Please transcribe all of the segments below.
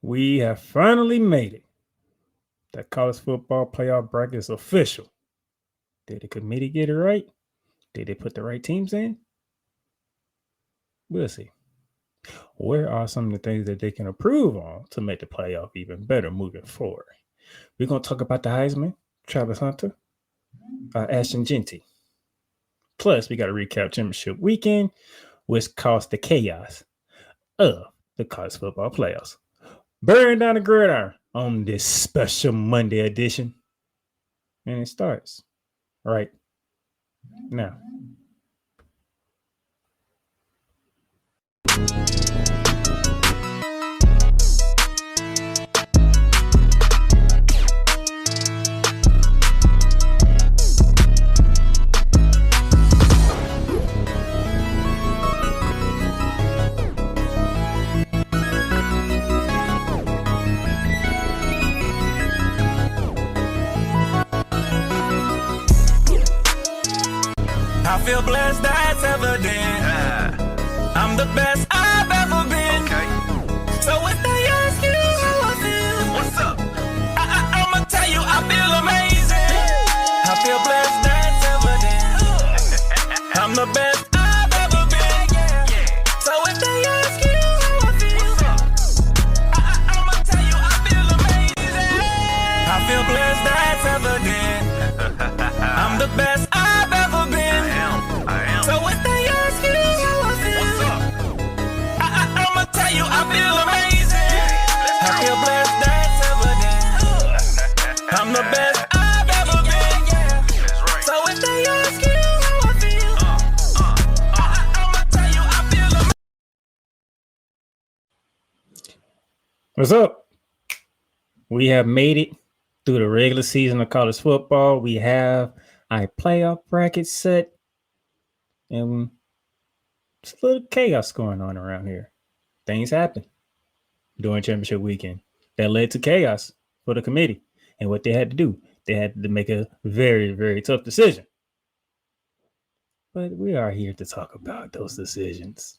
We have finally made it. The college football playoff bracket is official. Did the committee get it right? Did they put the right teams in? We'll see. Where are some of the things that they can improve on to make the playoff even better moving forward? We're going to talk about the Heisman, Travis Hunter, Ashton Jeanty. Plus, we got to recap championship weekend, which caused the chaos of the college football playoffs. Burn down the gridiron on this special Monday edition. And it starts right now. I feel blessed, that's evident. I'm the best I've ever been. Okay. So if they ask you how I feel, what's up? I'ma tell you I feel amazing. I feel blessed, that's evident. I'm the best I've ever been. So if they ask you how I feel, what's up? I'ma tell you I feel amazing. I feel blessed, that's evident. I'm the best I've ever been. So if they ask you how I feel, I'ma tell you I feel amazing. I feel blessed, that's evident. I'm the best I've ever been. So if they ask you how I feel, I'ma tell you I feel amazing. What's up? We have made it through the regular season of college football. We have our playoff bracket set. And it's a little chaos going on around here. Things happen during championship weekend that led to chaos for the committee. And what they had to do, they had to make a very, very tough decision. But we are here to talk about those decisions.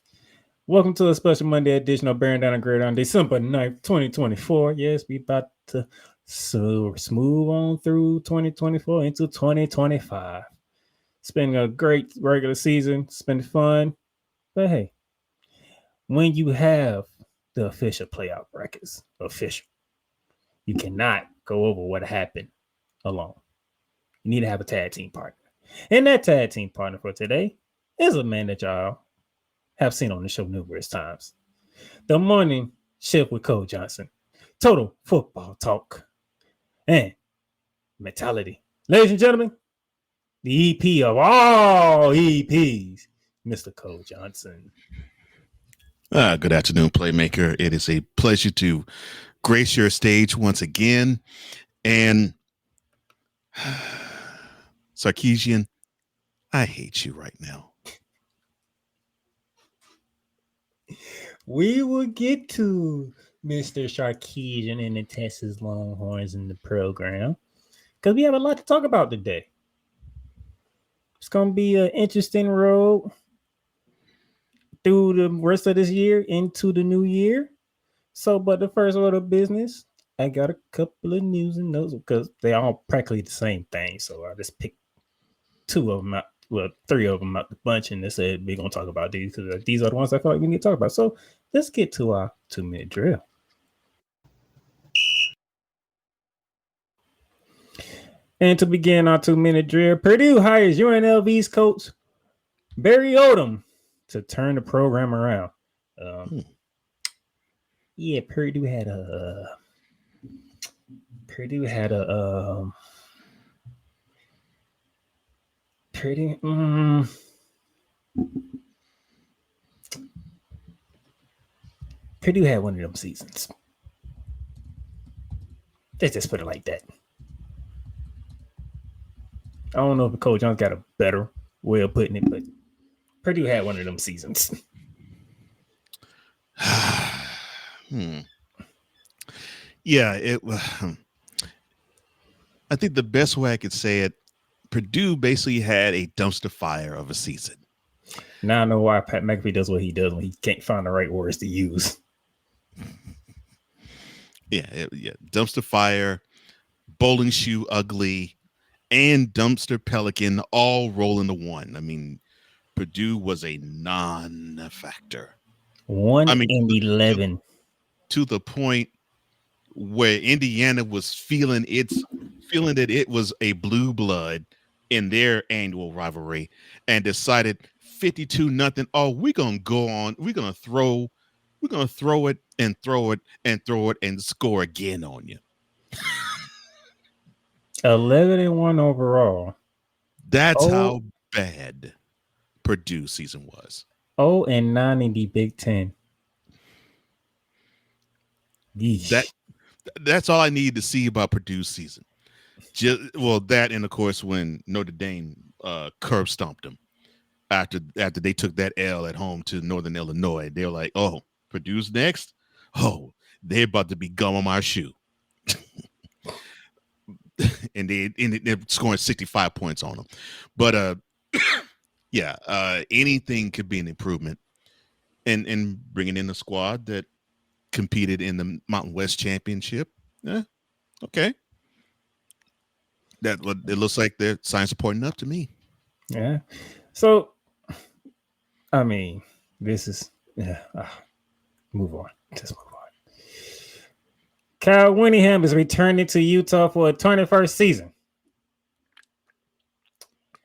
Welcome to a special Monday edition of Bearing Down a Grid on December 9th, 2024. Yes, we about to smooth on through 2024 into 2025. It's been a great regular season. It's been fun. But hey, when you have the official playoff brackets, you cannot go over what happened alone. You need to have a tag team partner. And that tag team partner for today is a man that y'all have seen on the show numerous times. The Morning Shift with Cole Johnson. Total football talk and mentality. Ladies and gentlemen, the EP of all EPs, Mr. Cole Johnson. Good afternoon, Playmaker. It is a pleasure to grace your stage once again. And Sarkeesian, I hate you right now. We will get to Mr. Sarkeesian and the Texas Longhorns in the program because we have a lot to talk about today. It's going to be an interesting road through the rest of this year into the new year. So, but the first order of business, I got a couple of news and notes because they're all practically the same thing. So I just picked two of them out, well, three of them out the bunch, and they said we're going to talk about these because these are the ones I feel like we need to talk about. So let's get to our 2-minute drill. And to begin our 2-minute drill, Purdue hires UNLV's coach Barry Odom to turn the program around. Yeah, Purdue had a one of them seasons. Let's just put it like that. I don't know if Coach John's got a better way of putting it, but Purdue had one of them seasons. Yeah, I think the best way I could say it, Purdue basically had a dumpster fire of a season. Now I know why Pat McAfee does what he does when he can't find the right words to use. Yeah. Dumpster fire, bowling shoe ugly, and dumpster pelican all roll into one. I mean, Purdue was a non-factor. 1-11. To the point where Indiana was feeling that it was a blue blood in their annual rivalry and decided 52-0. Oh, we're gonna go on. We're gonna throw it and throw it and throw it and score again on you. 11-1 overall. That's how bad Purdue season was. 0-9 in the Big Ten. That's all I need to see about Purdue's season. That and of course when Notre Dame curb stomped them after they took that L at home to Northern Illinois. They're like, oh, Purdue's next. Oh, they're about to be gum on my shoe. and they're scoring 65 points on them. But anything could be an improvement. And bringing in a squad that competed in the Mountain West Championship. Yeah, okay. It looks like their signs are pointing up to me. Yeah. So, I mean, this is move on. Just move on. Kyle Whittingham is returning to Utah for a 21st season.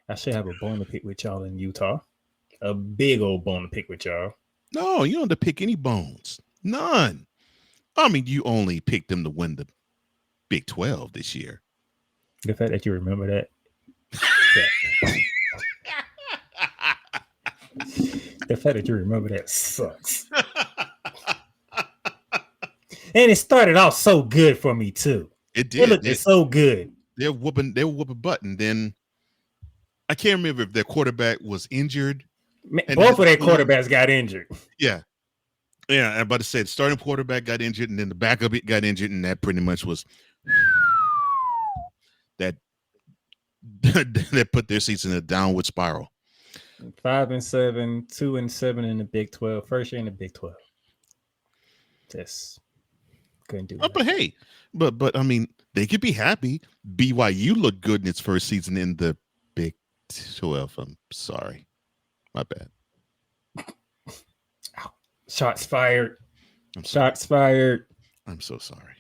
I should have a bone to pick with y'all in Utah. A big old bone to pick with y'all. No, you don't have to pick any bones. None. I mean, you only picked them to win the Big 12 this year. The fact that you remember that. The fact that you remember that sucks. And it started off so good for me too. It did. It looked so good. They were whooping butt, and then I can't remember if their quarterback was injured. Both of their quarterbacks got injured. Yeah. Yeah, I'm about to say the starting quarterback got injured, and then the backup got injured, and that pretty much was that put their season in a downward spiral. 5-7, 2-7 in the Big 12. First year in the Big 12. Just couldn't do it. But hey, but I mean, they could be happy. BYU looked good in its first season in the Big 12. I'm sorry. My bad. Shots fired. Shots fired. I'm so sorry.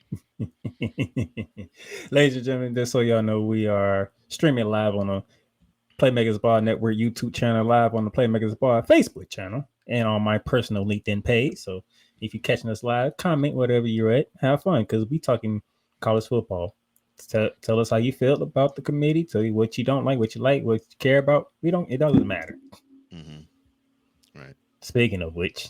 Ladies and gentlemen, just so y'all know, we are streaming live on the Playmakers Bar Network YouTube channel, live on the Playmakers Bar Facebook channel, and on my personal LinkedIn page. So if you're catching us live, comment whatever you're at. Have fun, because we talking college football. Tell us how you feel about the committee. Tell you what you don't like, what you care about. It doesn't matter. Mm-hmm. Right. Speaking of which,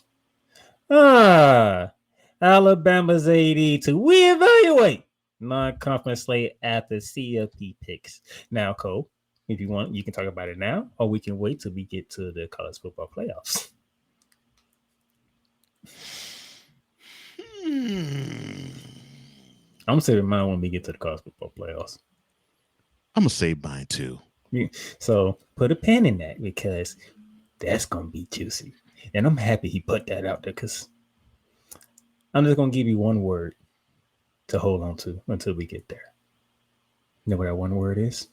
Alabama's AD to reevaluate non-conference slate after CFP picks. Now, Cole, if you want, you can talk about it now, or we can wait till we get to the college football playoffs. I'm saving mine when we get to the college football playoffs. I'm gonna save mine too. So put a pin in that, because that's gonna be juicy. And I'm happy he put that out there, because I'm just gonna give you one word to hold on to until we get there. You know what that one word is?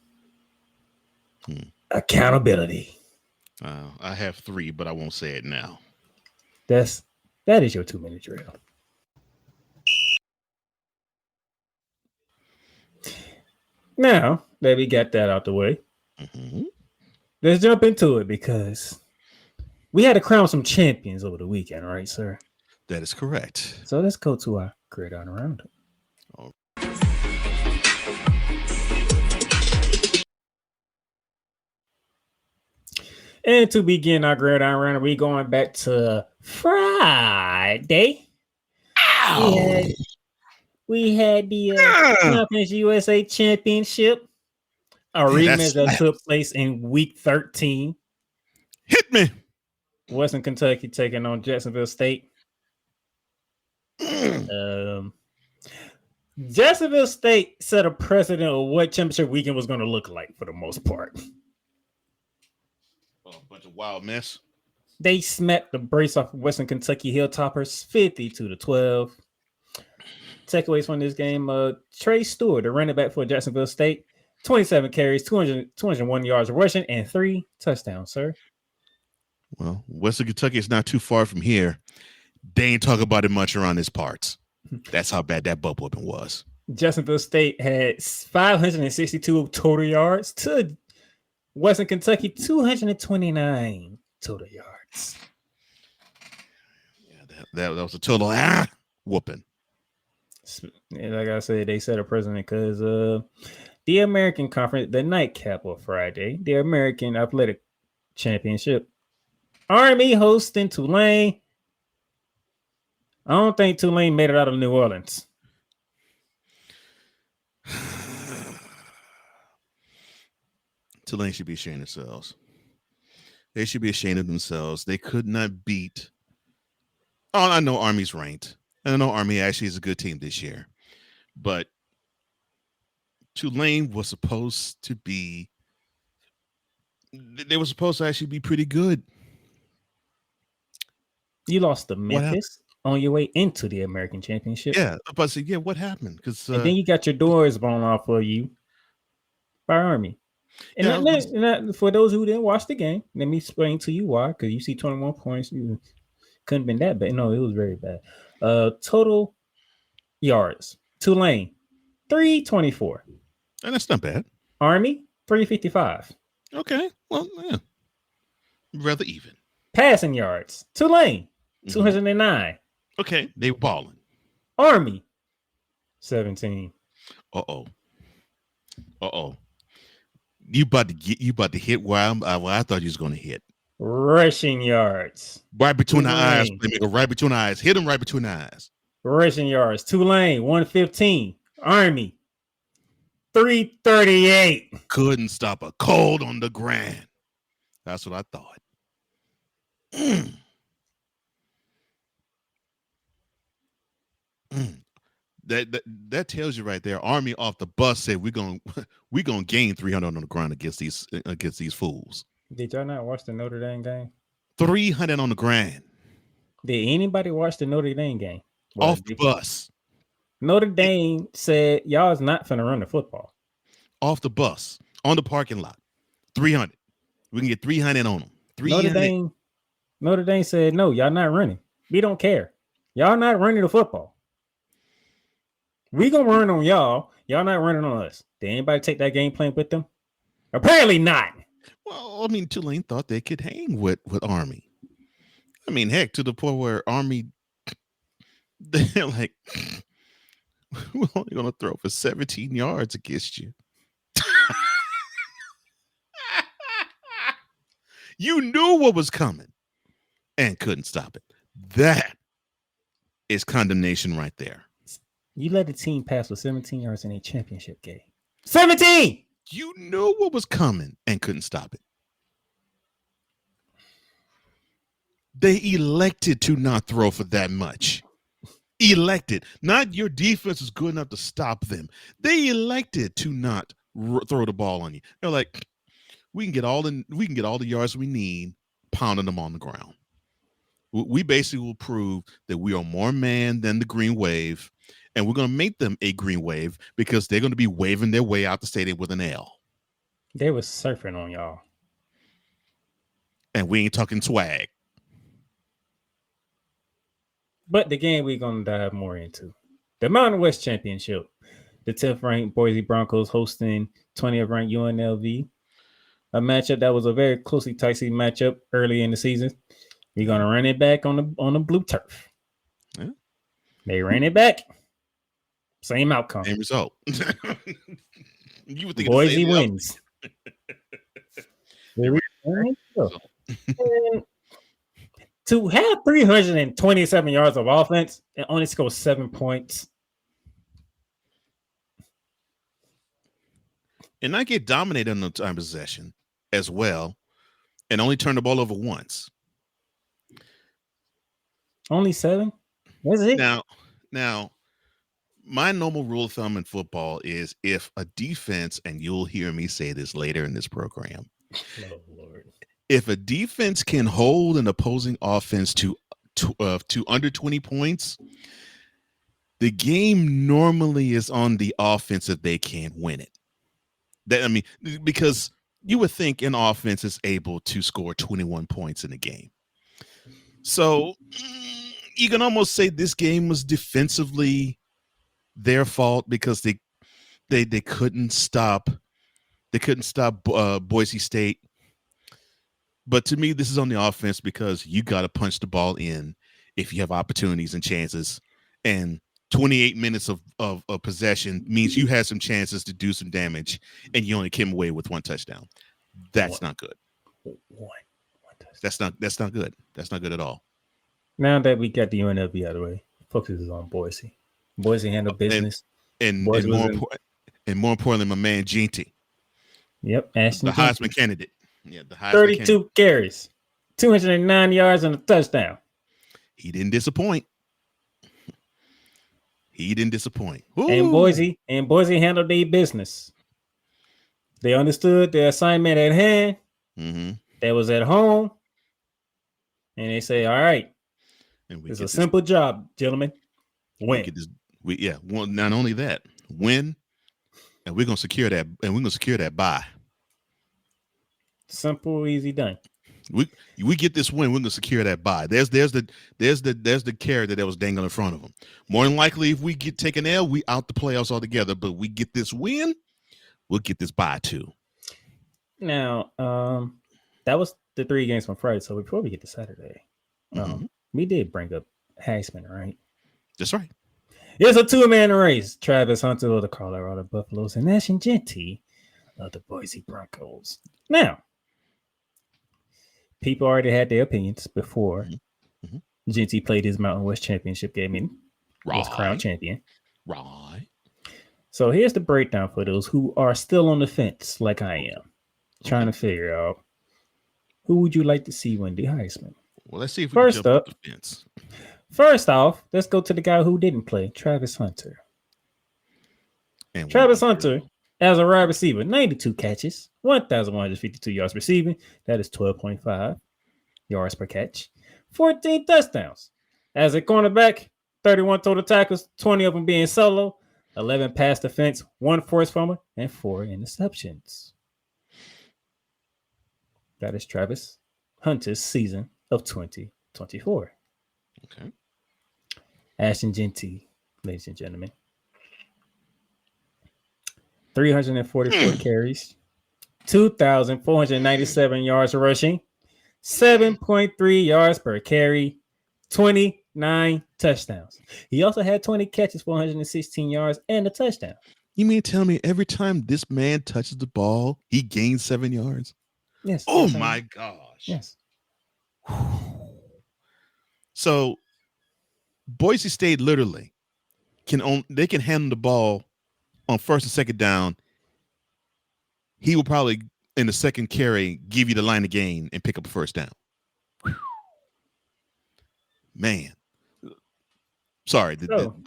Accountability. I have 3, but I won't say it now. That is your 2-minute drill. Now that we got that out the way, let's jump into it, because we had to crown some champions over the weekend, right, sir? That is correct. So let's go to our Gridiron Roundup. Oh. And to begin our Gridiron Roundup, we're going back to Friday. We had the Conference USA Championship, a rematch that took place in Week 13. Hit me. Western Kentucky taking on Jacksonville State. Jacksonville State set a precedent of what championship weekend was going to look like for the most part. A bunch of wild mess. They smacked the brace off of Western Kentucky Hilltoppers 52-12. takeaways from this game. Trey Stewart, the running back for Jacksonville State, 27 carries, 201 yards rushing, and 3 touchdowns, sir. Well, Western Kentucky is not too far from here. They ain't talk about it much around these parts. That's how bad that butt whooping was. Jacksonville State had 562 total yards to Western Kentucky 229 total yards. Yeah, that was a total whooping. Like I said, they set a precedent because the American Conference, the nightcap of Friday, the American Athletic Championship, Army hosting Tulane. I don't think Tulane made it out of New Orleans. Tulane should be ashamed of themselves. They should be ashamed of themselves. They could not beat. Oh, I know Army's ranked. I know Army actually is a good team this year. But Tulane was supposed to be. They were supposed to actually be pretty good. You lost to Memphis on your way into the American Championship. Yeah, but yeah, what happened? Because and then you got your doors blown off for you by Army. And for those who didn't watch the game, let me explain to you why. Because you see 21 points, you couldn't have been that bad. No, it was very bad. Total yards, Tulane 324, and that's not bad. Army 355. Okay, well, yeah, rather even. Passing yards, Tulane 209. Okay, they were balling. Army 17. Uh oh. You about to hit where I thought you was going to hit. Rushing yards. Right between the eyes. Right between the eyes. Hit him right between the eyes. Rushing yards. Tulane 115. Army 338. Couldn't stop a cold on the ground. That's what I thought. That tells you right there. Army off the bus said we're gonna gain 300 on the ground against these fools. Did y'all not watch the Notre Dame game? 300 on the ground. Did anybody watch the Notre Dame game? Off the bus. Notre Dame said y'all is not finna run the football. Off the bus on the parking lot. 300. We can get 300 on them. 300. Notre Dame said no, y'all not running. We don't care. Y'all not running the football. We gonna run on y'all. Y'all not running on us. Did anybody take that game plan with them? Apparently not. Well, I mean, Tulane thought they could hang with Army. I mean, heck, to the point where Army, they're like, we're only gonna throw for 17 yards against you. You knew what was coming and couldn't stop it. That is condemnation right there. You let the team pass for 17 yards in a championship game. 17! You knew what was coming and couldn't stop it. They elected to not throw for that much. Elected. Not your defense is good enough to stop them. They elected to not throw the ball on you. They're like, we can get all the yards we need, pounding them on the ground. We basically will prove that we are more man than the Green Wave, and we're going to make them a Green Wave because they're going to be waving their way out the stadium with an L. They was surfing on y'all. And we ain't talking swag. But the game we're going to dive more into. The Mountain West Championship. The 10th ranked Boise Broncos hosting 20th ranked UNLV. A matchup that was a very closely tight matchup early in the season. We're going to run it back on the blue turf. Yeah. They ran it back. Same outcome. Same result. You would think Boise wins. To have 327 yards of offense and only score 7 points. And not get dominated on the time possession as well. And only turn the ball over once. Only 7? That's it. Now, my normal rule of thumb in football is if a defense, and you'll hear me say this later in this program, oh, Lord. If a defense can hold an opposing offense to under 20 points, The game normally is on the offense if they can't win it. Because you would think an offense is able to score 21 points in a game. So you can almost say this game was defensively their fault because they couldn't stop Boise State. But to me, this is on the offense because you got to punch the ball in if you have opportunities and chances. And 28 minutes of possession means you had some chances to do some damage, and you only came away with one touchdown. That's not good. One touchdown. That's not good. That's not good at all. Now that we got the UNLV out of the way, focus is on Boise. Boise handled business. And more importantly, my man Jeanty. Yep, Ashton the Jeanty. Heisman candidate. Yeah, the Heisman 32 candidate. carries, 209 yards and a touchdown. He didn't disappoint. Ooh. And Boise handled their business. They understood the assignment at hand. Mm-hmm. That was at home. And they say, all right, it's a simple job, gentlemen. Win. Well, not only that, win, and we're gonna secure that, bye. Simple, easy, done. We get this win, we're gonna secure that bye. There's the carrot that was dangling in front of them. More than likely, if we take an L, we out the playoffs altogether. But we get this win, we'll get this bye too. Now, that was the 3 games from Friday. So before we get to Saturday, we did bring up Heisman, right? That's right. It's a 2-man race. Travis Hunter of the Colorado Buffaloes and Ashton Jeanty of the Boise Broncos. Now, people already had their opinions before Jeanty played his Mountain West Championship game and was crowned champion. Right. So here's the breakdown for those who are still on the fence, like I am, trying to figure out who would you like to see win the Heisman. Well, let's see if we can jump up the fence. First off, let's go to the guy who didn't play, Travis Hunter. And Travis Hunter, as a wide receiver, 92 catches, 1,152 yards receiving. That is 12.5 yards per catch. 14 touchdowns. As a cornerback, 31 total tackles, 20 of them being solo, 11 pass defense, 1 forced fumble, and 4 interceptions. That is Travis Hunter's season of 2024. Okay. Ashton Jeanty, ladies and gentlemen. 344 carries, 2,497 yards rushing, 7.3 yards per carry, 29 touchdowns. He also had 20 catches for 116 yards and a touchdown. You mean tell me every time this man touches the ball, he gains 7 yards? Yes. Oh my gosh. Yes. So Boise State literally can handle the ball on first and second down. He will probably in the second carry give you the line of gain and pick up a first down. Whew. Man, sorry,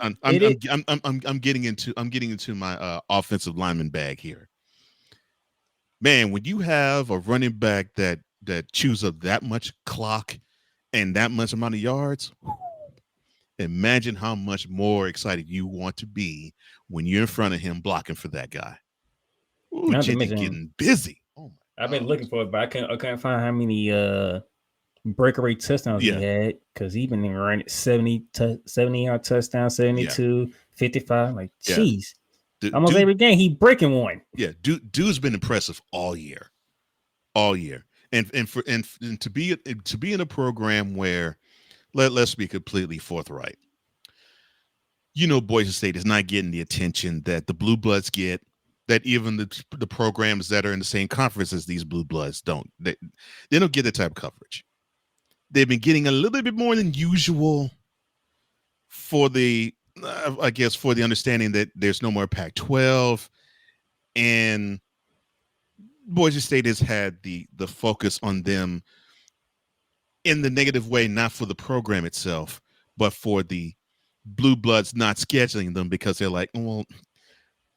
I'm getting into my offensive lineman bag here. Man, when you have a running back that chews up that much clock and that much amount of yards, imagine how much more excited you want to be when you're in front of him blocking for that guy. Ooh, getting busy. Oh my I've been looking for it, but I can't find how many breakaway touchdowns he had, because he been running 70 yard touchdown, 72, 55. Like, jeez. Almost every game he breaking one. Yeah, dude's been impressive all year. And to be in a program where let's be completely forthright. You know, Boise State is not getting the attention that the Blue Bloods get, that even the programs that are in the same conference as these Blue Bloods don't. They don't get that type of coverage. They've been getting a little bit more than usual for the understanding that there's no more Pac-12, and Boise State has had the focus on them in the negative way, not for the program itself, but for the Blue Bloods not scheduling them, because they're like, well,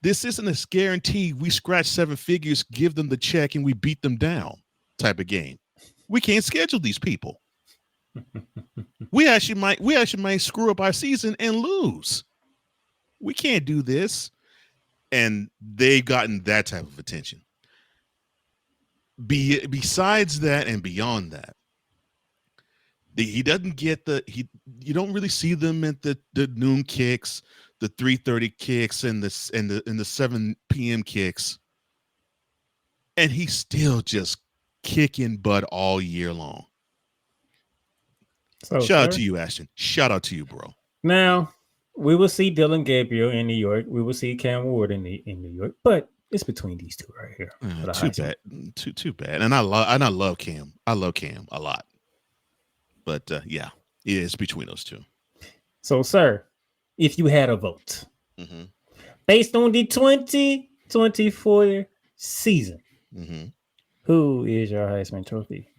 this isn't a guarantee. We scratch 7 figures, give them the check, and we beat them down type of game. We can't schedule these people. We actually might screw up our season and lose. We can't do this. And they've gotten that type of attention. Besides that and beyond that, he doesn't get you don't really see them at the noon kicks, the 3:30 kicks, and the 7 p.m. kicks. And he's still just kicking butt all year long. So, shout out to you, Ashton. Shout out to you, bro. Now, we will see Dylan Gabriel in New York. We will see Cam Ward in New York, but it's between these two right here. Too bad. Too bad. And I love Cam. I love Cam a lot. But yeah, it is between those two. So, sir, if you had a vote based on the 2024 season, who is your Heisman Trophy?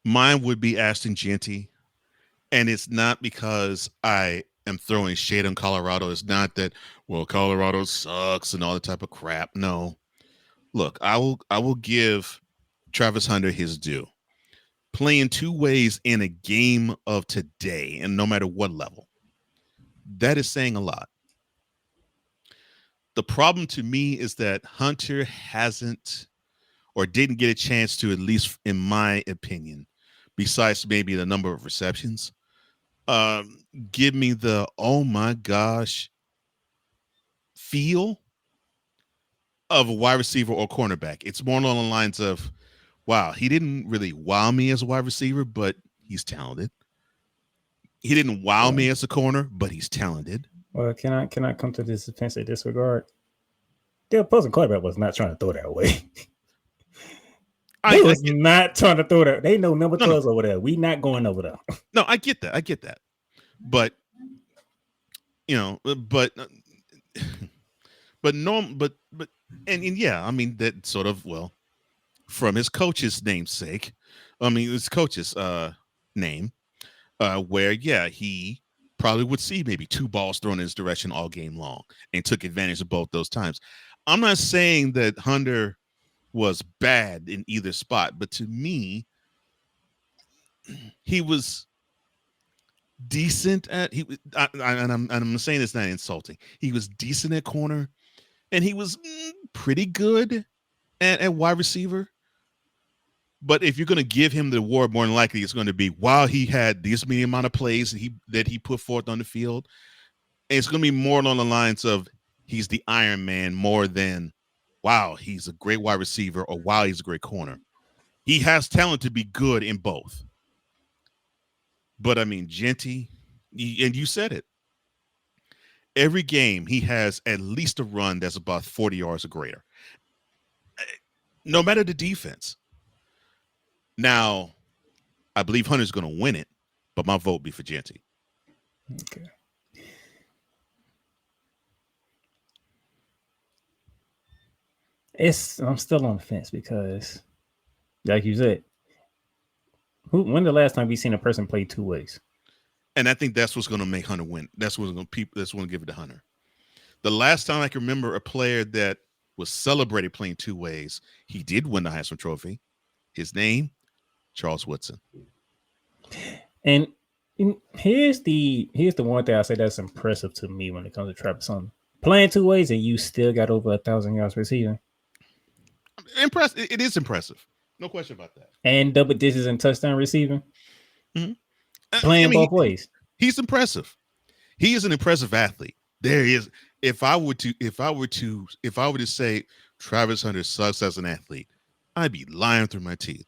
Mine would be Ashton Jeanty. And it's not because I am throwing shade on Colorado. It's not that, well, Colorado sucks and all that type of crap. No. Look, I will give Travis Hunter his due. Playing two ways in a game of today, and no matter what level, that is saying a lot. The problem to me is that Hunter hasn't or didn't get a chance to, at least in my opinion, besides maybe the number of receptions, give me the, oh my gosh, feel of a wide receiver or cornerback. It's more along the lines of, wow, he didn't really wow me as a wide receiver, but he's talented. He didn't wow me as a corner, but he's talented. Well, can I come to this defensive disregard? The opposing quarterback was not trying to throw that way. They was not trying to throw that. They know number 12 over there. We not going over there. No, I get that. But yeah, I mean that sort of, well, from his coach's namesake, his coach's name, where yeah, he probably would see maybe two balls thrown in his direction all game long and took advantage of both those times. I'm not saying that Hunter was bad in either spot, but to me, he was decent at I'm saying it's not insulting. He was decent at corner, and he was pretty good at wide receiver. But if you're going to give him the award, more than likely it's going to be, wow, he had this many amount of plays that he put forth on the field. And it's going to be more along the lines of he's the Iron Man more than, wow, he's a great wide receiver, or wow, he's a great corner. He has talent to be good in both. But I mean, Jeanty, and you said it, every game he has at least a run that's about 40 yards or greater, no matter the defense. Now, I believe Hunter's going to win it, but my vote be for Jeanty. Okay. I'm still on the fence because, like you said, when the last time we seen a person play two ways? And I think that's what's going to make Hunter win. That's what's going to give it to Hunter. The last time I can remember a player that was celebrated playing two ways, he did win the Heisman Trophy. His name, Charles Woodson. And here's the one thing I say that's impressive to me when it comes to Travis Hunter. Playing two ways and you still got over 1,000 yards receiving. Impressive. It is impressive. No question about that. And double digits in touchdown receiving. Playing both ways. He's impressive. He is an impressive athlete. There he is. If I were to say Travis Hunter sucks as an athlete, I'd be lying through my teeth.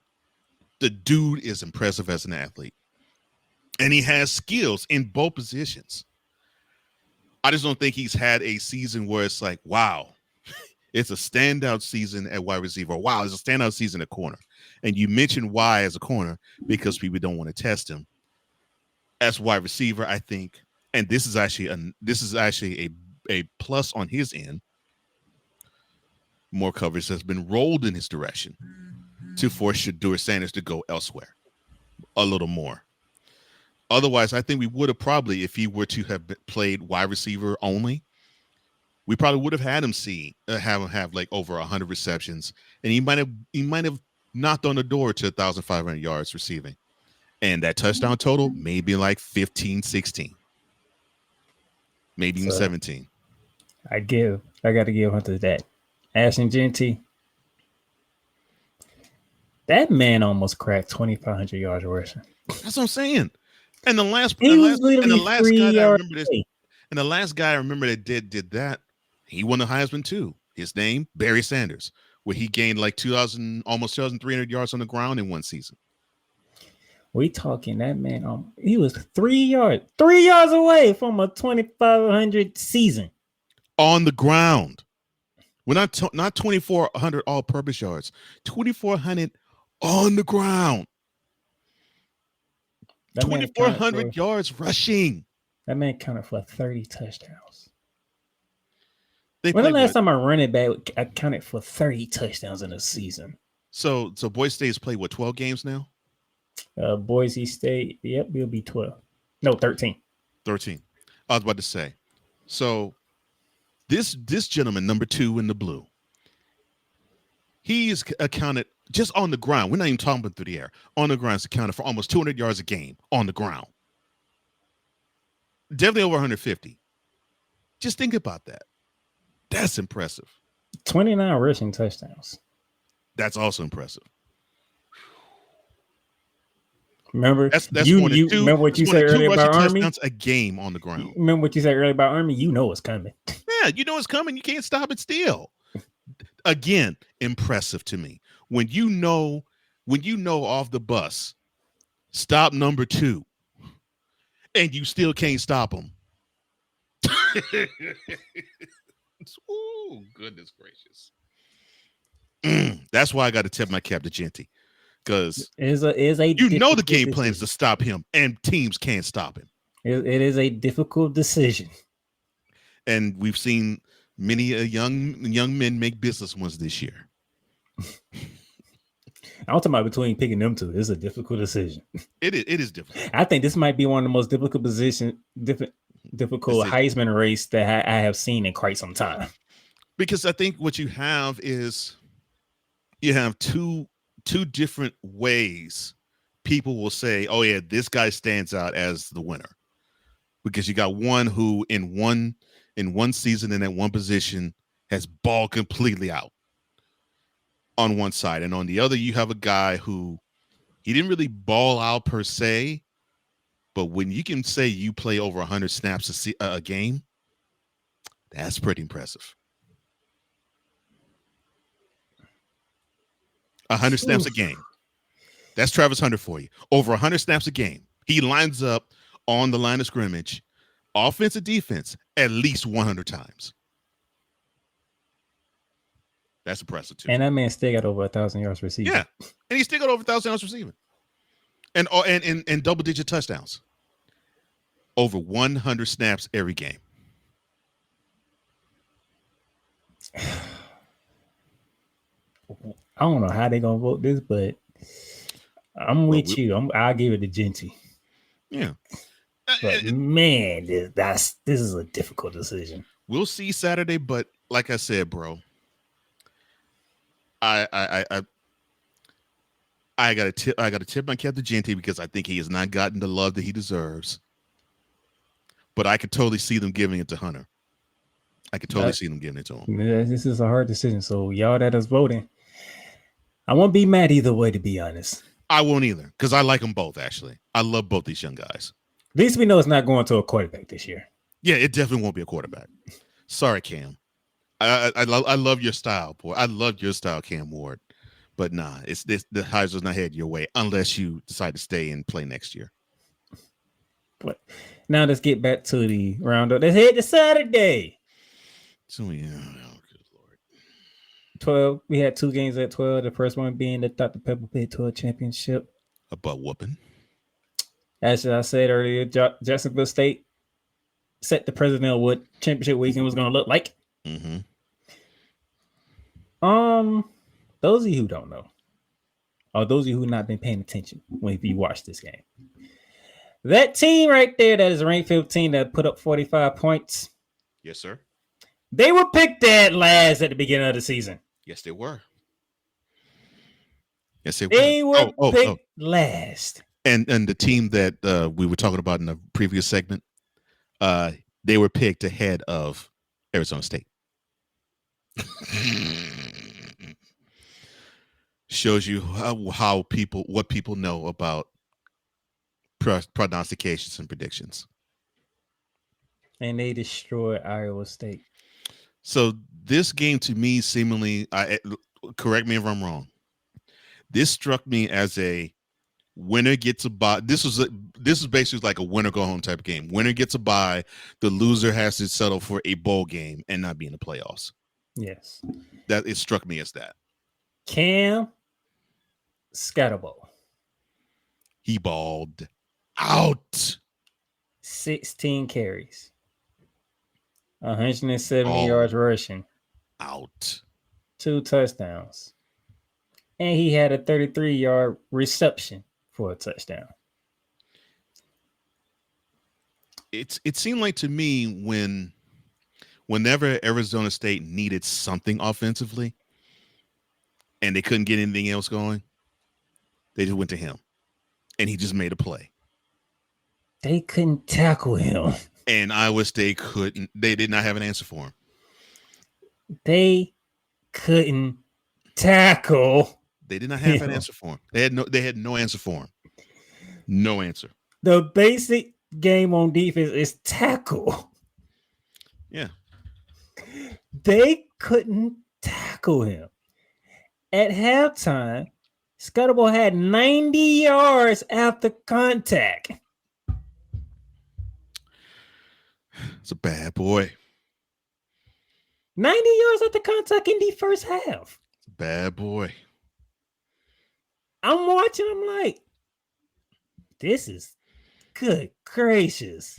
The dude is impressive as an athlete. And he has skills in both positions. I just don't think he's had a season where it's like, wow, it's a standout season at wide receiver. Wow, it's a standout season at corner. And you mentioned why as a corner, because people don't want to test him. As wide receiver, I think, and this is actually a plus on his end. More coverage has been rolled in his direction to force Shedeur Sanders to go elsewhere a little more. Otherwise, I think we would have probably, if he were to have played wide receiver only, we probably would have had him have like over 100 receptions, and he might have knocked on the door to 1,500 yards receiving, and that touchdown total may be like 15, 16. maybe even So- 17. I got to give Hunter that. Ashton Jeanty, that man almost cracked 2,500 yards rushing. That's what I'm saying. And the last He was literally last 3 guy that I yards remember this, away. and the last guy I remember that did that, he won the Heisman too. His name, Barry Sanders, where he gained like almost 2,300 yards on the ground in one season. We talking that man. He was 3 yards away from a 2,500 season On the ground. We're not 2,400 all-purpose yards, 2,400 on the ground. 2,400 yards rushing. That man counted for 30 touchdowns. They When the play last what? time I running back accounted for 30 touchdowns in a season? So Boise State's played what, 12 games now? Boise State, yep, it'll be 12. No, 13. 13. I was about to say. So this gentleman, number 2 in the blue, he is accounted just on the ground. We're not even talking about through the air. On the ground, it's accounted for almost 200 yards a game on the ground. Definitely over 150. Just think about that. That's impressive. 29 rushing touchdowns. That's also impressive. Remember, That's you more than two. remember what you That's more said than two earlier about rushing Army? touchdowns a game on the ground. Remember what you said earlier about Army? You know it's coming. Yeah, you know it's coming. You can't stop it still. Again, impressive to me. When you know off the bus, stop number 2, and you still can't stop them. Oh, goodness gracious. That's why I got to tip my cap to Jeanty. Because the game plan is to stop him, and teams can't stop him. It is a difficult decision. And we've seen many young men make business ones this year. I'm talking about between picking them two. It's a difficult decision. It is difficult. I think this might be one of the most difficult Heisman race that I have seen in quite some time. Because I think what you have is you have two different ways people will say, oh yeah, this guy stands out as the winner. Because you got one who in one season in that one position has balled completely out on one side. And on the other, you have a guy who he didn't really ball out per se, but when you can say you play over 100 snaps a game, that's pretty impressive. 100 snaps a game. That's Travis Hunter for you. Over 100 snaps a game. He lines up on the line of scrimmage, offense and defense, at least 100 times. That's impressive too. And that man still got over 1,000 yards receiving. Yeah, and he still got over 1,000 yards receiving, and double-digit touchdowns. Over 100 snaps every game. I don't know how they're gonna vote this, but with you. I'll give it to Jeanty. Yeah. But man, this is a difficult decision. We'll see Saturday, but like I said, bro, I gotta tip my cap to Jeanty because I think he has not gotten the love that he deserves. But I could totally see them giving it to Hunter. I could totally see them giving it to him. This is a hard decision. So y'all that is voting, I won't be mad either way, to be honest. I won't either, because I like them both, actually. I love both these young guys. At least we know it's not going to a quarterback this year. Yeah, it definitely won't be a quarterback. Sorry, Cam. I love your style, boy. I love your style, Cam Ward. But nah, the Heisman's not headed your way unless you decide to stay and play next year. But now let's get back to the roundup. Let's head to Saturday. So yeah, oh, good Lord. 12. We had 2 games at 12. The first one being the Dr. Pepper Big 12 Championship. A butt whooping. As I said earlier, Jacksonville State set the precedent of what championship weekend was going to look like. Mm-hmm. Those of you who don't know, or those of you who not been paying attention if you watch this game, that team right there that is ranked 15 that put up 45 points. Yes, sir. They were picked dead last at the beginning of the season. Yes, they were. Yes, they were picked last. And the team that we were talking about in the previous segment, they were picked ahead of Arizona State. Shows you what people know about prognostications and predictions. And they destroyed Iowa State. So this game to me seemingly, correct me if I'm wrong, this struck me as a winner gets a bye. This is basically like a winner go home type of game. Winner gets a bye. The loser has to settle for a bowl game and not be in the playoffs. Yes. That it struck me as that. Cam Scatterball. He balled out. 16 carries. 170 yards rushing. Out. 2 touchdowns. And he had a 33-yard reception for a touchdown. It seemed like to me whenever Arizona State needed something offensively and they couldn't get anything else going, they just went to him. And he just made a play. They couldn't tackle him. And Iowa State they did not have an answer for him. They couldn't tackle. They did not have an answer for him. They had no answer for him. No answer. The basic game on defense is tackle. Yeah. They couldn't tackle him. At halftime, Scuttleball had 90 yards after contact. It's a bad boy. 90 yards after contact in the first half. It's a bad boy. I'm watching. I'm like, this is good gracious.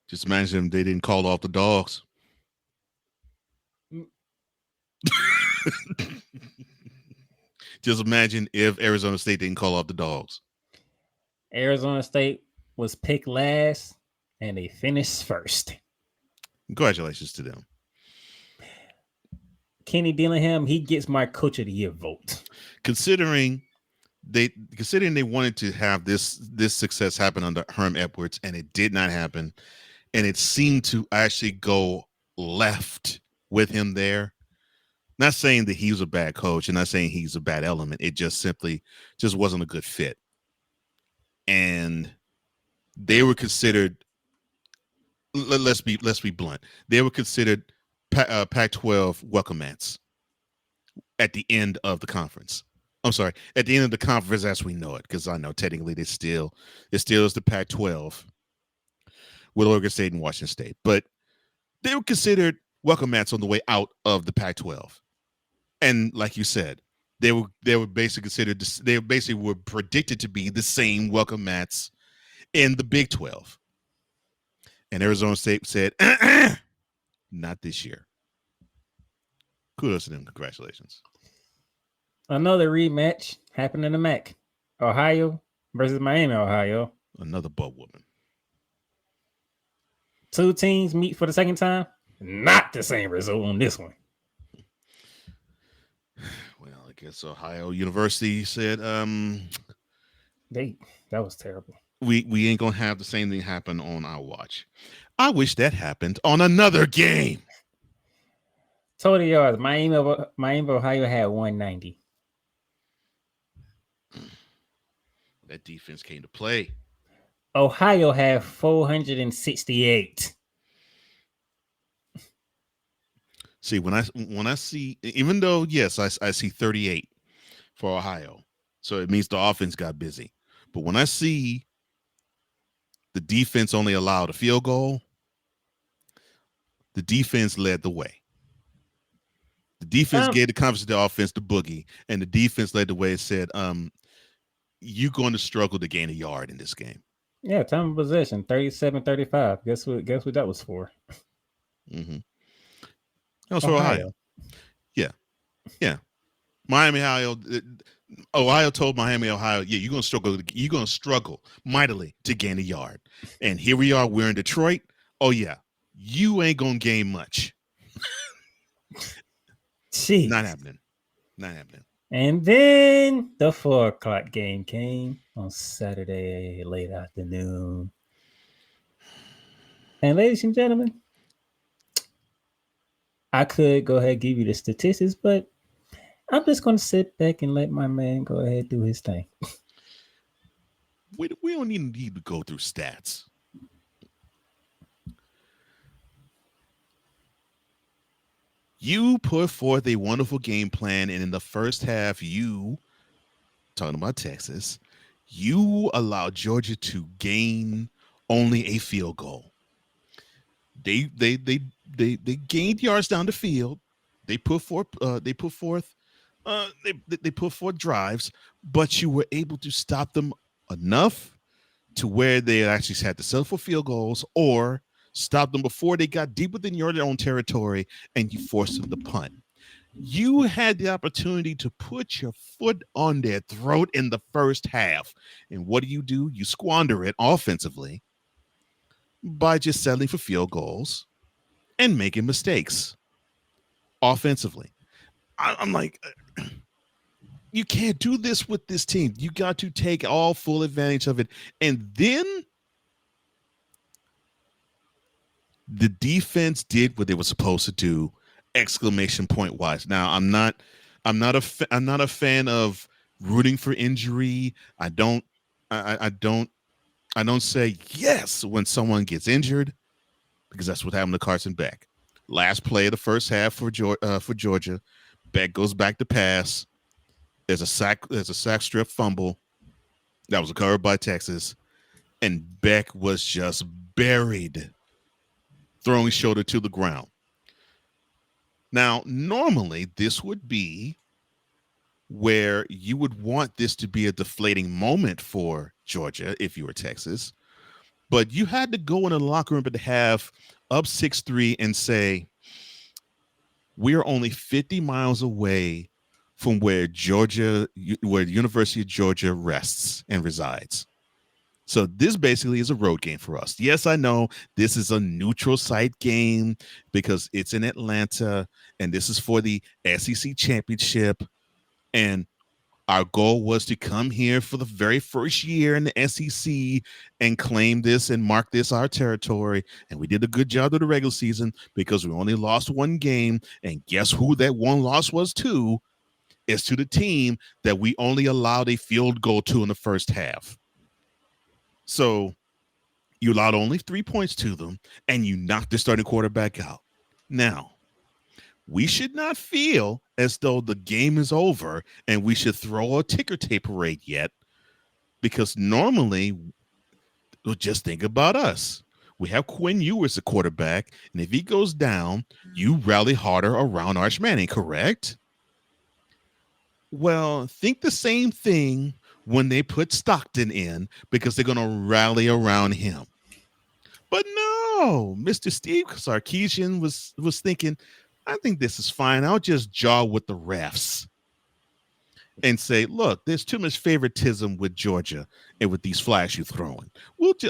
Just imagine if they didn't call off the dogs. Just imagine if Arizona State didn't call off the dogs. Arizona State was picked last, and they finished first. Congratulations to them. Kenny Dillingham, he gets my Coach of the Year vote. Considering they wanted to have this success happen under Herm Edwards, and it did not happen, and it seemed to actually go left with him there. Not saying that he was a bad coach, and not saying he's a bad element. It just simply wasn't a good fit. And they were considered. Let's be blunt. They were considered Pac-12 welcome mats at the end of the conference. I'm sorry, at the end of the conference as we know it, because I know technically it still is the Pac-12 with Oregon State and Washington State, but they were considered welcome mats on the way out of the Pac-12. And like you said, they were basically considered. They basically were predicted to be the same welcome mats in the Big 12. And Arizona State said, not this year. Kudos to them. Congratulations. Another rematch happened in the MAC. Ohio versus Miami, Ohio. Another butt whooping. 2 teams meet for the second time. Not the same result on this one. Well, I guess Ohio University said, that was terrible. We ain't gonna have the same thing happen on our watch. I wish that happened on another game. Total yards. Miami, Ohio had 190. That defense came to play. Ohio had 468. See, when I see, even though yes, I see 38 for Ohio, so it means the offense got busy. But when I see the defense only allowed a field goal, the defense led the way. The defense gave the confidence to the offense to boogie, and the defense led the way and said, you're going to struggle to gain a yard in this game. Yeah, time of possession, 37-35. Guess what that was for? Mm-hmm. That was for Ohio. Yeah. Miami, Ohio told Miami, Ohio, yeah, you're going to struggle mightily to gain a yard. And here we are, we're in Detroit. Oh yeah, you ain't going to gain much. Jeez. Not happening. And then the 4:00 game came on Saturday, late afternoon. And ladies and gentlemen, I could go ahead and give you the statistics, but I'm just going to sit back and let my man go ahead and do his thing. We don't even need to go through stats. You put forth a wonderful game plan, and in the first half, you, talking about Texas, you allowed Georgia to gain only a field goal. They gained yards down the field. They put forth they put forth drives, but you were able to stop them enough to where they actually had to settle for field goals or stop them before they got deep within your own territory and you forced them to punt. You had the opportunity to put your foot on their throat in the first half. And what do? You squander it offensively by just settling for field goals and making mistakes offensively. I'm like, you can't do this with this team. You got to take all full advantage of it. And then the defense did what they were supposed to do, exclamation point wise. Now, I'm not a fan of rooting for injury. I don't say yes when someone gets injured, because that's what happened to Carson Beck. Last play of the first half for Georgia, Beck goes back to pass. There's a sack strip fumble that was recovered by Texas, and Beck was just buried, throwing shoulder to the ground. Now, normally this would be where you would want this to be a deflating moment for Georgia if you were Texas, but you had to go in the locker room at the half up 6-3 and say, we're only 50 miles away from where the University of Georgia rests and resides. So this basically is a road game for us. Yes, I know this is a neutral site game because it's in Atlanta and this is for the SEC championship. And our goal was to come here for the very first year in the SEC and claim this and mark this our territory. And we did a good job of the regular season because we only lost one game. And guess who that one loss was to? Is to the team that we only allowed a field goal to in the first half. So you allowed only 3 points to them and you knocked the starting quarterback out. Now, we should not feel as though the game is over and we should throw a ticker tape parade yet, because normally, just think about us. We have Quinn Ewers, the quarterback, and if he goes down, you rally harder around Arch Manning, correct? Well, think the same thing when they put Stockton in, because they're going to rally around him. But no, Mr. Steve Sarkisian was thinking, I think this is fine. I'll just jaw with the refs and say, look, there's too much favoritism with Georgia and with these flags you're throwing.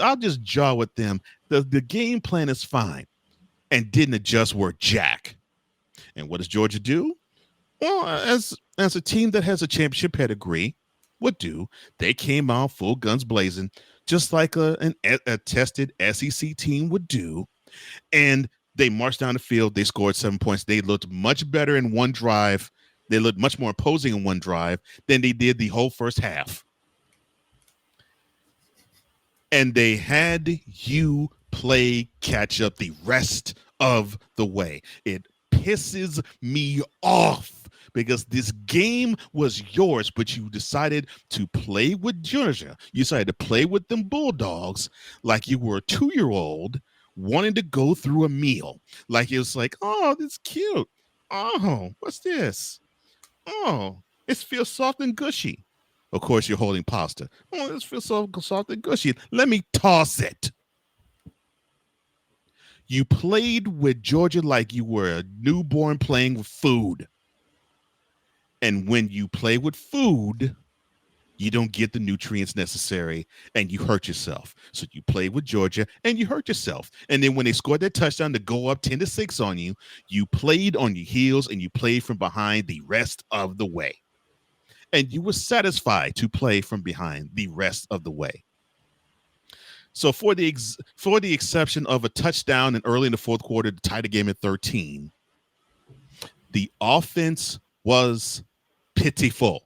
I'll just jaw with them. The game plan is fine, and didn't adjust word jack. And what does Georgia do? Well, as a team that has a championship pedigree would do, they came out full guns blazing, just like a tested SEC team would do. And they marched down the field. They scored 7 points. They looked much better in one drive. They looked much more imposing in one drive than they did the whole first half. And they had you play catch up the rest of the way. It pisses me off because this game was yours, but you decided to play with Georgia. You decided to play with them Bulldogs like you were a 2-year-old wanting to go through a meal. Like it was like, oh, this is cute. Oh, what's this? Oh, it feels soft and gushy. Of course, you're holding pasta. Oh, this feels so soft and gushy. Let me toss it. You played with Georgia like you were a newborn playing with food. And when you play with food, you don't get the nutrients necessary and you hurt yourself. So you play with Georgia and you hurt yourself. And then when they scored that touchdown to go up 10-6 on you, you played on your heels and you played from behind the rest of the way. And you were satisfied to play from behind the rest of the way. So for the exception of a touchdown and early in the fourth quarter to tie the game at 13, the offense was pitiful.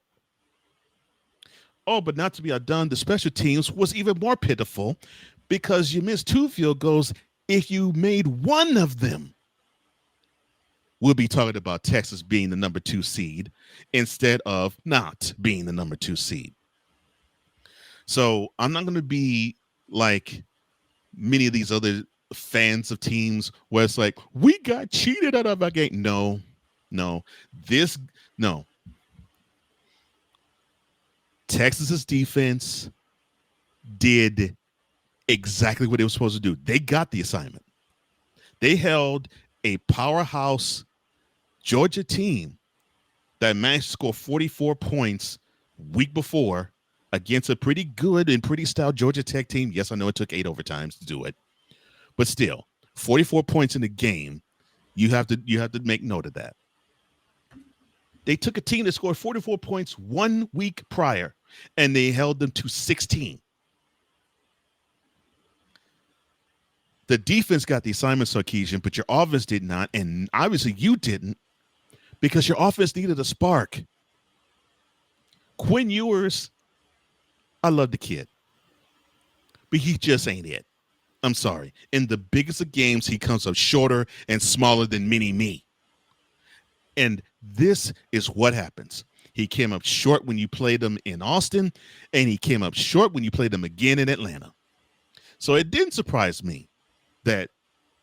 Oh, but not to be outdone, the special teams was even more pitiful because you missed 2 field goals. If you made one of them, we'll be talking about Texas being the number 2 seed instead of not being the number 2 seed. So I'm not going to be like many of these other fans of teams where it's like, we got cheated out of our game. No. Texas's defense did exactly what they were supposed to do. They got the assignment. They held a powerhouse Georgia team that managed to score 44 points week before against a pretty good and pretty stout Georgia Tech team. Yes, I know it took 8 overtimes to do it, but still, 44 points in the game. You have to make note of that. They took a team that scored 44 points 1 week prior, and they held them to 16. The defense got the assignment, Sarkisian, but your offense did not, and obviously you didn't, because your offense needed a spark. Quinn Ewers, I love the kid, but he just ain't it. I'm sorry. In the biggest of games, he comes up shorter and smaller than mini-me. And this is what happens. He came up short when you played him in Austin, and he came up short when you played him again in Atlanta. So it didn't surprise me that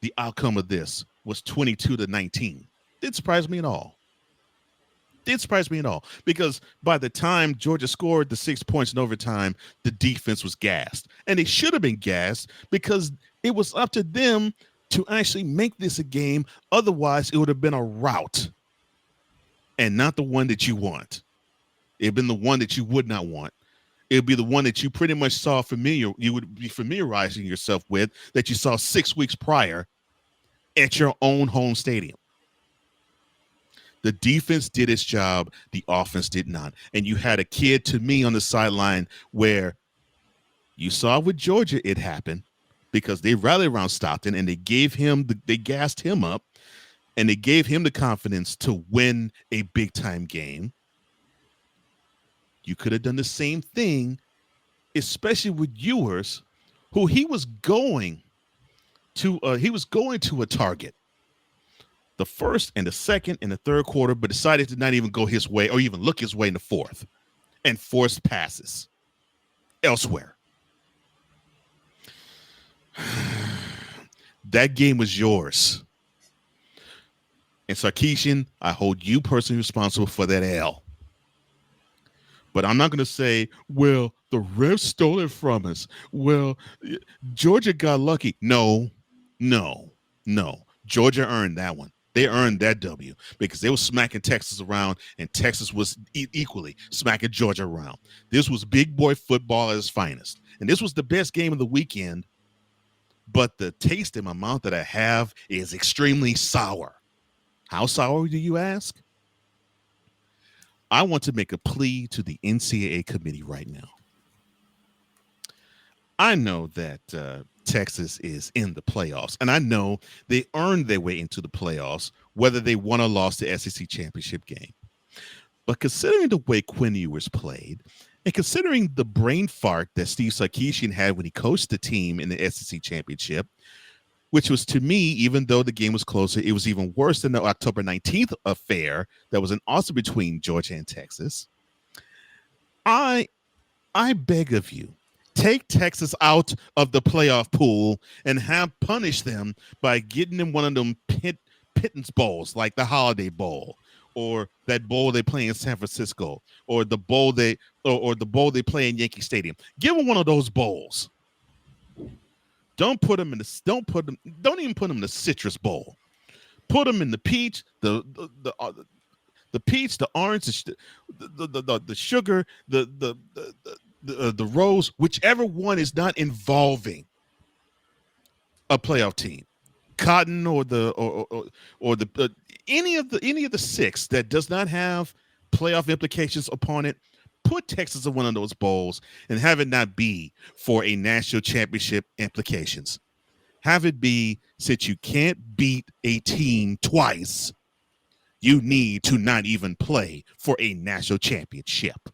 the outcome of this was 22-19. Didn't surprise me at all. Didn't surprise me at all. Because by the time Georgia scored the 6 points in overtime, the defense was gassed. And they should have been gassed because it was up to them to actually make this a game. Otherwise, it would have been a rout. And not the one that you want. It'd been the one that you would not want. It'd be the one that you pretty much saw you would be familiarizing yourself with, that you saw 6 weeks prior at your own home stadium. The defense did its job. The offense did not. And you had a kid, to me, on the sideline where you saw with Georgia it happened because they rallied around Stockton and they gassed him up. And they gave him the confidence to win a big-time game. You could have done the same thing, especially with Ewers, who he was going to a target the first and the second and the third quarter, but decided to not even go his way or even look his way in the fourth and forced passes elsewhere. That game was yours. And Sarkisian, I hold you personally responsible for that L. But I'm not going to say, well, the refs stole it from us. Well, Georgia got lucky. No. Georgia earned that one. They earned that W because they were smacking Texas around, and Texas was equally smacking Georgia around. This was big boy football at its finest. And this was the best game of the weekend. But the taste in my mouth that I have is extremely sour. How sour do you ask? I want to make a plea to the NCAA committee right now. I know that Texas is in the playoffs, and I know they earned their way into the playoffs, whether they won or lost the SEC championship game. But considering the way Quinn Ewers played, and considering the brain fart that Steve Sarkisian had when he coached the team in the SEC championship, which was, to me, even though the game was closer, it was even worse than the October 19th affair that was also between Georgia and Texas. I beg of you, take Texas out of the playoff pool and punish them by getting them one of them pittance bowls, like the Holiday Bowl, or that bowl they play in San Francisco, or the bowl they play in Yankee Stadium. Give them one of those bowls. Don't even put them in the citrus bowl. Put them in the peach, the peach, the orange, the sugar, the rose, whichever one is not involving a playoff team, cotton or any of the 6 that does not have playoff implications upon it. put Texas in one of those bowls and have it not be for a national championship implications. Have it be, since you can't beat a team twice, you need to not even play for a national championship.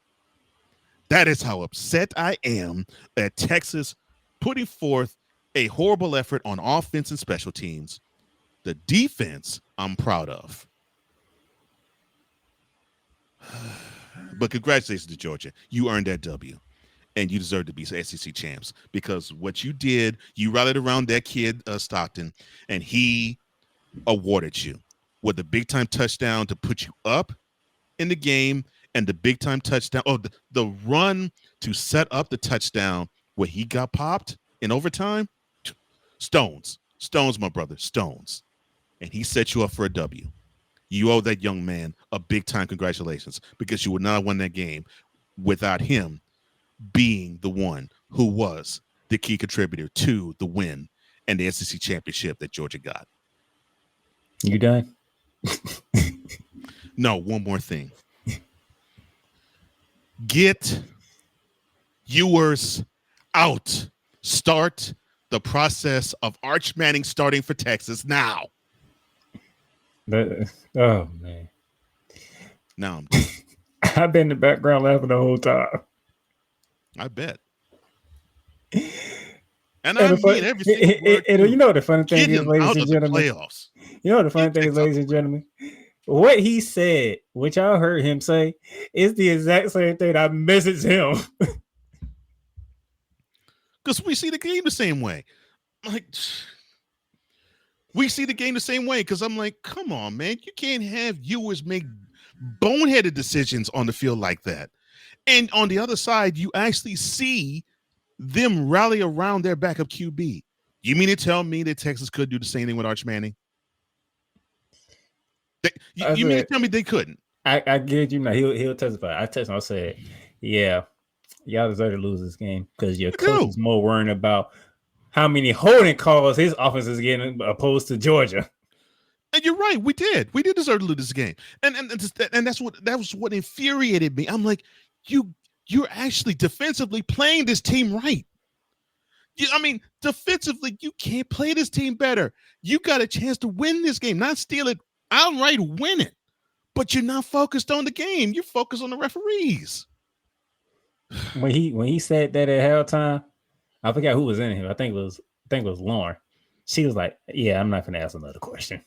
That is how upset I am at Texas putting forth a horrible effort on offense and special teams. The defense, I'm proud of. But congratulations to Georgia. You earned that W. And you deserve to be SEC champs, because what you did, you rallied around that kid, Stockton, and he awarded you with a big-time touchdown to put you up in the game, and the big-time touchdown, the run to set up the touchdown where he got popped in overtime. Stones, my brother, stones. And he set you up for a W. You owe that young man a big-time congratulations, because you would not have won that game without him being the one who was the key contributor to the win and the SEC championship that Georgia got. You done? No, one more thing. Get Ewers out. Start the process of Arch Manning starting for Texas now. Oh, man. Now I've been in the background laughing the whole time. I bet. And I mean everything. You know the funny thing is, ladies and gentlemen. Playoffs. You know the funny thing is, ladies and gentlemen. What he said, which I heard him say, is the exact same thing I messaged him. Because we see the game the same way. We see the game the same way, because I'm like, come on, man. You can't have Ewers make boneheaded decisions on the field like that. And on the other side, you actually see them rally around their backup QB. You mean to tell me that Texas could do the same thing with Arch Manning? You mean to tell me they couldn't? I get you now. He'll testify. I texted him. I said, yeah, y'all deserve to lose this game, because your coach is more worried about how many holding calls his offense is getting opposed to Georgia. And you're right. We did deserve to lose this game. And that was what infuriated me. I'm like, you're actually defensively playing this team right. Defensively, you can't play this team better. You got a chance to win this game, not steal it, outright win it. But you're not focused on the game. You're focused on the referees. When he said that at halftime, I forgot who was in here. I think it was Lauren. She was like, "Yeah, I'm not gonna ask another question."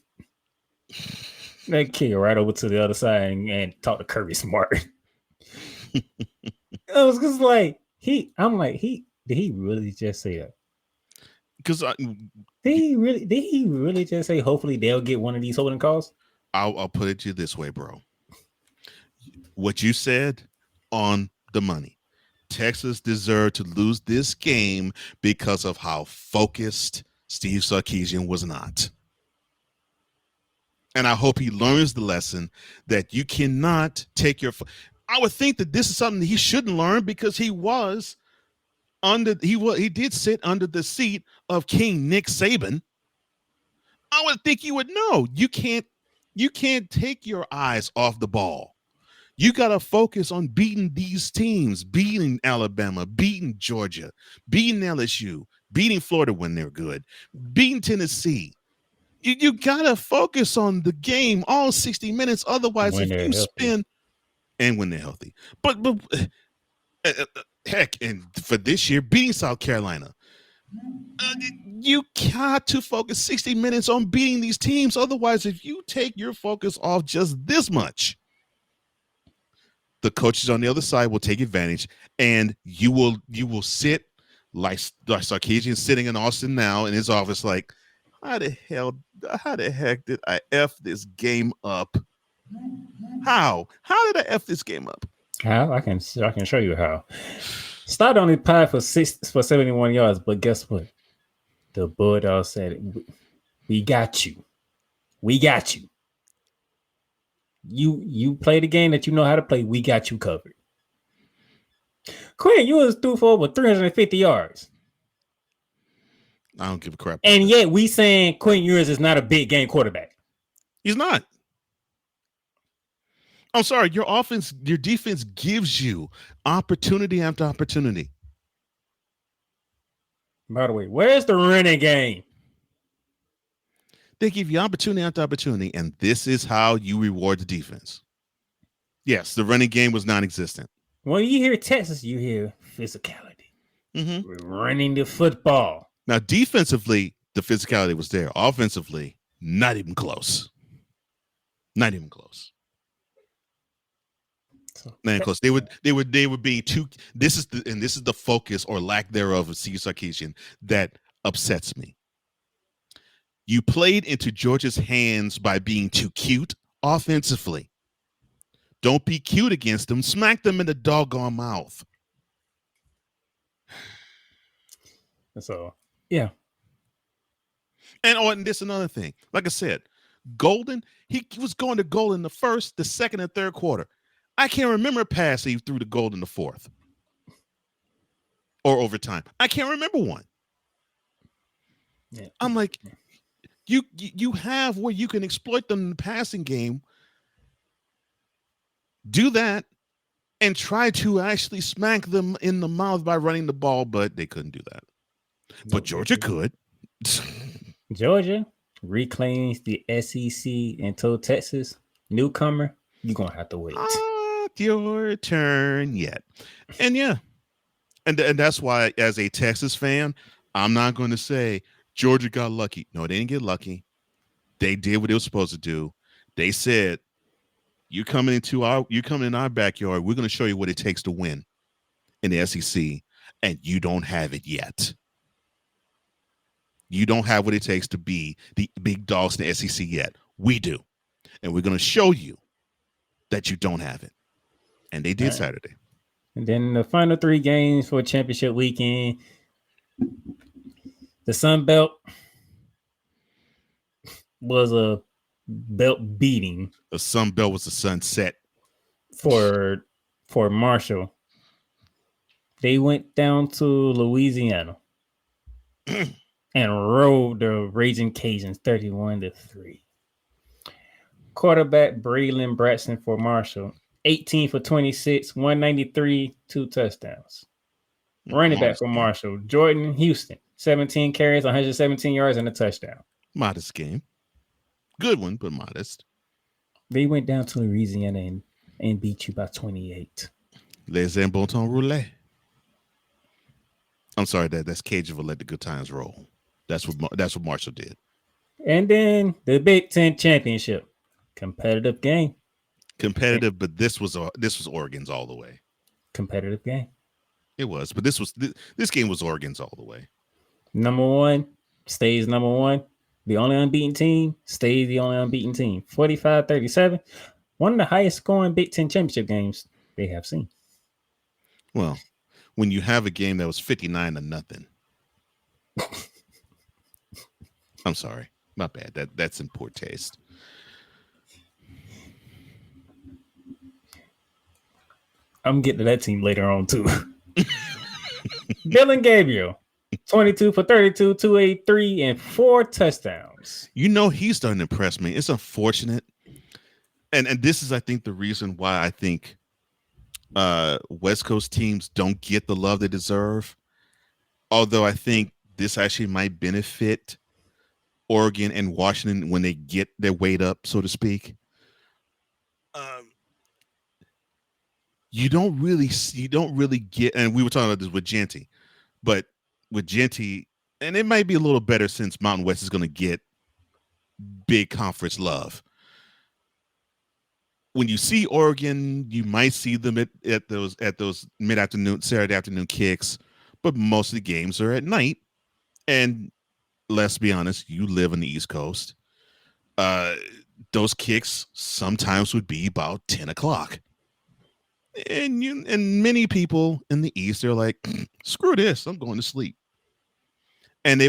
They kick right over to the other side and talk to Kirby Smart. I was just like, did he really just say that? Because did he really just say hopefully they'll get one of these holding calls? I'll put it to you this way, bro. What you said on the money. Texas deserved to lose this game because of how focused Steve Sarkisian was not. And I hope he learns the lesson that you cannot take your. I would think that this is something that he shouldn't learn, because he did sit under the seat of King Nick Saban. I would think you would know. You can't take your eyes off the ball. You got to focus on beating these teams, beating Alabama, beating Georgia, beating LSU, beating Florida when they're good, beating Tennessee. You got to focus on the game all 60 minutes. Otherwise, if you spin, and when they're healthy. But heck, and for this year, beating South Carolina, you got to focus 60 minutes on beating these teams. Otherwise, if you take your focus off just this much, the coaches on the other side will take advantage, and you will sit like Sarkisian sitting in Austin now in his office, like, how the heck did I F this game up? How did I F this game up? How? I can show you how. Start only tied for 71 yards, but guess what? The Bulldogs said, "We got you. We got you. You play the game that you know how to play. We got you covered." Quinn Ewers threw for over 350 yards. I don't give a crap. And yet we saying Quinn Ewers is not a big game quarterback. He's not. I'm sorry, your defense gives you opportunity after opportunity. By the way, where's the running game? They give you opportunity after opportunity, and this is how you reward the defense. Yes, the running game was non-existent. When you hear Texas, you hear physicality. Mm-hmm. We're running the football. Now, defensively, the physicality was there. Offensively, not even close. Not even close. Not even close. They would be too. This is the focus or lack thereof of Steve Sarkisian that upsets me. You played into Georgia's hands by being too cute offensively. Don't be cute against them. Smack them in the doggone mouth. So, yeah. And this another thing. Like I said, Golden, he was going to goal in the first, the second, and third quarter. I can't remember a pass he threw the goal in the fourth or overtime. I can't remember one. Yeah. I'm like, you have where you can exploit them in the passing game. Do that and try to actually smack them in the mouth by running the ball, but they couldn't do that. But Georgia could. Georgia reclaims the SEC and told Texas, newcomer, you're going to have to wait. Not your turn yet. And yeah. And that's why, as a Texas fan, I'm not going to say Georgia got lucky. No, they didn't get lucky. They did what they were supposed to do. They said, you coming in our backyard, we're going to show you what it takes to win in the SEC, and you don't have it yet. You don't have what it takes to be the big dogs in the SEC yet. We do. And we're going to show you that you don't have it. And they did Saturday. And then the final 3 games for championship weekend, the Sun Belt was a belt beating. The Sun Belt was a sunset for Marshall. They went down to Louisiana and rode the Raging Cajuns 31-3. Quarterback Braylon Bratson for Marshall, 18 for 26, 193, 2 touchdowns. Running back for Marshall, Jordan Houston, 17 carries, 117 yards, and a touchdown. Modest game. Good one, but modest. They went down to Louisiana and beat you by 28. Les un bon temps roulé. I'm sorry, that's Cajun for let the good times roll. That's what Marshall did. And then the Big Ten Championship. Competitive game. Competitive, but this was Oregon's all the way. Competitive game. It was, but this game was Oregon's all the way. Number 1 stays number 1. The only unbeaten team stays the only unbeaten team. 45-37. One of the highest scoring Big Ten championship games they have seen. Well, when you have a game that was 59-0. I'm sorry. My bad. That's in poor taste. I'm getting to that team later on, too. Dylan Gabriel, 22 for 32, 283, and 4 touchdowns. You know, he's starting to impress me. It's unfortunate. And this is, I think, the reason why I think West Coast teams don't get the love they deserve. Although I think this actually might benefit Oregon and Washington when they get their weight up, so to speak. You don't really get, and we were talking about this with Jeanty, but with Jeanty, and it might be a little better since Mountain West is going to get big conference love. When you see Oregon, you might see them at those mid-afternoon, Saturday afternoon kicks, but most of the games are at night. And let's be honest, you live on the East Coast. Those kicks sometimes would be about 10 o'clock. And many people in the East are like, screw this, I'm going to sleep. And they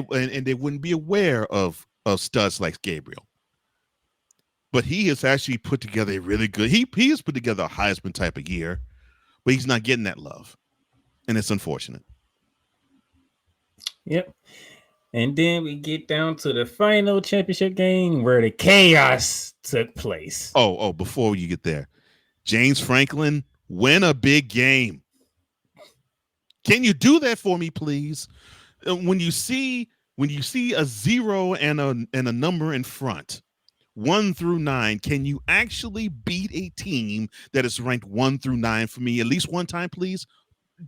wouldn't be aware of studs like Gabriel. But he has actually put together a really good, he has put together a Heisman type of year, but he's not getting that love. And it's unfortunate. Yep. And then we get down to the final championship game where the chaos took place. Oh, before you get there, James Franklin, win a big game. Can you do that for me, please? When you see a 0 and a number in front, 1 through 9, can you actually beat a team that is ranked 1 through 9 for me at least one time, please?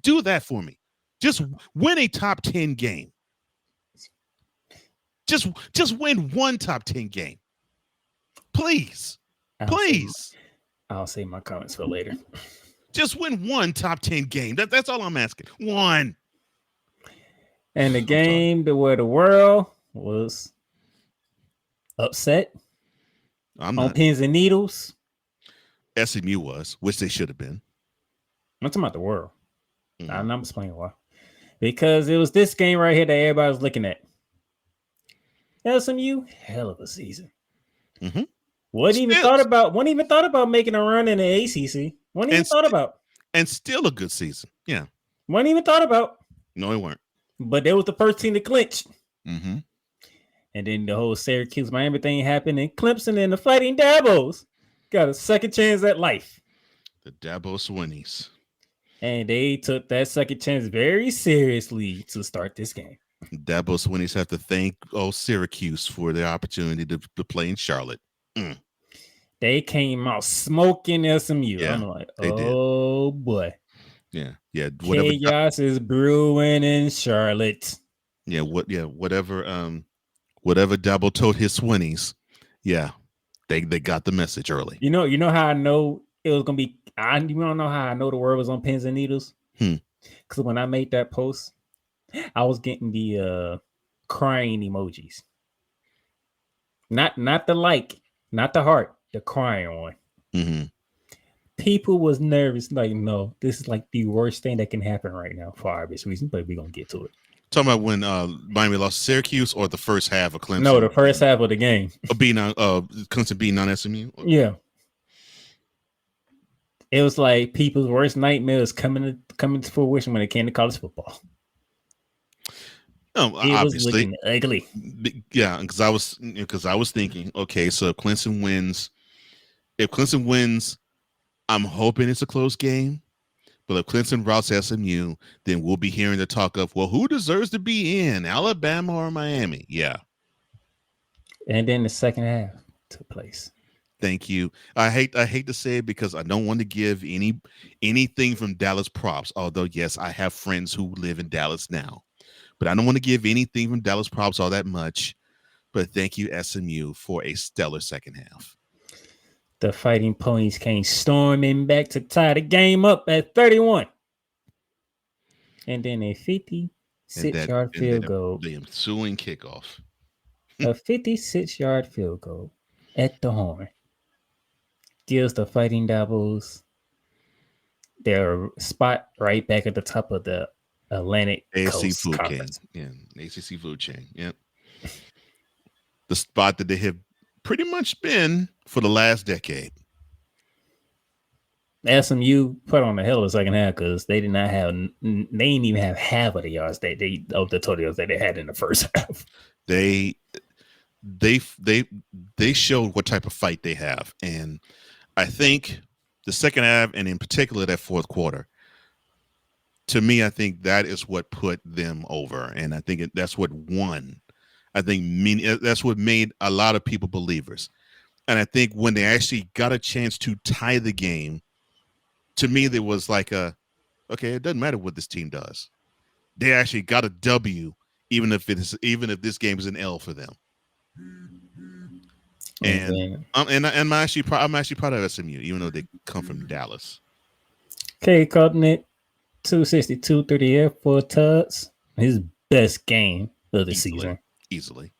Do that for me. Just win a top 10 game. Just win one top 10 game. Please. Please. I'll save my comments for later. Just win one top 10 game. That's all I'm asking. One. And the game where the world was upset on pins and needles. SMU was, which they should have been. I'm talking about the world. I'm explaining why. Because it was this game right here that everybody was looking at. SMU, hell of a season. Mm-hmm. Wasn't even thought about making a run in the ACC. Wasn't even thought about. And still a good season. Yeah. Wasn't even thought about. No, it weren't. But they was the first team to clinch. Mm-hmm. And then the whole Syracuse Miami thing happened, and Clemson and the Fighting Dabos got a second chance at life. The Dabo Swinnies. And they took that second chance very seriously to start this game. Dabo Swinnies have to thank Syracuse for their opportunity to play in Charlotte. They came out smoking SMU. Yeah, I'm like, oh boy. Yeah. Chaos is brewing in Charlotte. Yeah, whatever Dabo told his Swinnies. Yeah. They got the message early. You know how I know it was gonna be. You don't know how I know the word was on pins and needles? Because when I made that post, I was getting the crying emojis. Not the like, not the heart, the crying one. Mm-hmm. People was nervous, like, no, this is like the worst thing that can happen right now for obvious reasons, but we're gonna get to it. Talking about when Miami lost to Syracuse or the first half of Clemson? No, the first half of the game. Clemson beating on SMU? Yeah. It was like people's worst nightmares coming to fruition when it came to college football. No, it obviously was looking ugly. Yeah, because I was thinking, okay, so if Clemson wins, I'm hoping it's a close game. But if Clemson routs SMU, then we'll be hearing the talk of, well, who deserves to be in, Alabama or Miami? Yeah. And then the second half took place. Thank you. I hate to say it because I don't want to give anything from Dallas props. Although, yes, I have friends who live in Dallas now. But I don't want to give anything from Dallas props all that much. But thank you, SMU, for a stellar second half. The Fighting Ponies came storming back to tie the game up at 31. And then a 56-yard field goal. The ensuing kickoff. A 56-yard field goal at the horn gives the Fighting Dabos their spot right back at the top of the Atlantic Coast food Conference. Chain. Yeah, ACC food chain. Yep. The spot that they have pretty much been for the last decade. SMU put on a hell of a second half because they didn't even have half of the yards of the total yards that they had in the first half. They showed what type of fight they have, and I think the second half, and in particular that fourth quarter, to me, I think that is what put them over, and I think that's what won. I think that's what made a lot of people believers. And I think when they actually got a chance to tie the game, to me, there was like okay, it doesn't matter what this team does. They actually got a W, even if this game is an L for them. And I'm actually proud of SMU, even though they come from Dallas. Okay, caught it 262 through the air for touch. His best game of the season. Easily.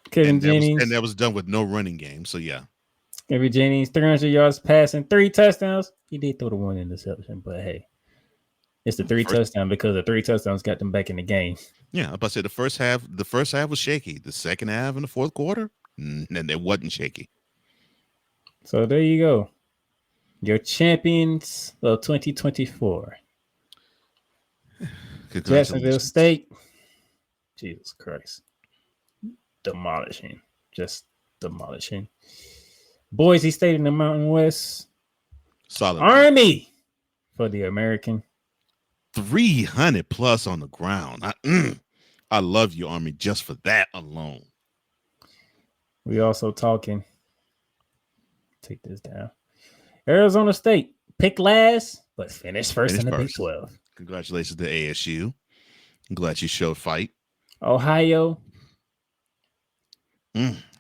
Kevin Jennings. And that was done with no running game. So, yeah. Kevin Jennings, 300 yards passing, 3 touchdowns. He did throw the 1 interception, but hey, it's the 3 touchdowns because the 3 touchdowns got them back in the game. Yeah, I was about to say the first half was shaky. The second half and the fourth quarter, and it wasn't shaky. So there you go. Your champions of 2024. Jacksonville State. Jesus Christ. Demolishing. Just demolishing. Boise State in the Mountain West. Solid. Army for the American. 300 plus on the ground. I love you, Army, just for that alone. We also talking. Take this down. Arizona State picked last, but finished first in the Big 12. Congratulations to ASU. I'm glad you showed fight. Ohio.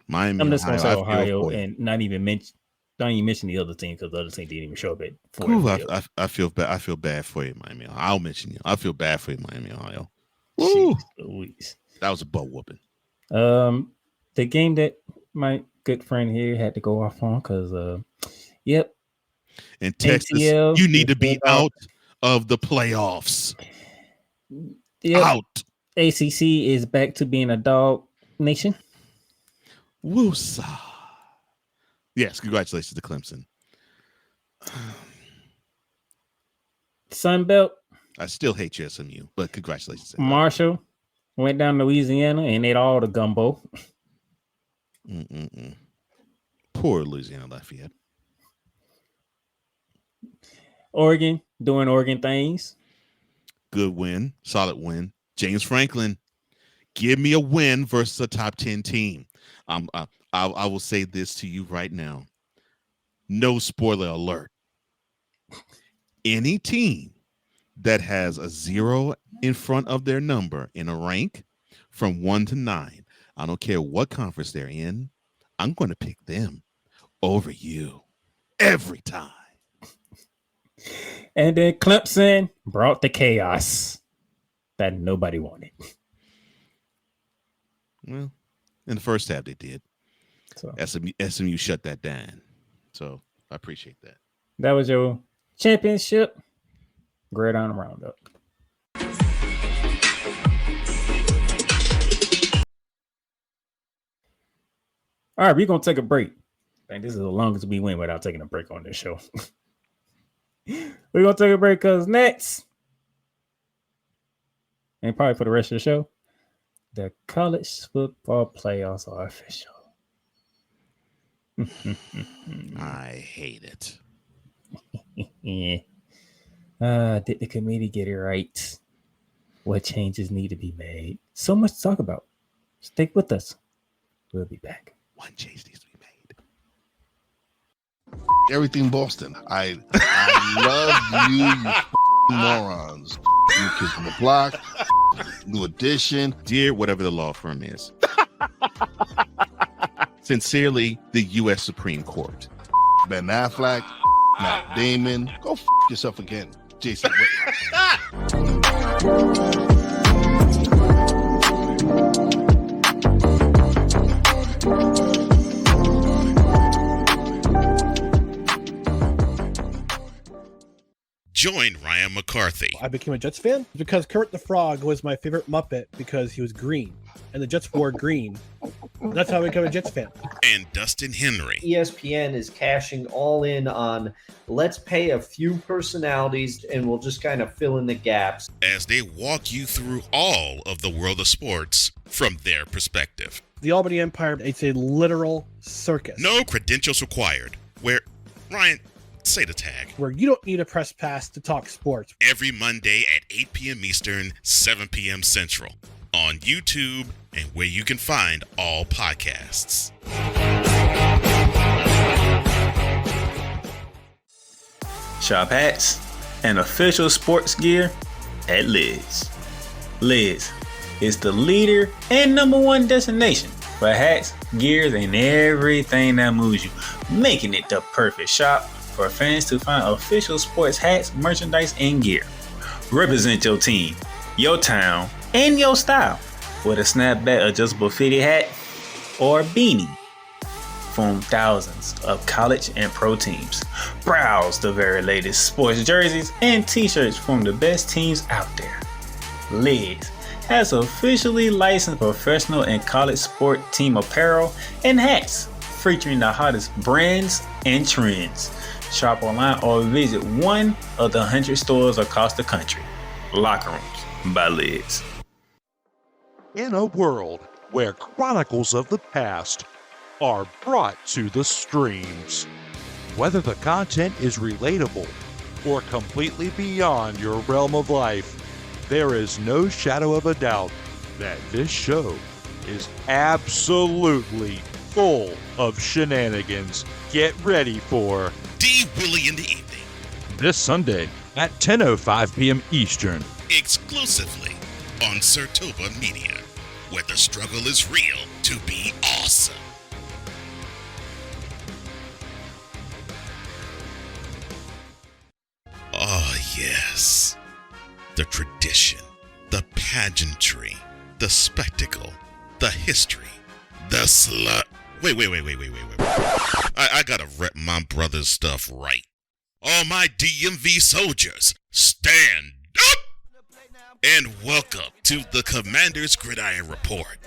Miami. I'm just gonna say Ohio and not even mention the other team because the other team didn't even show up at 4. I feel bad. I feel bad for you, Miami. I'll mention you. I feel bad for you, Miami, Ohio. Woo! Jeez. That was a butt whooping. The game that my good friend here had to go off on because, yep. In Texas, ATL, you need to be out of the playoffs. Yep. Out. ACC is back to being a dog nation. Woosa. Yes, congratulations to Clemson. Sun Belt. I still hate your SMU, but congratulations. Marshall went down to Louisiana and ate all the gumbo. Poor Louisiana Lafayette. Oregon doing Oregon things. Good win. Solid win. James Franklin, give me a win versus a top 10 team. I will say this to you right now. No spoiler alert. Any team that has a 0 in front of their number in a rank from 1 to 9, I don't care what conference they're in, I'm going to pick them over you every time. And then Clemson brought the chaos that nobody wanted. Well, in the first half they did. So SMU shut that down. So I appreciate that. That was your championship. Great on roundup. All right, we're going to take a break. And this is the longest we went without taking a break on this show. We're going to take a break because next, and probably for the rest of the show, the college football playoffs are official. I hate it. Did the committee get it right? What changes need to be made? So much to talk about. Stick with us. We'll be back. One change needs to be made. Everything Boston. I love you morons. New Kids on the Block, New Edition. Dear whatever the law firm is. Sincerely, the U.S. Supreme Court. Ben Affleck, Matt Damon. Go yourself again, Jason Whitlock. Join Ryan McCarthy. I became a Jets fan because Kermit the Frog was my favorite Muppet because he was green, and the Jets wore green. That's how I became a Jets fan. And Dustin Henry. ESPN is cashing all in on let's pay a few personalities and we'll just kind of fill in the gaps. As they walk you through all of the world of sports from their perspective. The Albany Empire, it's a literal circus. No credentials required. Where, Ryan, say the tag. Where you don't need a press pass to talk sports. Every Monday at 8 p.m. Eastern, 7 p.m. Central. On YouTube and where you can find all podcasts. Shop hats and official sports gear at Lids. Lids is the leader and #1 destination for hats, gears, and everything that moves you, making it the perfect shop for fans to find official sports hats, merchandise, and gear. Represent your team, your town, and your style with a snapback adjustable fitted hat or beanie from thousands of college and pro teams. Browse the very latest sports jerseys and t-shirts from the best teams out there. Lids has officially licensed professional and college sport team apparel and hats featuring the hottest brands and trends. Shop online or visit one of the 100 stores across the country. Locker Rooms by Lids. In a world where chronicles of the past are brought to the streams. Whether the content is relatable or completely beyond your realm of life, there is no shadow of a doubt that this show is absolutely full of shenanigans. Get ready for D. Willie in the evening, this Sunday at 10:05 p.m. Eastern. exclusively on Sertoba Media, where the struggle is real to be awesome. Oh, yes. The tradition, the pageantry, the spectacle, the history, the slut. Wait. I gotta rep my brother's stuff right. All my DMV soldiers, stand up! And welcome to the Commander's Gridiron Report.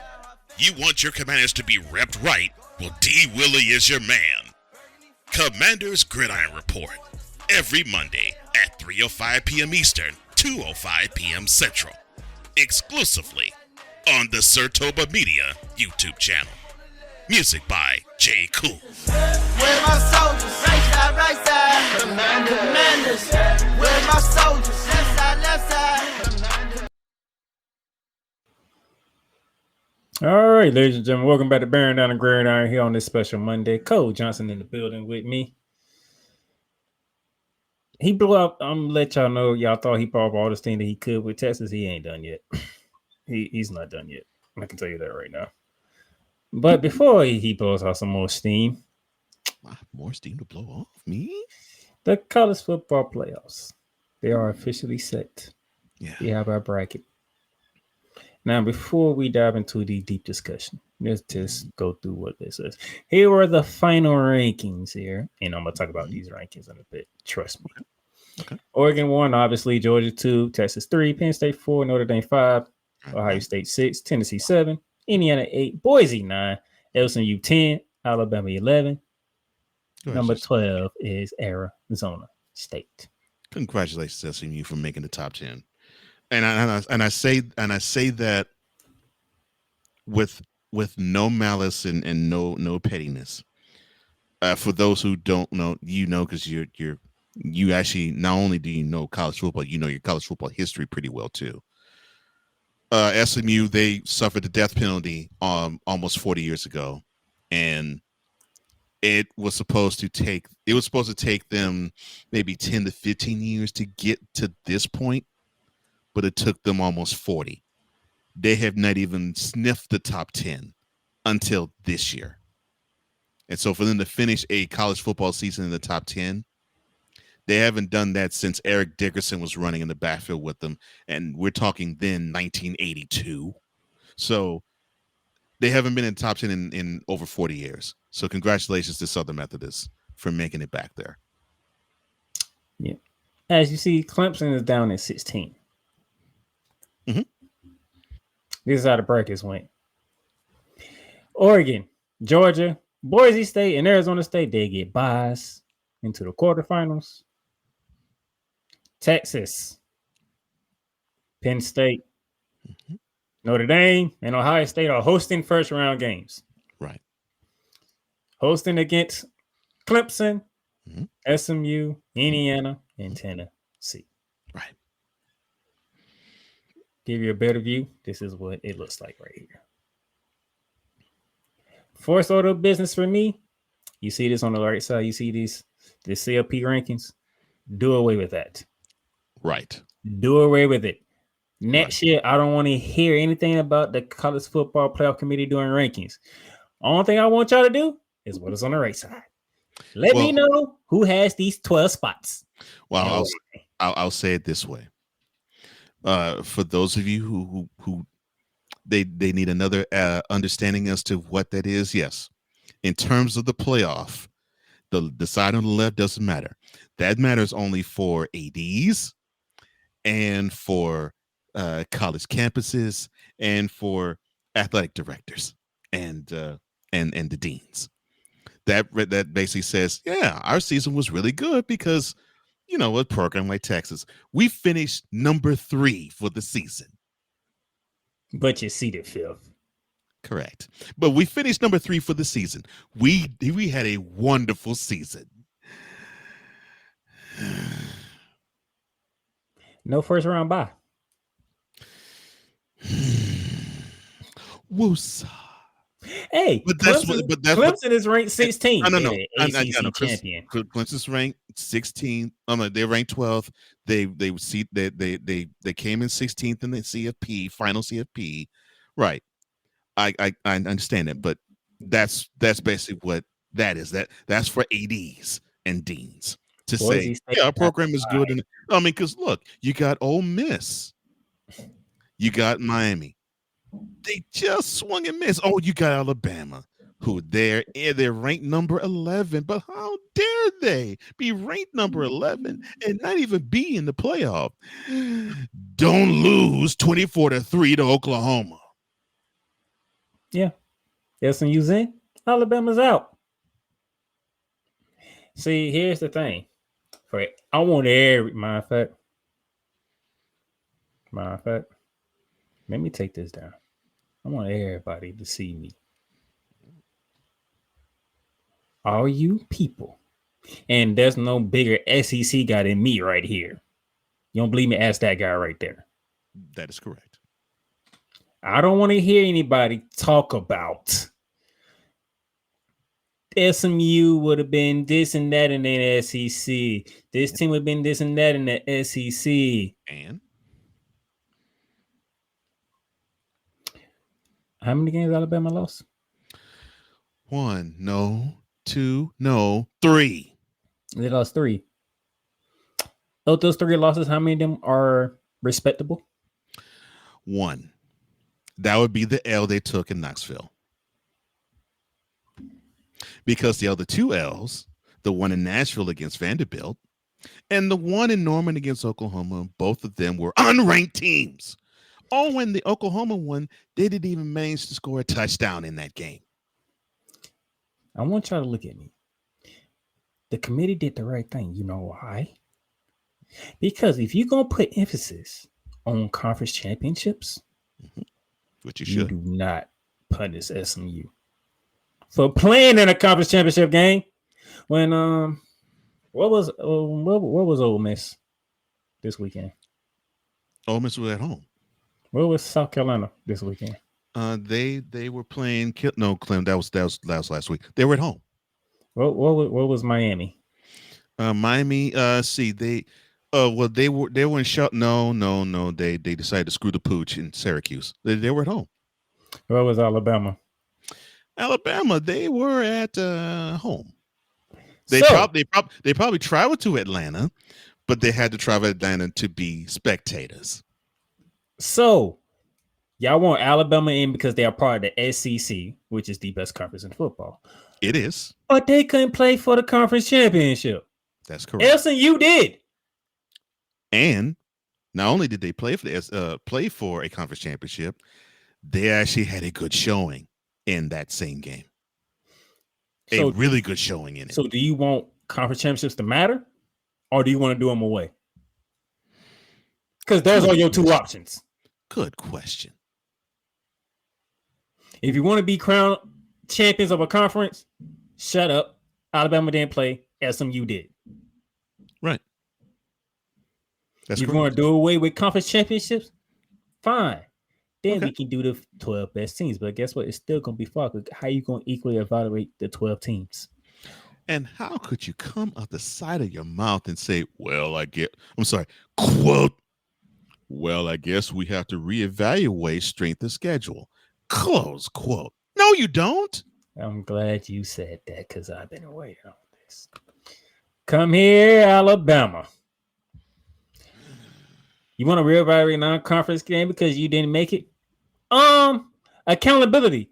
You want your commanders to be repped right? Well, D. Willie is your man. Commander's Gridiron Report. Every Monday at 3:05 p.m. Eastern, 2:05 p.m. Central. Exclusively on the Sertoba Media YouTube channel. Music by J. Cool. Where's my soldiers? Right side. Commanders. Where's my soldiers? Left side. All right, ladies and gentlemen, welcome back to Bearing Down and Gridiron here on this special Monday. Cole Johnson in the building with me. He blew up. I'm gonna let y'all know. Y'all thought he blew up all the steam that he could with Texas. He ain't done yet. He's not done yet. I can tell you that right now. But before he blows out some more steam, More steam to blow off me? the college football playoffs, they are officially set. Yeah. We have our bracket. Now, before we dive into the deep discussion, let's just go through what this is. Here are the final rankings here, and I'm going to talk about these rankings in a bit. Trust me. Okay. Oregon 1, obviously. Georgia 2, Texas 3, Penn State 4, Notre Dame 5, Ohio State 6, Tennessee 7, Indiana 8, Boise 9, SMU 10, Alabama 11. Number 12 is Arizona State. Congratulations, SMU, for making the top 10. And I say that with no malice and no pettiness. For those who don't know, because you actually, not only do you know college football, you know your college football history pretty well too. SMU, they suffered the death penalty almost 40 years ago, and it was supposed to take them maybe 10 to 15 years to get to this point, but it took them almost 40. They have not even sniffed the top 10 until this year. And so for them to finish a college football season in the top 10, they haven't done that since Eric Dickerson was running in the backfield with them. And we're talking then 1982. So they haven't been in the top 10 in over 40 years. So congratulations to Southern Methodist for making it back there. Yeah. As you see, Clemson is down at 16. Mm-hmm. This is how the brackets went. Oregon, Georgia, Boise State, and Arizona State, they get buys into the quarterfinals. Texas, Penn State, Notre Dame, and Ohio State are hosting first round games. Right. Hosting against Clemson, SMU, Indiana, and Tennessee. Right. Give you a better view. This is what it looks like right here. First order of business for me. You see this on the right side. You see the CLP rankings. Do away with that. Right. Do away with it. Next year, I don't want to hear anything about the college football playoff committee doing rankings. Only thing I want y'all to do is what is on the right side. Let me know who has these 12 spots. Well, I'll say it this way. For those of you who they need another understanding as to what that is, yes. In terms of the playoff, the side on the left doesn't matter. That matters only for ADs and for college campuses and for athletic directors and the deans. That basically says, yeah, our season was really good because, a program like Texas, we finished number 3 for the season. But you seeded 5th. Correct. But we finished number 3 for the season. We had a wonderful season. No first round bye. Woosah. Hey, But that's Clemson, what. But that's Clemson is ranked 16th. No. They're the ACC champion. Clemson's ranked 16th. Oh no, they're ranked 12th. They came in 16th in the CFP final CFP. Right. I understand that, but that's basically what that is. That's for ADs and deans to say, yeah, our program is good. And I mean, because look, you got Ole Miss, you got Miami. They just swung and missed. Oh, you got Alabama, who they're ranked number 11. But how dare they be ranked number 11 and not even be in the playoff? Don't lose 24-3 to Oklahoma. Yeah. SMU's in, Alabama's out. See, here's the thing. I want every matter of fact, let me take this down. I want everybody to see me. All you people, and there's no bigger SEC guy than me right here. You don't believe me? Ask that guy right there. That is correct. I don't want to hear anybody talk about SMU would have been this and that in the SEC. This team would have been this and that in the SEC. And how many games Alabama lost? 1, no. 2, no. 3. They lost 3. Of those 3 losses, how many of them are respectable? 1. That would be the L they took in Knoxville. Because the other 2 L's, the one in Nashville against Vanderbilt and the one in Norman against Oklahoma, both of them were unranked teams. Oh, when the Oklahoma one, they didn't even manage to score a touchdown in that game. I want y'all to look at me. The committee did the right thing. You know why? Because if you're going to put emphasis on conference championships, which you should, do not punish SMU for playing in a conference championship game. When what was Ole Miss this weekend? Ole Miss was at home. Where was South Carolina this weekend? They were playing. No, Clem. That was last week. They were at home. What was Miami? Miami. See, they were in shot. No. They decided to screw the pooch in Syracuse. They were at home. Where was Alabama? Alabama. They were at home. They probably traveled to Atlanta, but they had to travel to Atlanta to be spectators. So, y'all want Alabama in because they are part of the SEC, which is the best conference in football. It is. But they couldn't play for the conference championship. That's correct. SMU did. And not only did they play for a conference championship, they actually had a good showing in that same game. A really good showing in it. So do you want conference championships to matter, or do you want to do them away? Because those are your 2 options. Good question. If you want to be crowned champions of a conference, shut up. Alabama didn't play. SMU did. Right. That's if you want to do away with conference championships, fine. Then we can do the 12 best teams. But guess what? It's still going to be far. How are you going to equally evaluate the 12 teams? And how could you come out the side of your mouth and say, quote, well, I guess we have to reevaluate strength of schedule, close quote. No, you don't. I'm glad you said that because I've been away on this. Come here, Alabama. You want to reevaluate non-conference game because you didn't make it? Accountability.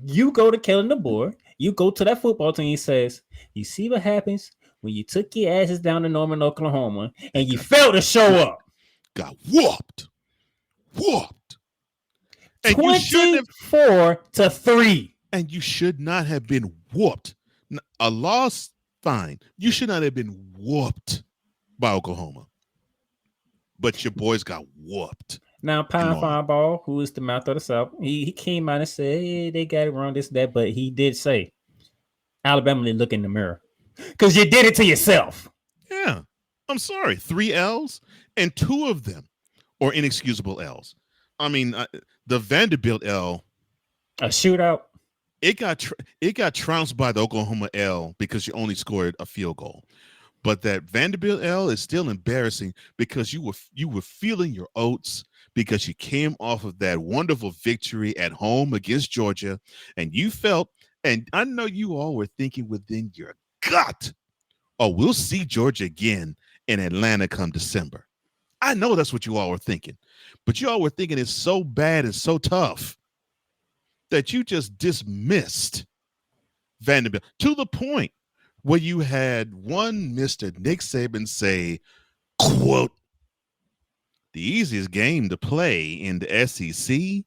You go to Kellen DeBoer. You go to that football team. He says, you see what happens when you took your asses down to Norman, Oklahoma, and you failed to show up. Got whooped. And 24-3. And you should not have been whooped. A loss, fine. You should not have been whooped by Oklahoma. But your boys got whooped. Now, Pine Annoying. Fireball, who is the mouth of the South, he came out and said, yeah, they got it wrong, this, that. But he did say, Alabama, look in the mirror. Because you did it to yourself. Yeah. I'm sorry. 3 L's, and 2 of them are inexcusable L's. I mean, the Vanderbilt L, A shootout. it got trounced by the Oklahoma L because you only scored a field goal. But that Vanderbilt L is still embarrassing because you were feeling your oats because you came off of that wonderful victory at home against Georgia, and you felt, and I know you all were thinking within your gut, oh, we'll see Georgia again in Atlanta come December. I know that's what you all were thinking, but you all were thinking it's so bad and so tough that you just dismissed Vanderbilt to the point where you had one Mr. Nick Saban say, quote, the easiest game to play in the SEC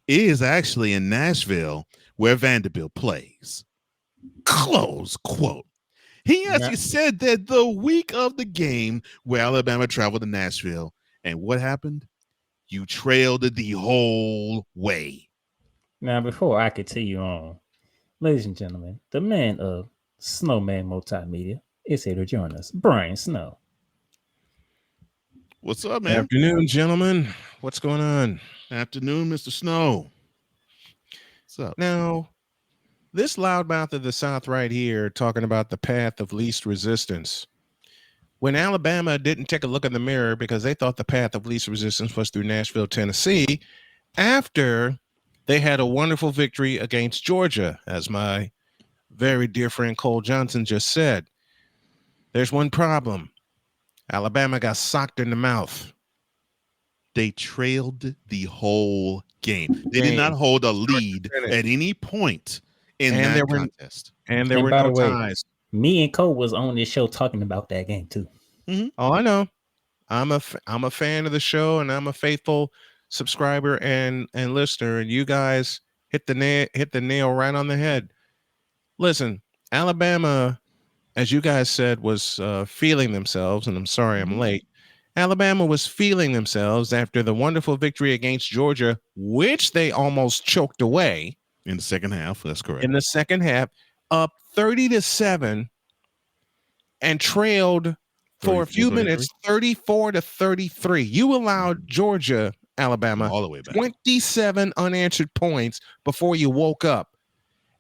is actually in Nashville where Vanderbilt plays. Close quote. He actually said that the week of the game where Alabama traveled to Nashville. And what happened? You trailed it the whole way. Now, before I continue on, ladies and gentlemen, the man of Snowman Multimedia is here to join us, Brian Snow. What's up, man? Afternoon, gentlemen. What's going on? Afternoon, Mr. Snow. What's up? Now, this loudmouth of the South right here talking about the path of least resistance. When Alabama didn't take a look in the mirror because they thought the path of least resistance was through Nashville, Tennessee, after they had a wonderful victory against Georgia, as my very dear friend Cole Johnson just said. There's one problem. Alabama got socked in the mouth. They trailed the whole game. They did not hold a lead at any point in that contest. And there were no ties. Me and Cole was on this show talking about that game too. Mm-hmm. Oh, I know. I'm a fan of the show, and I'm a faithful subscriber and listener. And you guys hit the nail right on the head. Listen, Alabama, as you guys said, was feeling themselves, and I'm sorry I'm late. Alabama was feeling themselves after the wonderful victory against Georgia, which they almost choked away in the second half. That's correct. In the second half, up 30-7, and trailed for a few minutes, 34-33. You allowed Georgia, Alabama, all the way back, 27 unanswered points before you woke up,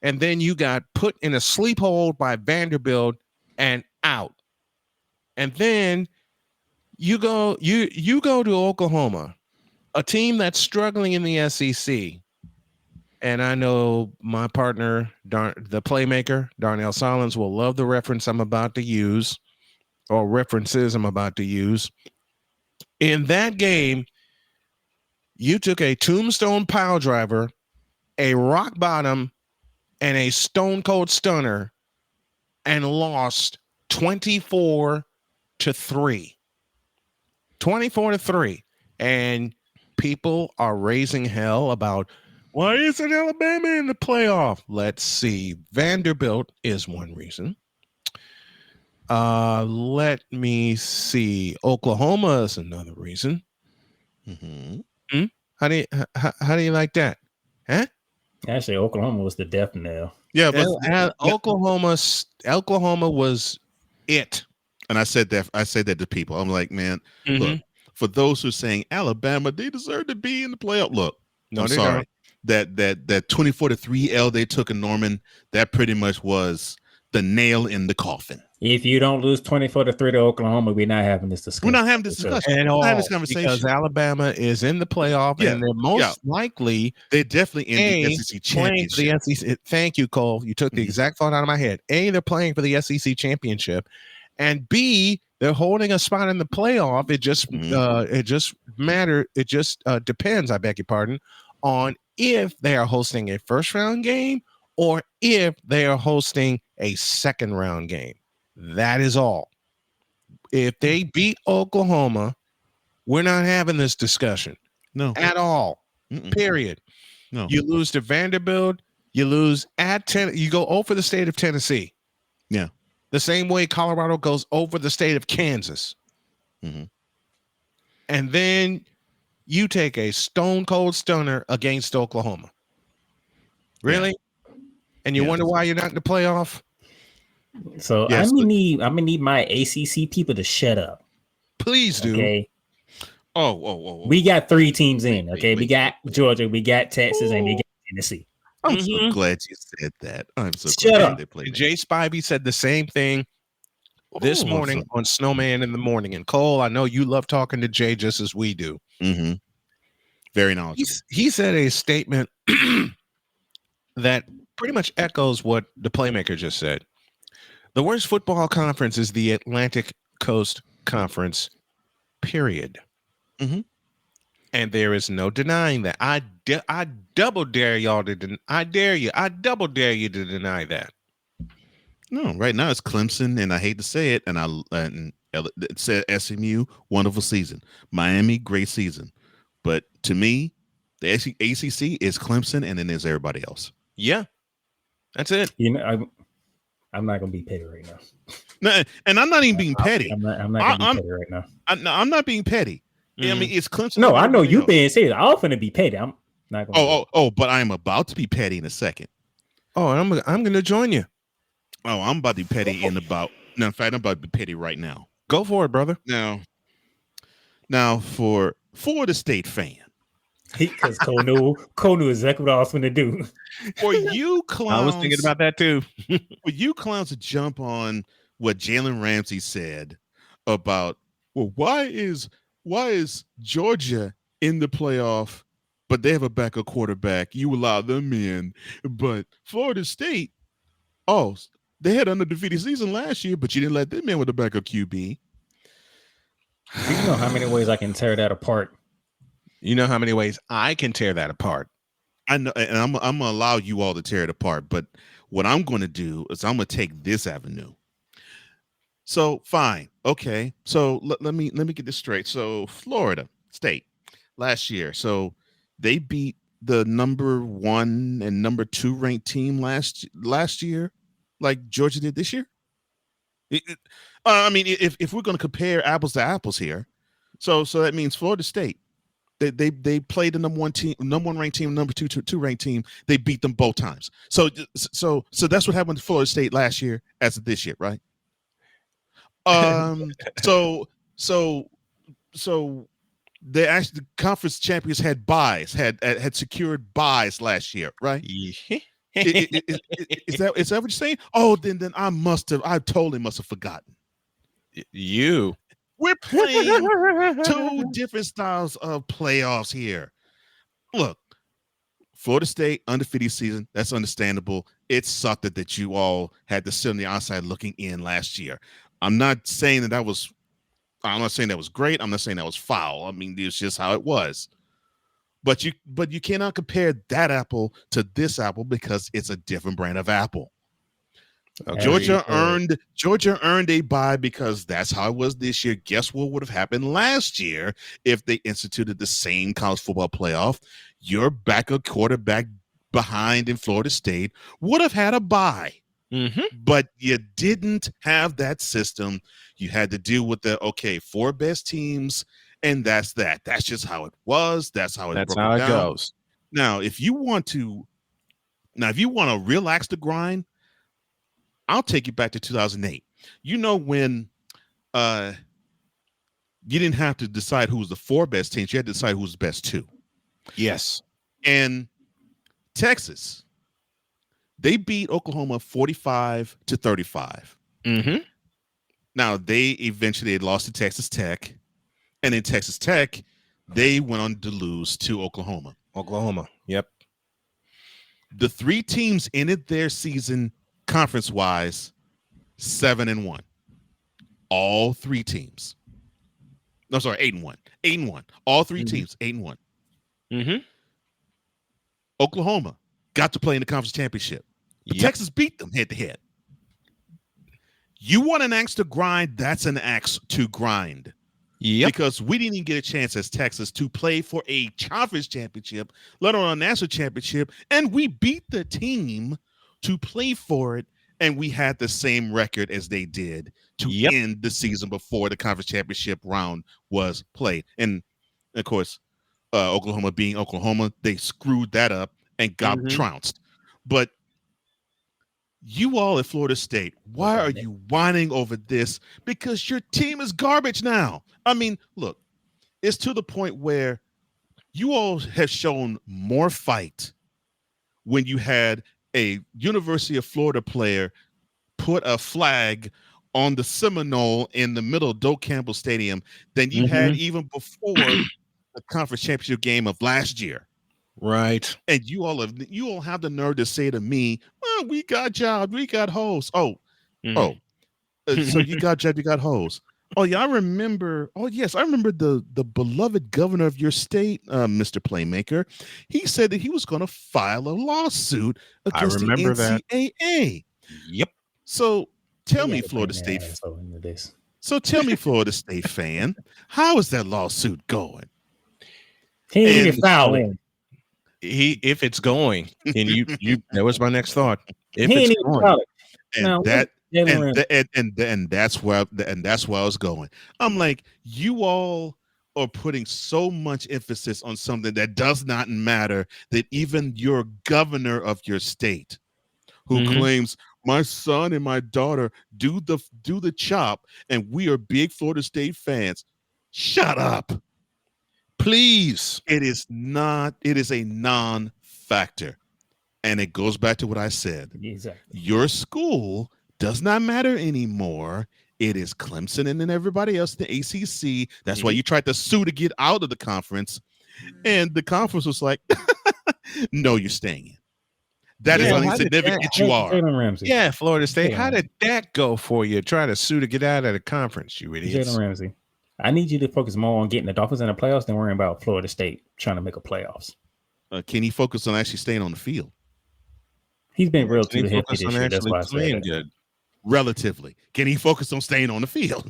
and then you got put in a sleep hold by Vanderbilt and out. And then you go to Oklahoma, a team that's struggling in the SEC. And I know my partner, the playmaker, Darnell Solins, will love the reference I'm about to use, or references I'm about to use. In that game, you took a tombstone pile driver, a rock bottom, and a stone cold stunner, and lost 24-3. 24-3. And people are raising hell about, why isn't Alabama in the playoff? Let's see. Vanderbilt is one reason. Let me see. Oklahoma is another reason. Mm-hmm. How do you like that? Huh? Actually, Oklahoma was the death knell. Yeah, but Oklahoma was it. And I said that to people. I'm like, man, look, for those who are saying Alabama, they deserve to be in the playoff. Look, no, I'm sorry. That 24-3 L they took in Norman, that pretty much was the nail in the coffin. If you don't lose 24-3 to Oklahoma, we're not having this discussion. We're not having this discussion. At all, because Alabama is in the playoff, and they're most likely they're definitely in the SEC championship. The SEC. Thank you, Cole. You took the exact thought out of my head. A, they're playing for the SEC championship, and B, they're holding a spot in the playoff. It just depends, I beg your pardon, on if they are hosting a first round game or if they are hosting a second round game. That is all. If they beat Oklahoma, we're not having this discussion. No. At all. Period. No. You lose to Vanderbilt, you lose at you go over the state of Tennessee. Yeah. The same way Colorado goes over the state of Kansas. Mm-hmm. And then you take a stone cold stunner against Oklahoma. Really? And you wonder why you're not in the playoff? So Yes, I'm gonna need my ACC people to shut up. Please do. Okay, Oh. we got 3 teams in. Wait, Okay, we wait, got wait. Georgia, we got Texas, and we got Tennessee. I'm so glad you said that. I'm so Shut glad up. they played And that. Jay Spivey said the same thing this Oh, morning on Snowman in the Morning. And Cole, I know you love talking to Jay just as we do. Mm-hmm. Very knowledgeable. He said a statement that pretty much echoes what the playmaker just said. The worst football conference is the Atlantic Coast Conference, period. Mhm. And there is no denying that. I double dare y'all to I double dare you to deny that. No, right now it's Clemson, and I hate to say it, and it said SMU, wonderful season. Miami, great season. But to me, the ACC is Clemson, and then there's everybody else. Yeah, that's it. You know, I'm not gonna be petty right now. No, and I'm not even being petty. I'm not gonna be petty right now. I'm not being petty. I mean, it's Clemson. No, and I know everybody you else. being serious. I'm finna be petty. I'm not gonna. Oh, but I'm about to be petty in a second. Oh, and I'm gonna join you. Oh, I'm about to be petty in about. No, in fact, I'm about to be petty right now. Go for it, brother. Now for the State fan. Because Cole knew exactly what I was gonna do. For you clowns, I was thinking about that too. For you clowns to jump on what Jalen Ramsey said about, well, why is Georgia in the playoff, but they have a backup quarterback? You allow them in, but Florida State, they had an undefeated season last year, but you didn't let them in with a backup QB. Do you know how many ways I can tear that apart? You know how many ways I can tear that apart. I know, and I'm gonna allow you all to tear it apart. But what I'm going to do is I'm going to take this avenue. So fine, okay. So let me get this straight. So Florida State last year, so they beat the number 1 and number 2 ranked team last year, like Georgia did this year. I mean, if we're going to compare apples to apples here, so that means Florida State. They played the number 1 ranked team, number 2 ranked team. They beat them both times. So that's what happened to Florida State last year as of this year, right? So they actually, the conference champions had buys, had secured buys last year, right? Is that what you're saying? Oh, then I totally must have forgotten. You. We're playing 2 different styles of playoffs here. Look, Florida State undefeated season. That's understandable. It sucked that you all had to sit on the outside looking in last year. I'm not saying that was great. I'm not saying that was foul. I mean, it's just how it was. But you cannot compare that apple to this apple because it's a different brand of apple. Okay. Georgia earned a bye because that's how it was this year. Guess what would have happened last year if they instituted the same college football playoff? Your backup quarterback behind in Florida State would have had a bye. Mm-hmm. But you didn't have that system. You had to deal with the 4 best teams, and that's that. That's just how it was. That's how it goes. Now, if you want to relax the grind, I'll take you back to 2008. You know when you didn't have to decide who was the 4 best teams. You had to decide who was the best 2. Yes. And Texas, they beat Oklahoma 45-35. Mm-hmm. Now, they eventually lost to Texas Tech. And in Texas Tech, they went on to lose to Oklahoma. Yep. The 3 teams ended their season conference-wise 7-1. All 3 teams. No, sorry, 8-1. 8-1. All 3 teams 8-1. Mm-hmm. Oklahoma got to play in the conference championship. But Texas beat them head-to-head. You want an axe to grind? That's an axe to grind. Yep. Because we didn't even get a chance as Texas to play for a conference championship, let alone a national championship, and we beat the team to play for it, and we had the same record as they did to end the season before the conference championship round was played. And of course, Oklahoma being Oklahoma, they screwed that up and got trounced. But you all at Florida State, why are you whining over this? Because your team is garbage now. I mean, look, it's to the point where you all have shown more fight when you had a University of Florida player put a flag on the Seminole in the middle of Doak Campbell Stadium than you had even before the conference championship game of last year. Right. And you all have the nerve to say to me, well, we got jobs, we got hoes. So you got jobs, you got hoes. Oh yeah, I remember. Oh yes, I remember the beloved governor of your state, Mr. Playmaker. He said that he was going to file a lawsuit against the NCAA. Yep. So tell me, Florida State. So tell me, Florida State fan, how is that lawsuit going? He ain't even filed it. If it's going, and you that was my next thought. If He it's ain't even going, filed it. And Now, that Jalen and that's where I was going. I'm like, you all are putting so much emphasis on something that does not matter, that even your governor of your state, who claims my son and my daughter do the chop, and we are big Florida State fans. Shut up. please. It is a non-factor. And it goes back to what I said. Exactly. Your school does not matter anymore. It is Clemson and then everybody else, the ACC. That's why you tried to sue to get out of the conference. And the conference was like, no, you're staying in. That is how insignificant you are. Yeah, Florida State. How did that go for you? Trying to sue to get out of the conference, you idiots. Jalen Ramsey, I need you to focus more on getting the Dolphins in the playoffs than worrying about Florida State trying to make a playoffs. Can he focus on actually staying on the field? He's been relatively healthy this year. That's why I said good. Relatively. Can he focus on staying on the field?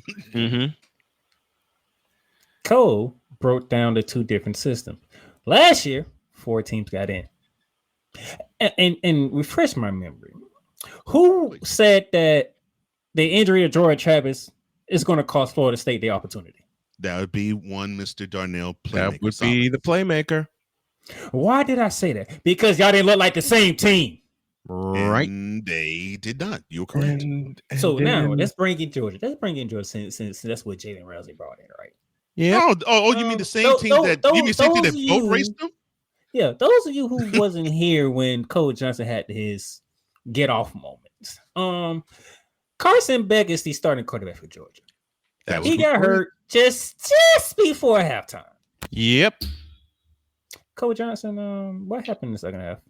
Cole broke down the two different systems. Last year, 4 teams got in. And refresh my memory. Who said that the injury of Jordan Travis is going to cost Florida State the opportunity? That would be one Mr. Darnell Playmaker. That would be the Playmaker. Why did I say that? Because y'all didn't look like the same team. Right. And they did not. You were correct. Now let's bring in Georgia. Let's bring in Georgia since that's what Jalen Ramsey brought in, right? Yeah. Oh, you mean the same team that boat raced them? Yeah, those of you who wasn't here when Coach Johnson had his get off moments. Carson Beck is the starting quarterback for Georgia. He got hurt just before halftime. Yep. Coach Johnson, what happened in the second half?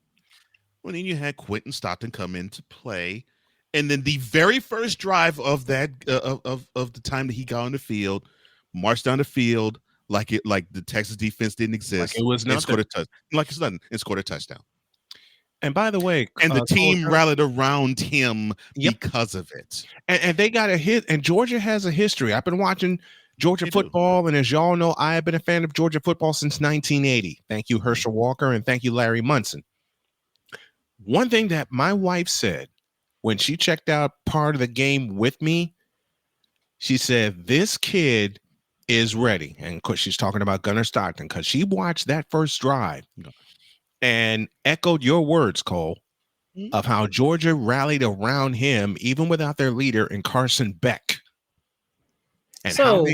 Well, then you had Quentin Stockton come into play, and then the very first drive of that of the time that he got on the field, marched down the field like the Texas defense didn't exist. Like it was nothing. And scored a touchdown. And by the way, and the team rallied around him because of it. And they got a hit. And Georgia has a history. I've been watching Georgia football, and as y'all know, I have been a fan of Georgia football since 1980. Thank you, Herschel Walker, and thank you, Larry Munson. One thing that my wife said when she checked out part of the game with me, she said, this kid is ready. And of course, she's talking about Gunnar Stockton because she watched that first drive and echoed your words, Cole, of how Georgia rallied around him, even without their leader in Carson Beck. And how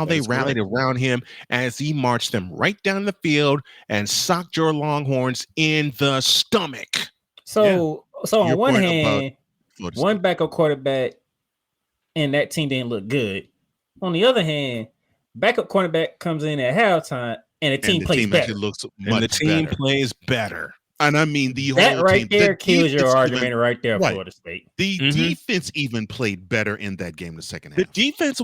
they rallied around him as he marched them right down the field and socked your Longhorns in the stomach. So on one hand, one backup quarterback and that team didn't look good. On the other hand, backup quarterback comes in at halftime and the team plays better. Plays better. And I mean, that whole right team, there kills your argument right there, Florida State. The defense even played better in that game in the second half. The defense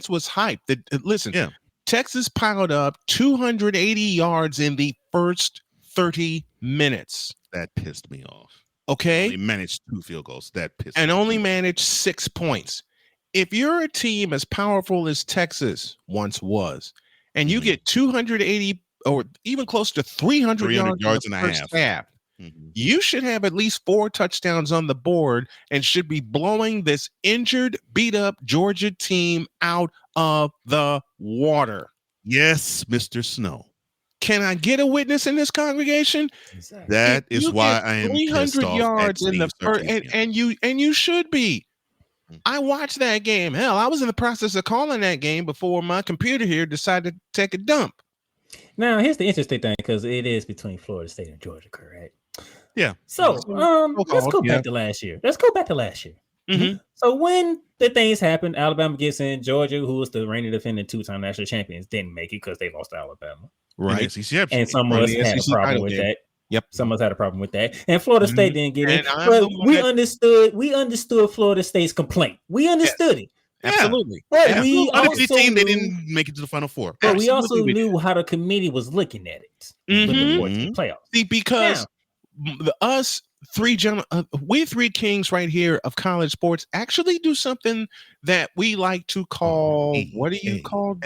was hyped. Texas piled up 280 yards in the first 30 minutes. That pissed me off. Okay. They managed 2 field goals. That pissed me off. Only managed 6 points. If you're a team as powerful as Texas once was, and you get 280 or even close to 300 yards in the first half. You should have at least 4 touchdowns on the board and should be blowing this injured, beat up Georgia team out of the water. Yes, Mr. Snow. Can I get a witness in this congregation? That If is you why get I am 300 pissed off yards at in the Steve first, Sarkisian. and you should be. Mm. I watched that game. Hell, I was in the process of calling that game before my computer here decided to take a dump. Now, here's the interesting thing, because it is between Florida State and Georgia, correct? Yeah. So, let's go yeah. back to last year. Let's go back to last year. Mhm. So when the things happened, Alabama gets in. Georgia, who was the reigning defending two-time national champions, didn't make it because they lost to Alabama. Right. And some of us had a problem with that. Yep. Some of us had a problem with that. And Florida State didn't get in. And I'm But the one we that- understood Florida State's complaint. We understood it. Absolutely. But we also 2015, they knew, didn't make it to the Final Four. but we also Absolutely we knew how the committee was looking at it with the Mhm. 14 playoffs. See, because us three gentlemen, we three kings right here of college sports actually do something that we like to call what do you call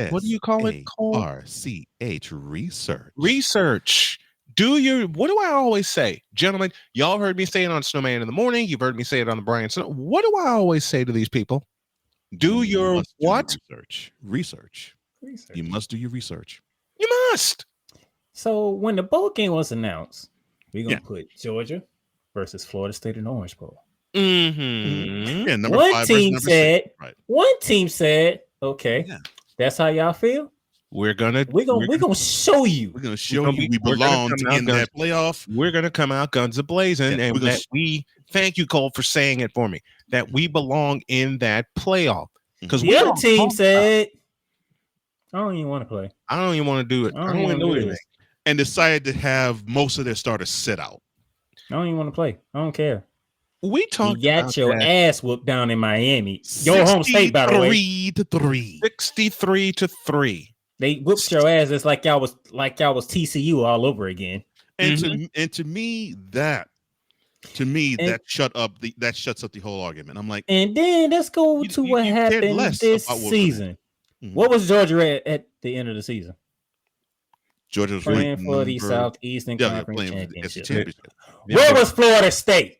it called? RCH research. Research. What do I always say, gentlemen? Y'all heard me say it on Snowman in the Morning. You've heard me say it on the Brian Snow. What do I always say to these people? Do your what? Research. You must do your research. You must. So when the bowl game was announced, we're gonna put Georgia versus Florida State in the Orange Bowl. Mm-hmm. Yeah, number One 5 versus team number said, 6. Right. one team said, okay, that's how y'all feel. We're gonna show you. We're gonna show you we belong in that playoff. We're gonna come out guns a blazing, and that we thank you, Cole, for saying it for me. That we belong in that playoff. Because the other team said, I don't even want to play. I don't even want to do it. I don't want to do anything. And decided to have most of their starters sit out. I don't even want to play. I don't care. We talked you got about your that. ass whooped down in Miami. Your home state, by the way. 63-3. They whooped your ass. It's like y'all was TCU all over again. And to me that shuts up the whole argument. I'm like, and then let's go to what happened this season. What was Georgia at the end of the season? Georgia was playing for the Southeastern Conference Championship. Yeah. Where was Florida State?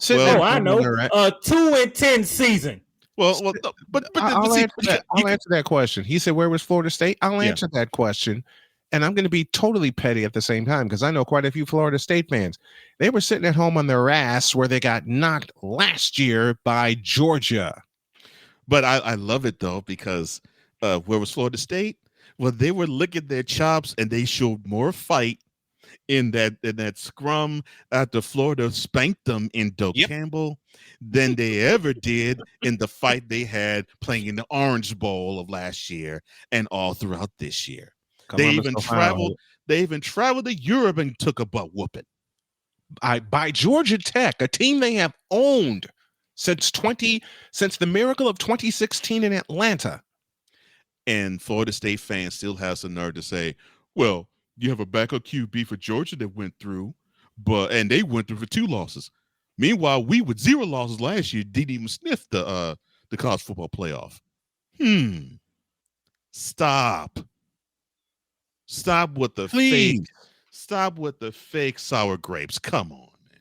I know. A 2-10 season. Well, but I'll answer that question. He said, "Where was Florida State?" I'll answer that question, and I'm going to be totally petty at the same time because I know quite a few Florida State fans. They were sitting at home on their ass where they got knocked last year by Georgia. But I love it though because where was Florida State? Well, they were licking their chops and they showed more fight in that scrum after Florida spanked them in Doak Campbell than they ever did in the fight they had playing in the Orange Bowl of last year and all throughout this year. They even traveled to Europe and took a butt whooping. By Georgia Tech, a team they have owned since the miracle of 2016 in Atlanta. And Florida State fans still have some nerve to say, well, you have a backup QB for Georgia that went through, and they went through for 2 losses. Meanwhile, we with 0 losses last year didn't even sniff the college football playoff. Stop with the fake. Stop with the fake sour grapes. Come on, man.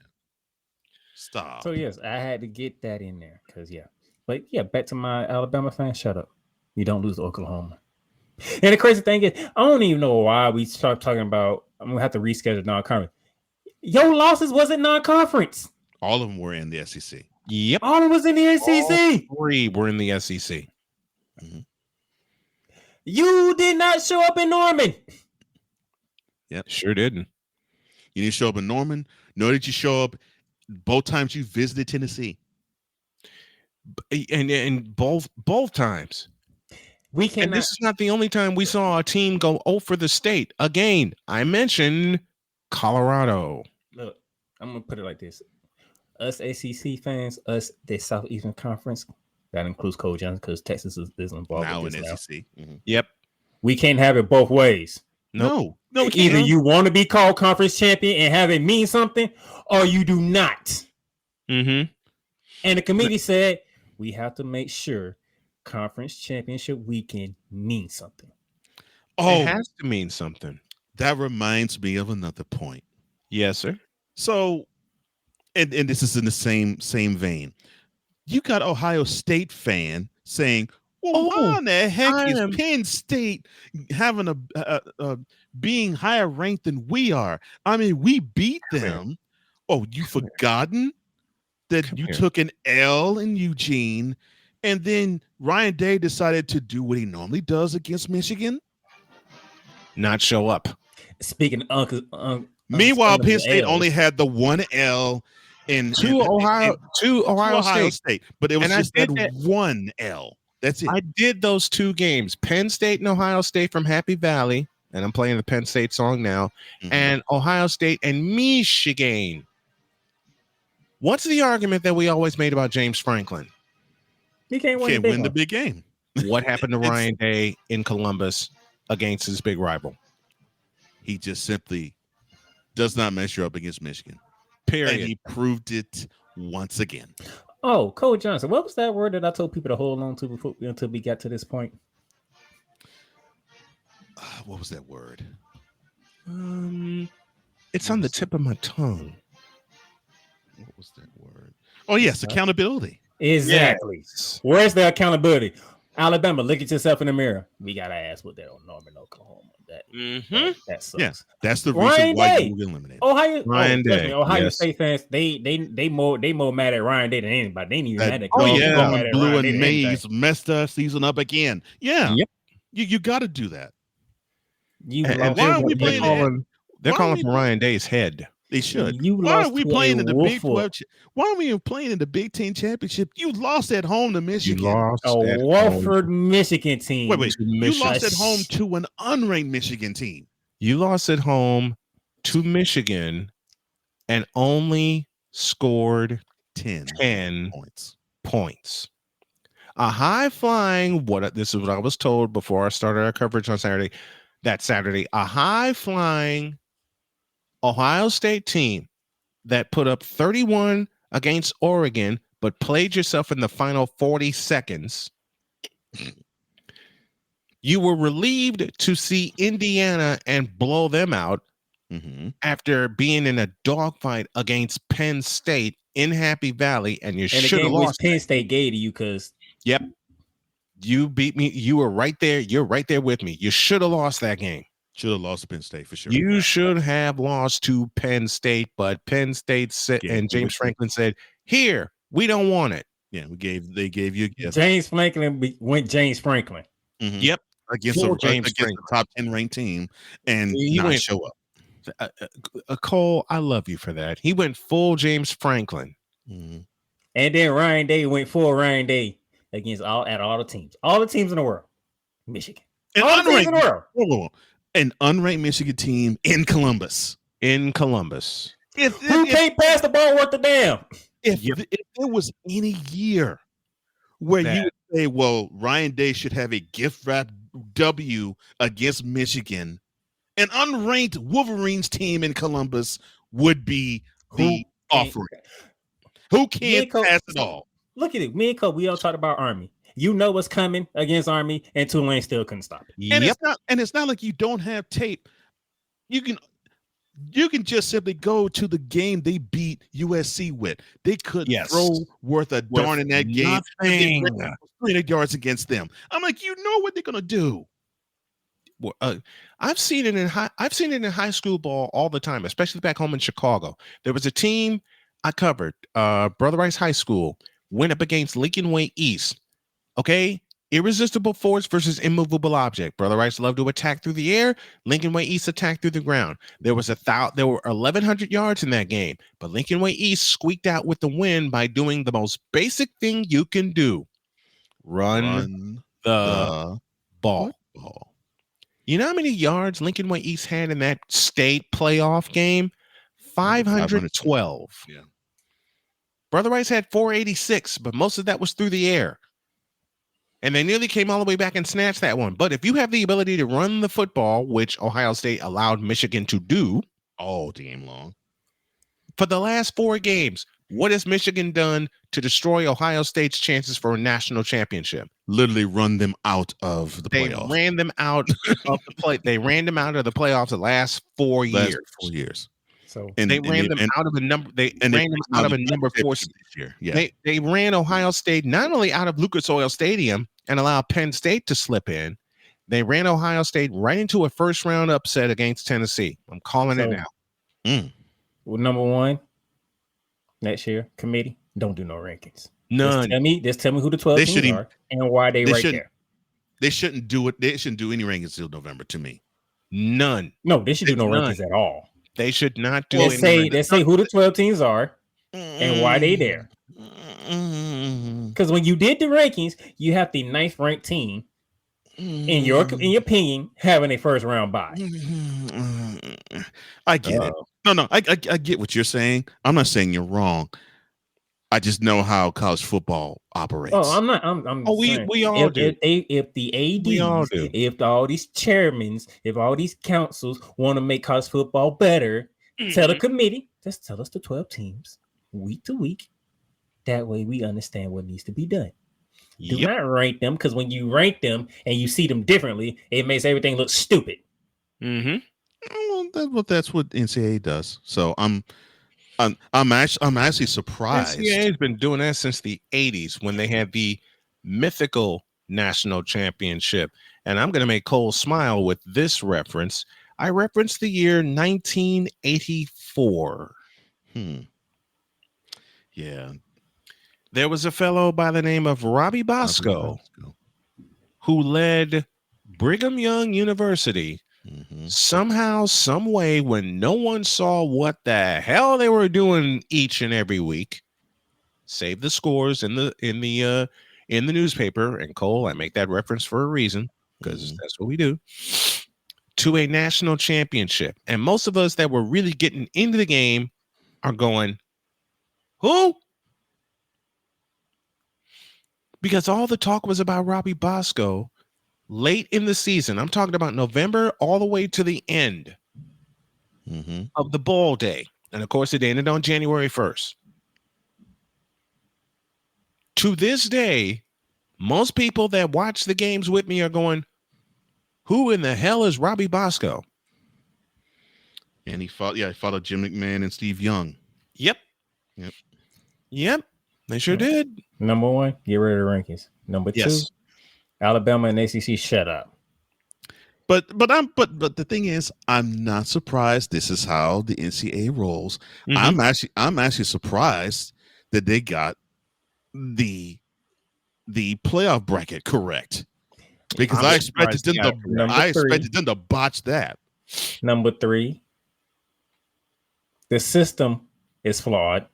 Stop. So yes, I had to get that in there because but back to my Alabama fans. Shut up. You don't lose to Oklahoma. And the crazy thing is, I don't even know why we start talking about. I'm gonna have to reschedule non-conference. Your losses wasn't non-conference. All of them were in the SEC. Yep, all of them was in the SEC. All 3 were in the SEC. Mm-hmm. You did not show up in Norman. Yep, sure didn't. You didn't show up in Norman. Nor did you show up both times you visited Tennessee. And both times. We cannot. And this is not the only time we saw a team go 0 for the state. Again, I mentioned Colorado. Look, I'm gonna put it like this: us ACC fans, us the Southeastern Conference, that includes Cole Johnson because Texas is involved now with in this SEC. Mm-hmm. Yep, we can't have it both ways. No. Either you want to be called conference champion and have it mean something, or you do not. Mm-hmm. And the committee said we have to make sure conference championship weekend means something. It has to mean something. That reminds me of another point. Yes, sir. So, and this is in the same vein. You got Ohio State fan saying, Well, why in the heck I is am- Penn State having being higher ranked than we are? I mean, we beat Come here. them. Oh, you forgotten that Come you here. took an L in Eugene, and then Ryan Day decided to do what he normally does against Michigan? Not show up. Speaking of Meanwhile, Penn State L's, only had the one L in To Ohio State. but it was And I just that did that- one L. That's it. I did those 2 games, Penn State and Ohio State from Happy Valley, and I'm playing the Penn State song now, Mhm. and Ohio State and Michigan. What's the argument that we always made about James Franklin? he can't win, Can't the big win the one. big game. What happened to It's- Ryan Day in Columbus against his big rival? He just simply does not measure up against Michigan. And Period. he proved it once again. Oh, Coach Johnson, what was that word that I told people to hold on to before until we got to this point? What was that word? It's on the tip of my tongue. What was that word? Oh, yes, accountability. Exactly. Where's the accountability? Alabama, look at yourself in the mirror. We gotta ask what they don't Norman, Oklahoma. That sucks. Yeah, that's the Ryan reason why Day. you were eliminated. Ohio, Ryan trust Day, me, Ohio yes. State fans, they more mad at Ryan Day than anybody. They ain't even mad That at oh Coach. yeah, They more mad at Blue Ryan and Day than Mays anything. messed our season up again. Yeah, Yep. You got to do that. You And lost why to are we a playing wolf. they're Why calling are we- for Ryan Day's head. They should. You Why are lost we to playing a in the wolf Big 12? Why are we even playing in the Big Ten championship? You lost at home to You Michigan. lost A at Wolford, home. Michigan team. Wait. to You Michigan. lost at home to an unranked Michigan team. You lost at home to Michigan and only scored 10 points. A high flying, this is what I was told before I started our coverage on Saturday. That Saturday, a high flying Ohio State team that put up 31 against Oregon, but played yourself in the final 40 seconds. You were relieved to see Indiana and blow them out Mm-hmm. after being in a dogfight against Penn State in Happy Valley, and you And the should have game which lost. Penn State gave to you because Yep. You beat me. You were right there. You're right there with me. You should have lost that game. Should have lost to Penn State for sure. You should have lost to Penn State, but Penn State said, Yeah, and James Franklin said, "Here, we don't want it." Yeah, they gave you a gift. James Franklin went James Franklin. Mhm. Yep. Against Full a James against Franklin. a top 10 ranked team and He not went- show up. Cole, I love you for that. He went full James Franklin. Mhm. And then Ryan Day went full Ryan Day against all the teams. All the teams in the world. Michigan. An All the teams in the world. Whoa. An unranked Michigan team in Columbus. In Columbus. Who can't pass the ball worth the damn? If there was any year where you would say, well, Ryan Day should have a gift wrap W against Michigan, an unranked Wolverines team in Columbus would be the offering. Who can't pass it all? Look at it. Me and Cole, we all talked about Army. You know what's coming against Army, and Tulane still couldn't stop it. And it's not like you don't have tape. You can just simply go to the game they beat USC with. They couldn't throw worth a darn in that game. They ran 300 yards against them. I'm like, you know what they're gonna do. I've seen it in high school ball all the time, especially back home in Chicago. There was a team I covered, Brother Rice High School, went up against Lincoln Way East. Okay, irresistible force versus immovable object. Brother Rice loved to attack through the air. Lincoln Way East attacked through the ground. There were 1,100 yards in that game, but Lincoln Way East squeaked out with the win by doing the most basic thing you can do: run the ball. You know how many yards Lincoln Way East had in that state playoff game? 512. Yeah. Brother Rice had 486, but most of that was through the air. And they nearly came all the way back and snatched that one. But if you have the ability to run the football, which Ohio State allowed Michigan to do all game long for the last 4 games, what has Michigan done to destroy Ohio State's chances for a national championship? Literally run them out of the playoffs. They ran them out of the play. They ran them out of the playoffs the last 4 years. 4 years. So And They ran them out of a number. They and ran them out of a number 4 this year. Yeah. They ran Ohio State not only out of Lucas Oil Stadium and allowed Penn State to slip in, they ran Ohio State right into a first round upset against Tennessee. I'm calling it now. Well, number one next year committee don't do no rankings. None. Just tell me who the 12 They teams shouldn't- are and why they right there. They shouldn't do it. They shouldn't do any rankings till November to me. None. No, they should do no None. rankings at all. They should not do Let's say any. who the 12 teams are and why they there. Because when you did the rankings, you have the 9th ranked team in your opinion having a first round bye. I get it. No, I get what you're saying. I'm not saying you're wrong. I just know how college football operates. Oh, I'm not. I'm. saying, we all do. If the ADs, We all do. if all these chairmans, if all these councils want to make college football better, tell the committee. Just tell us the 12 teams week to week. That way, we understand what needs to be done. Do not rank them, because when you rank them and you see them differently, it makes everything look stupid. Mm-hmm. Well, that's what NCAA does. So I'm actually surprised. NCAA has been doing that since the 80s when they had the mythical national championship. And I'm going to make Cole smile with this reference. I referenced the year 1984. Yeah. There was a fellow by the name of Robbie Bosco who led Brigham Young University somehow, some way, when no one saw what the hell they were doing each and every week, save the scores in the newspaper. And Cole, I make that reference for a reason, because that's what we do, to a national championship. And most of us that were really getting into the game are going, who? Because all the talk was about Robbie Bosco late in the season. I'm talking about November all the way to the end of the bowl day. And of course, it ended on January 1st. To this day, most people that watch the games with me are going, who in the hell is Robbie Bosco? And he followed Jim McMahon and Steve Young. Yep. They sure did. Number one, get rid of the rankings. Number two, Alabama and ACC, shut up. But the thing is, I'm not surprised. This is how the NCAA rolls. I'm actually surprised that they got the playoff bracket correct, because I expected them to botch that. Number three, the system is flawed.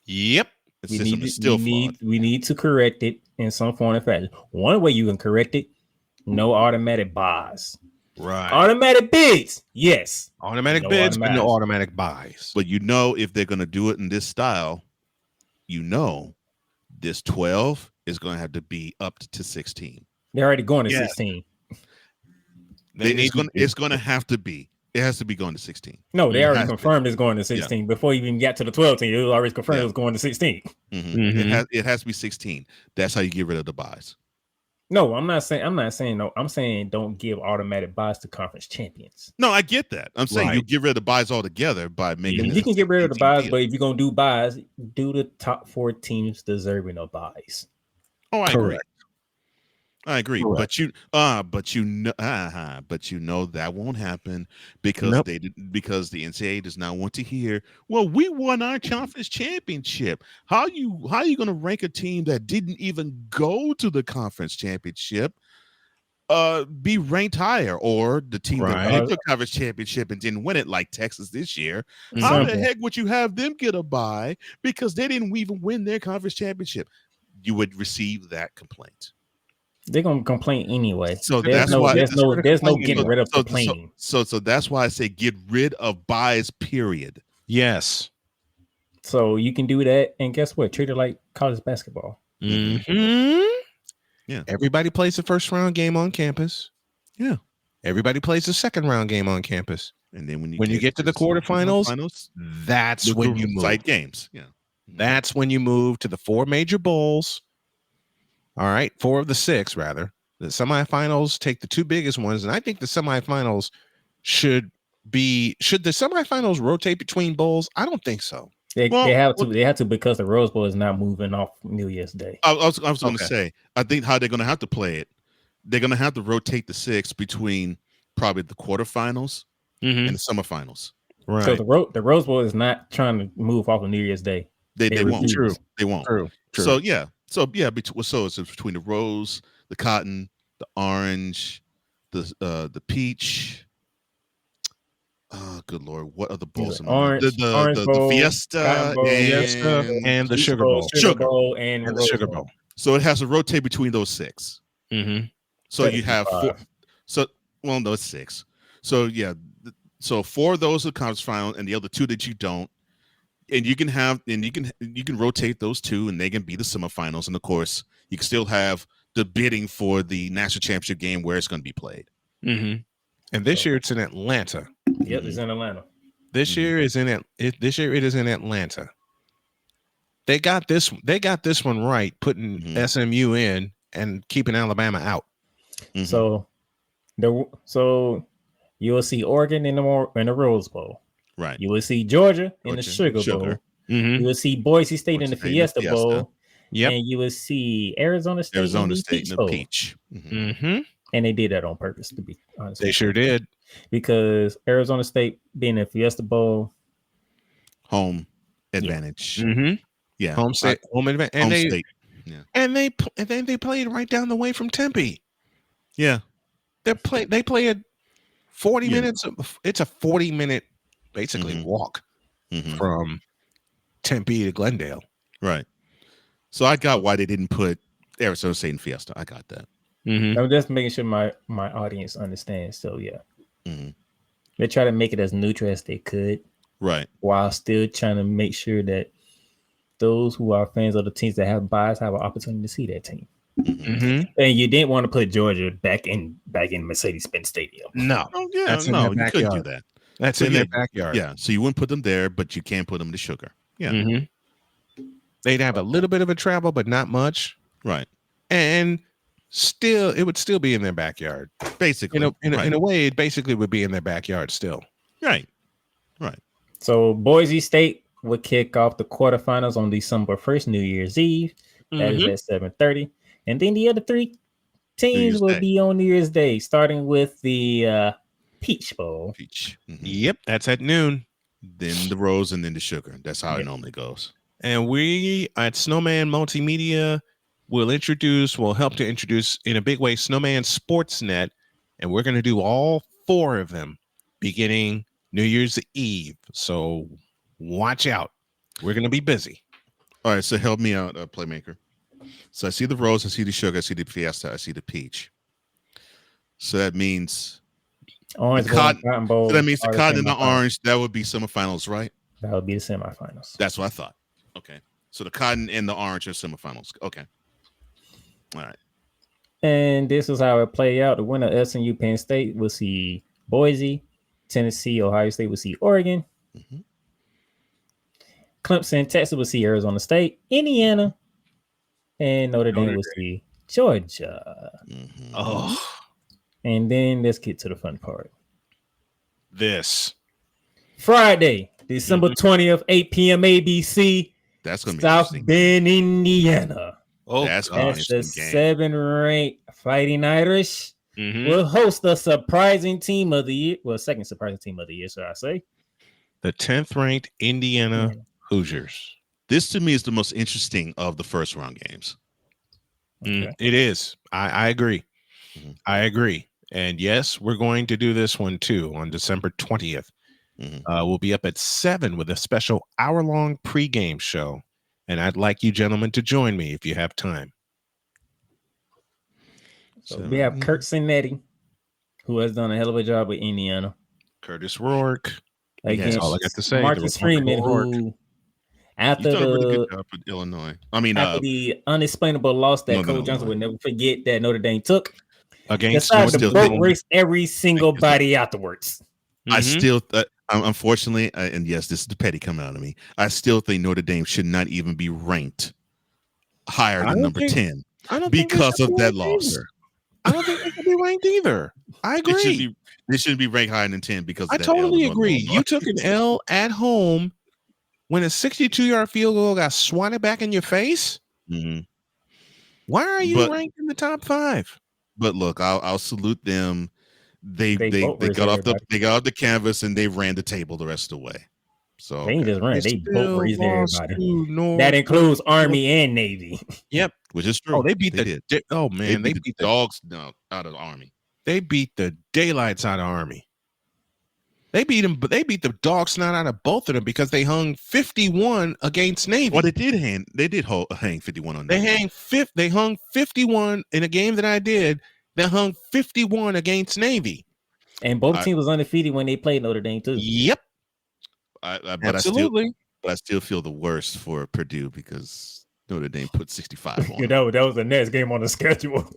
Yep. The system is still flawed. We need to correct it in some form or fashion. One way you can correct it: no automatic buys. Right. Automatic bids, yes. Automatic bids, but no automatic buys. But if they're going to do it in this style, this 12 is going to have to be up to 16. They're already going to 16. It's going to have to be. It has to be going to 16. No, they already confirmed it's going to 16 before you even got to the 12 team. It was already confirmed it was going to 16. It has to be 16. That's how you get rid of the buys. No, I'm not saying no. I'm saying don't give automatic buys to conference champions. No, I get that. I'm saying you get rid of the buys altogether by making. You can get rid of the buys, but if you're gonna do buys, do the top 4 teams deserving of buys. Oh, I agree. I agree, Correct. but you know that won't happen because because the NCAA does not want to hear. Well, we won our conference championship. How you going to rank a team that didn't even go to the conference championship? Be ranked higher, or the team that went to the conference championship and didn't win it, like Texas this year. How the heck would you have them get a bye because they didn't even win their conference championship? You would receive that complaint. They're gonna complain anyway. So there's no getting rid of complaining. So that's why I say get rid of buys, period. Yes. So you can do that, and guess what? Treat it like college basketball. Yeah. Everybody plays the first round game on campus. Yeah. Everybody plays the second round game on campus. And then when you get to the quarterfinals, that's when you move. Site games. Yeah. That's when you move to the 4 major bowls. All right, 4 of the 6, rather. The semifinals take the 2 biggest ones, and I think the semifinals should should the semifinals rotate between bowls? I don't think so. They have to because the Rose Bowl is not moving off New Year's Day. I was going to say, I think how they're going to have to play it, they're going to have to rotate the 6 between probably the quarterfinals and the semifinals. Right. So the Rose Bowl is not trying to move off of New Year's Day. They won't. refuse. True. They won't. True. So it's between the rose, the cotton, the orange, the peach. Oh, good Lord! What other bowls? Orange, the Fiesta Bowl, and the Sugar Bowl. Sugar Bowl, and the Sugar Bowl. So it has to rotate between those 6. Mm-hmm. So you have 4. So no, it's 6. So yeah, so 4 of those are conference final, and the other 2 that you don't. And you can rotate those 2, and they can be the semifinals. And of course, you can still have the bidding for the national championship game where it's going to be played. Mm-hmm. And this year it's in Atlanta. Yep, it's in Atlanta. This year it is in Atlanta. They got this one right, putting SMU in and keeping Alabama out. So you will see Oregon in the Rose Bowl. Right. You will see Georgia in the Sugar Bowl. Mm-hmm. You will see Boise State in the Fiesta Bowl. Yep. And you will see Arizona State in the Peach Bowl. Mm-hmm. And they did that on purpose, to be honest. They sure did. Because Arizona State being in Fiesta Bowl, home advantage. Mm-hmm. Yeah, home advantage. And state. Yeah. And they played right down the way from Tempe. Yeah, they play at 40 minutes. It's a 40-minute basically walk from Tempe to Glendale. Right. So I got why they didn't put Arizona State in Fiesta. I got that. I'm just making sure my audience understands. So yeah, they try to make it as neutral as they could, right? While still trying to make sure that those who are fans of the teams that have bias have an opportunity to see that team. And you didn't want to put Georgia back in Mercedes-Benz Stadium. No, that's no, you couldn't do that. That's in their backyard. Yeah, so you wouldn't put them there, but you can put them to Sugar. Yeah, they'd have a little bit of a travel, but not much. Right, and still, it would still be in their backyard. Basically, in a way, it basically would be in their backyard still. Right. So Boise State would kick off the quarterfinals on December 1st, New Year's Eve. That is at 7:30. And then the other 3 teams will be on New Year's Day, starting with the Peach Bowl. Peach. Yep, that's at noon. Then the Rose and then the Sugar. That's how it normally goes. And we at Snowman Multimedia will help to introduce in a big way Snowman Sportsnet. And we're going to do all 4 of them beginning New Year's Eve. So watch out. We're going to be busy. All right, so help me out, Playmaker. So I see the Rose, I see the Sugar, I see the Fiesta, I see the Peach. So that means Orange Bowl, Cotton Bowl. So that means the Cotton and the Orange, that would be semifinals, right? That would be the semifinals. That's what I thought. Okay. So the Cotton and the Orange are semifinals. Okay. All right. And this is how it played out. The winner, SMU Penn State, will see Boise. Tennessee, Ohio State will see Oregon. Clemson, Texas will see Arizona State. Indiana and Notre Dame will see Georgia. Oh. And then let's get to the fun part. This Friday, December 20th, 8 p.m. ABC. That's going to be South Bend, Indiana. Oh, that's the 7th-ranked Fighting Irish will host the surprising team of the year. Well, second surprising team of the year, should I say? The 10th-ranked Indiana Hoosiers. This to me is the most interesting of the first round games. It is. I agree. I agree. And yes, we're going to do this one too on December 20th. We'll be up at 7 with a special hour-long pregame show. And I'd like you gentlemen to join me if you have time. So we have Kurt Cinetti, who has done a hell of a job with Indiana. Curtis Rourke. That's all I got to say. Marcus Freeman, who after done a really good job with Illinois. I mean, after the unexplainable loss that Coach Johnson would never forget that Notre Dame took, against decided to boat race every single body afterwards. I still, unfortunately, and yes, this is the petty coming out of me. I still think Notre Dame should not even be ranked higher than number 10 because of that loss. I don't think they should be ranked either. I agree. They shouldn't be ranked higher than 10 because I of that L totally in Northern agree. Illinois. You took an L at home when a 62-yard field goal got swatted back in your face. Mhm. Why are you But- ranked in the top 5? But look, I'll salute them. They boat race got off everybody. the canvas and they ran the table the rest of the way. So They ain't just run. They boat still raised lost everybody. to North- That includes Army and Navy. Yep. which is true. Oh, they beat did. oh man, They beat the dogs out of the Army. They beat the daylights out of Army. They beat them, but they beat the dog snot out of both of them because they hung 51 against Navy. Well, they did hang 51 on They them. They hung 51 in a game that I did. They hung 51 against Navy. And both teams was undefeated when they played Notre Dame too. Yep. But Absolutely. I still feel the worst for Purdue because Notre Dame put 65 on You them. know, that was the next game on the schedule.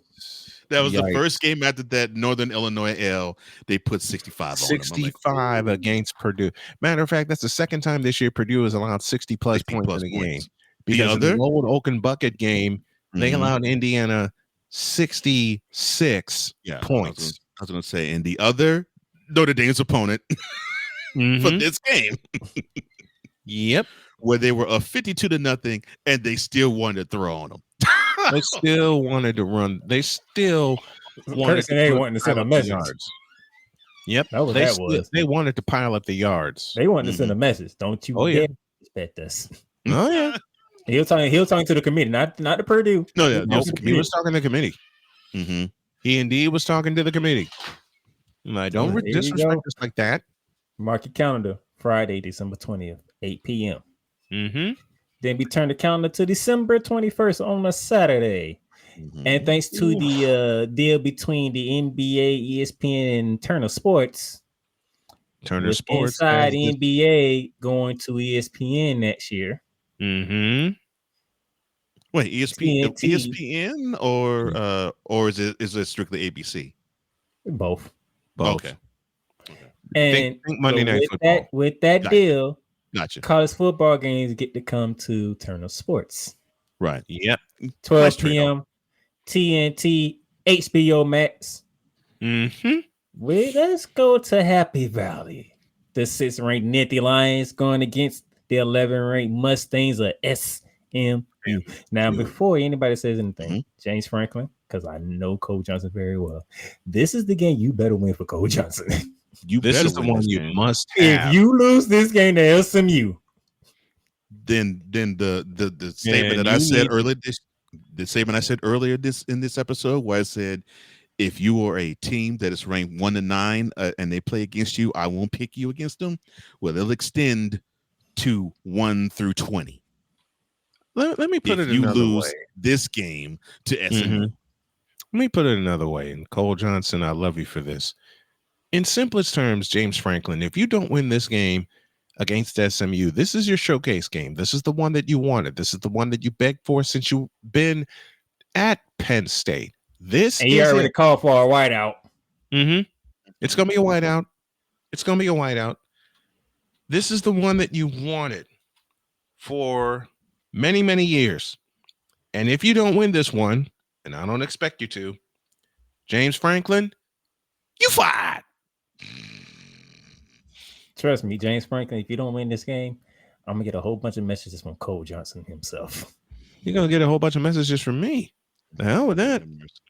That was the Yikes. first game after that Northern Illinois L. They put 65 on them. I'm like, 65 against Purdue. Matter of fact, that's the second time this year Purdue has allowed 60 plus 60 points plus in a game. points. Because in the other? old Oaken Bucket game, they Mhm. allowed Indiana 66 points. I was going to say, and the other Notre Dame's opponent for Mhm. this game, Yep. where they were up 52-0, and they still wanted to throw on them. They still wanted to run. They still wanted Kirsten A put- wanting to send pile a up the message. yards. Yep. That was they, that still- was. they wanted to pile up the yards. They wanted to send a message. Don't you Oh, yeah. dare respect us. Oh, yeah. He was talking to the committee, not to Purdue. No, yeah, Nope, just he was talking to the committee. Mm-hmm. He indeed was talking to the committee. And I don't There you disrespect go. us like that. Mark your calendar. Friday, December 20th, 8 p.m. Mm-hmm. Then we turn the calendar to December 21st on a Saturday. Mm-hmm. And thanks to the deal between the NBA, ESPN, and Turner Sports, Turner with Sports. Inside has this- NBA going to ESPN next year. Mhm. Wait, ESPN, TNT. ESPN, or is it strictly ABC? Both. Both. Okay, And think Monday Night with Football. with that Gotcha. deal, gotcha. college football games get to come to Turner Sports. Right. Yep. 12 Nice trade-off. p.m. TNT, HBO Max. Mm-hmm. Let's go to Happy Valley. The 6th ranked Nittany Lions going against the 11th ranked Mustangs of SMU. Now, before anybody says anything, James Franklin, because I know Cole Johnson very well, this is the game you better win for Cole Johnson. This better is the win one this you game. must If have. you lose this game to SMU, Then the statement And that I you said need- earlier, the statement I said earlier in this episode, where I said, if you are a team that is ranked 1 to 9 and they play against you, I won't pick you against them. Well, they'll extend to 1 through 20. Let me put If it you another lose way. this game to SMU, Mhm. Let me put it another way. And Cole Johnson, I love you for this. In simplest terms, James Franklin, if you don't win this game against SMU, this is your showcase game. This is the one that you wanted. This is the one that you begged for since you've been at Penn State. This and you is already it. called for a whiteout. Mm-hmm. It's gonna be a whiteout. It's gonna be a whiteout. This is the one that you wanted for many, many years. And if you don't win this one, and I don't expect you to, James Franklin, you fired. Trust me, James Franklin, if you don't win this game, I'm going to get a whole bunch of messages from Cole Johnson himself. You're gonna get a whole bunch of messages from me. The hell with that.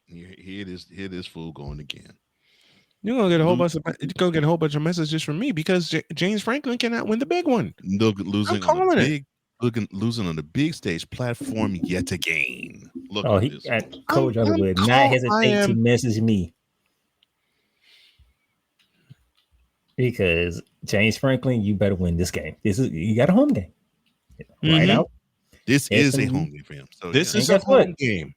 Here this fool going again. You're gonna get a whole bunch of messages from me because James Franklin cannot win the big one. Losing calling on it. losing on the big stage platform yet again. Look Oh, at this. Cole Johnson I'm would call- not I hesitate to am- message me. Because James Franklin, you better win this game. You got a home game. Right Mhm. out. This is a SMU. home game for him. So This yeah. is And a guess what? home game.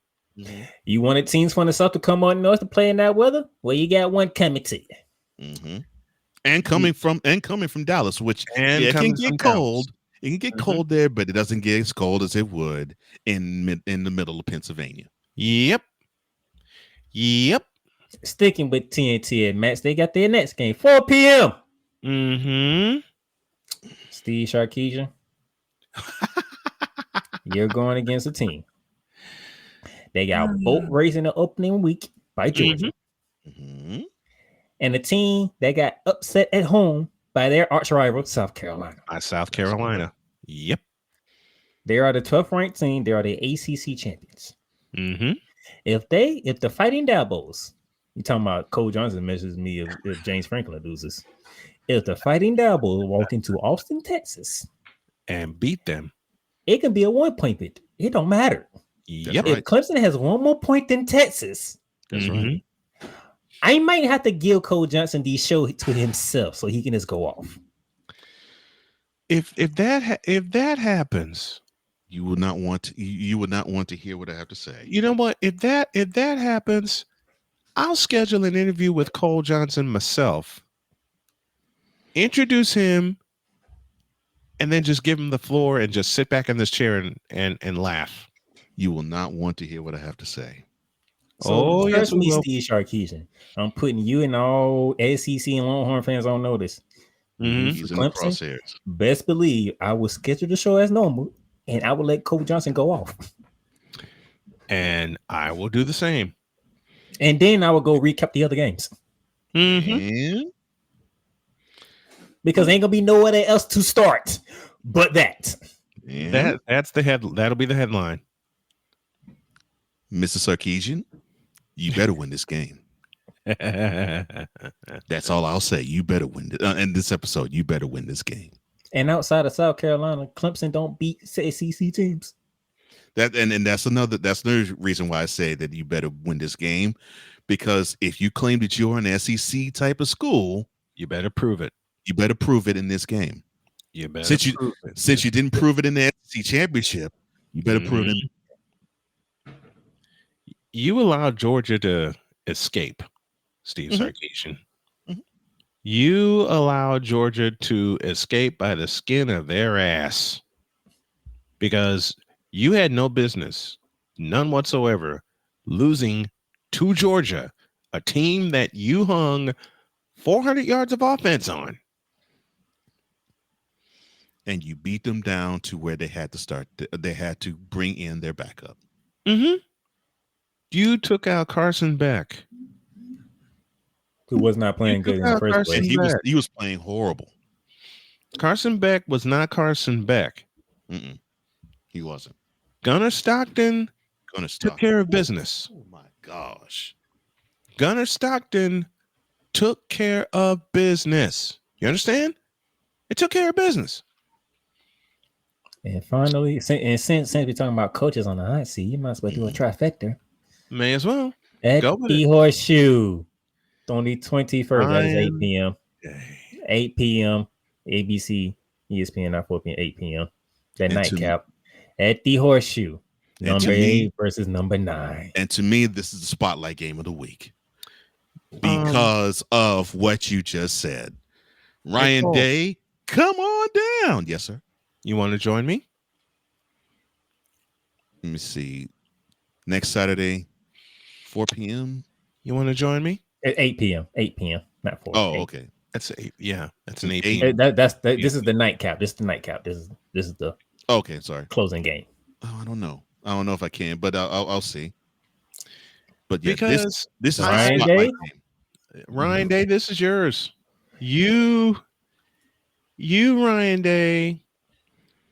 You wanted teams from the South to come on north to play in that weather? Well, you got one coming to you. Mhm. And coming from Dallas, which And it can coming get from cold. Dallas. It can get Mhm. cold there, but it doesn't get as cold as it would in the middle of Pennsylvania. Yep. Sticking with TNT and Max, they got their next game, 4 p.m. Mm-hmm. Steve Sarkisian, you're going against a team. They got boat race in the opening week by Georgia, Mhm. and the team that got upset at home by their arch rival, South Carolina. South Carolina. Yep. They are the 12th ranked team. They are the ACC champions. Mm-hmm. If the Fighting Dabos, you talking about Cole Johnson messages me if James Franklin loses. If the Fighting Dabos walk into Austin, Texas, And beat them. it can be a 1-point victory. It don't matter. Yep. right. If Clemson has one more point than Texas, That's Mhm. right. I might have to give Cole Johnson the show to himself so he can just go off. If that happens, You would not want to. You would not want to hear what I have to say. you know what? If that happens, I'll schedule an interview with Cole Johnson myself. Introduce him, and then just give him the floor and just sit back in this chair and laugh. You will not want to hear what I have to say. So yes, trust we me, will. Steve Sarkisian. I'm putting you and all SEC and Longhorn fans on notice. Mhm. He's in the Clemson? crosshairs. Best believe I will schedule the show as normal, and I will let Cole Johnson go off. And I will do the same. And then I will go recap the other games. Mm-hmm. And Because ain't gonna be nowhere else to start but that. That'll be the headline. Mr. Sarkisian, you better win this game. That's all I'll say. You better win in this episode. You better win this game. And outside of South Carolina, Clemson don't beat SEC teams. That's another reason why I say that you better win this game, because if you claim that you're an SEC type of school, You better prove it. you better prove it in this game. You better Since you didn't prove it in the SEC championship, you better prove it. You allowed Georgia to escape, Steve Sarkisian. You allowed Georgia to escape by the skin of their ass because you had no business, none whatsoever, losing to Georgia, a team that you hung 400 yards of offense on. And you beat them down to where they had to start. They had to bring in their backup. Mm-hmm. You took out Carson Beck, Who was not playing good in the first Carson place. He was playing horrible. Carson Beck was not Carson Beck. Mm-mm. He wasn't. Gunnar Stockton Gonna took care of business. Oh my gosh. Gunnar Stockton took care of business. You understand? It took care of business. And finally, since we're talking about coaches on the hot seat, you might as well do a trifecta. May as well. At Go with the it. Horseshoe, on the 21st, that is 8 p.m. Day. 8 p.m. ABC, ESPN, not 4 p.m., 8 p.m. That And to nightcap at the Horseshoe, And number to me- 8 versus number 9. And to me, this is the spotlight game of the week because of what you just said. Ryan Cole. Day, come on down. Yes, sir. You want to join me? Let me see. Next Saturday, 4 p.m. You want to join me? At 8 p.m. 8 p.m. Not 4. Oh, 8. okay. That's 8. Yeah, that's an 8. Eight. This is the nightcap. This is the nightcap. This is the Okay, sorry. closing game. Oh, I don't know. I don't know if I can, but I'll see. But yeah, Because this is Ryan the spotlight Day? game. Ryan Day, this is yours. You Ryan Day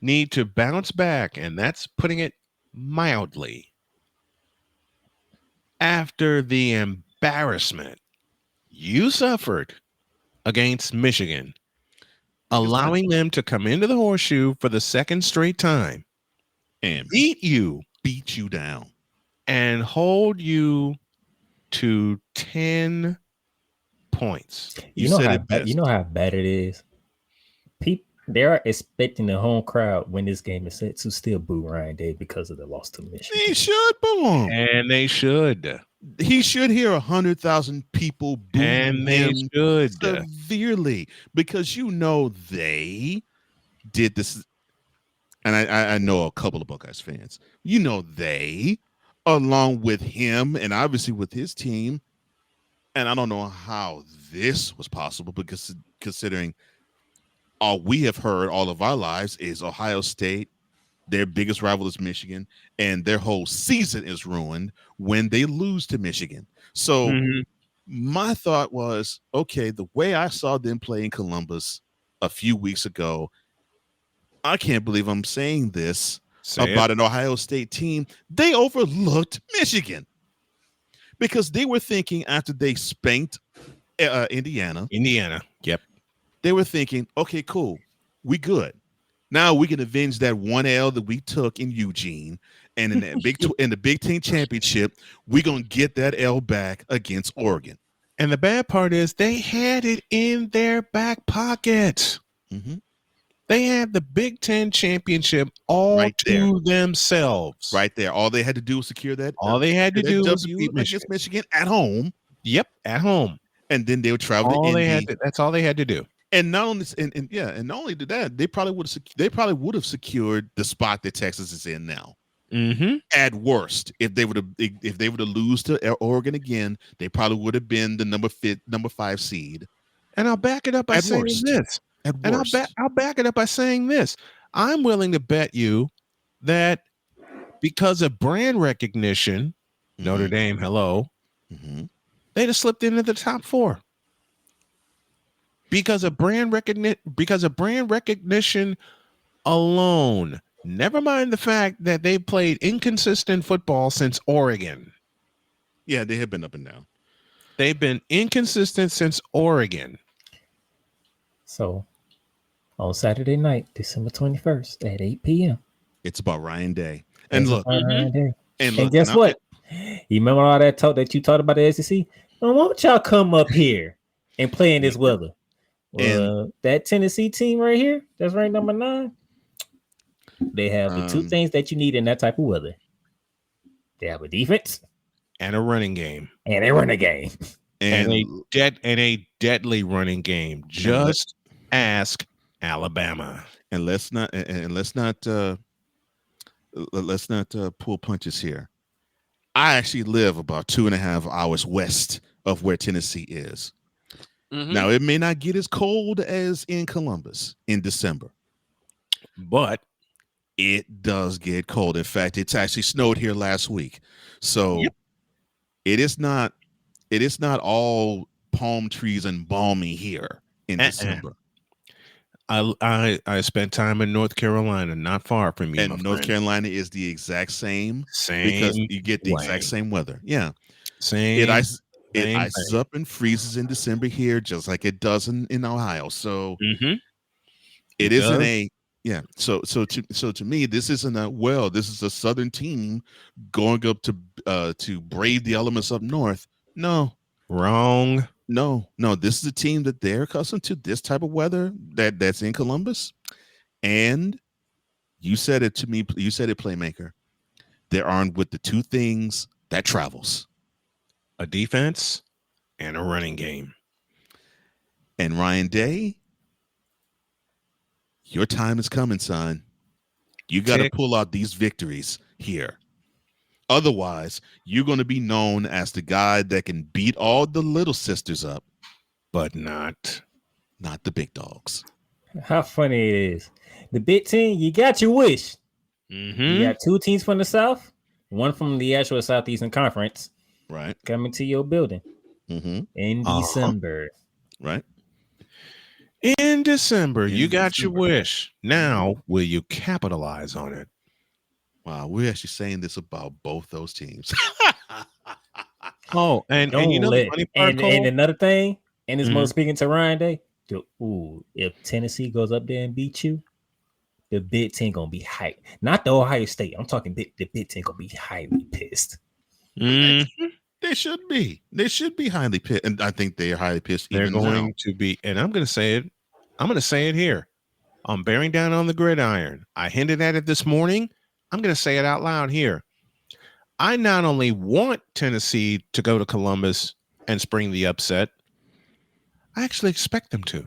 need to bounce back, and that's putting it mildly. After the embarrassment you suffered against Michigan, allowing them to come into the Horseshoe for the second straight time, And beat you, beat you down. and hold you to 10 points. You You know said how it best. you know how bad it is. People they are expecting the home crowd when this game is set to still boo Ryan Day because of the loss to Michigan. He should boo him. And they should. He should hear 100,000 people boo And they him should. severely because they did this. And I know a couple of Buckeyes fans. They, along with him and obviously with his team, and I don't know how this was possible because considering all we have heard all of our lives is Ohio State Their biggest rival is Michigan, and their whole season is ruined when they lose to Michigan. So my thought was, okay, the way I saw them play in Columbus a few weeks ago, I can't believe I'm saying this about an Ohio State team. They overlooked Michigan because they were thinking after they spanked Indiana. Yep. They were thinking, okay, cool. We good. Now we can avenge that one L that we took in Eugene, and in that in the Big Ten championship, we're gonna get that L back against Oregon. And the bad part is they had it in their back pocket. They had the Big Ten championship all to themselves. Right there. All they had to do was secure that. All they had to do was beat against Michigan at home. Yep, at home. And then they would travel to Indy. That's all they had to do. And not only not only did that, they probably would have secured the spot that Texas is in now. At worst, if they would have lose to Oregon again, they probably would have been the number 5 seed. And I'll back it up by saying this. I'll back it up by saying this. I'm willing to bet you that because of brand recognition, Notre Dame, hello, they'd have slipped into the top 4. Because of brand recognition alone. Never mind the fact that they played inconsistent football since Oregon. Yeah, they have been up and down. They've been inconsistent since Oregon. So, on Saturday night, December 21st at 8 p.m. It's about Ryan Day. And look, and guess what? You remember all that talk that you talked about the SEC? Well, why don't y'all come up here and play in this weather? Well, that Tennessee team right here, that's ranked number 9. They have the 2 things that you need in that type of weather. They have a defense and a running game. And a running game. And a deadly running game. Just ask Alabama. And let's not pull punches here. I actually live about 2.5 hours west of where Tennessee is. Now, it may not get as cold as in Columbus in December, but it does get cold. In fact, it's actually snowed here last week. So it is not all palm trees and balmy here in December. I spent time in North Carolina, not far from you. And North Carolina is the exact same because you get the exact same weather. Yeah. It ices up and freezes in December here, just like it does in Ohio. So it isn't So to me, this isn't this is a Southern team going up to brave the elements up north. No, wrong. No. This is a team that they're accustomed to this type of weather that's in Columbus. And you said it to me. You said it, Playmaker. They're armed with the 2 things that travels. A defense and a running game. And Ryan Day, your time is coming, son. You got to pull out these victories here. Otherwise, you're going to be known as the guy that can beat all the little sisters up, but not the big dogs. How funny it is. The Big Ten, you got your wish. You got 2 teams from the South, one from the actual Southeastern Conference. Right. Coming to your building in December. Right. In December, you got your wish. Now, will you capitalize on it? Wow, we're actually saying this about both those teams. and you know the funny part, and another thing, and it's most speaking to Ryan Day. If Tennessee goes up there and beat you, the Big Ten gonna be hyped. Not the Ohio State. I'm talking the Big Ten gonna be highly pissed. They should be. They should be highly pissed, and I think they are highly pissed. They're going to be, and I'm going to say it. I'm going to say it here. I'm bearing down on the gridiron. I hinted at it this morning. I'm going to say it out loud here. I not only want Tennessee to go to Columbus and spring the upset, I actually expect them to.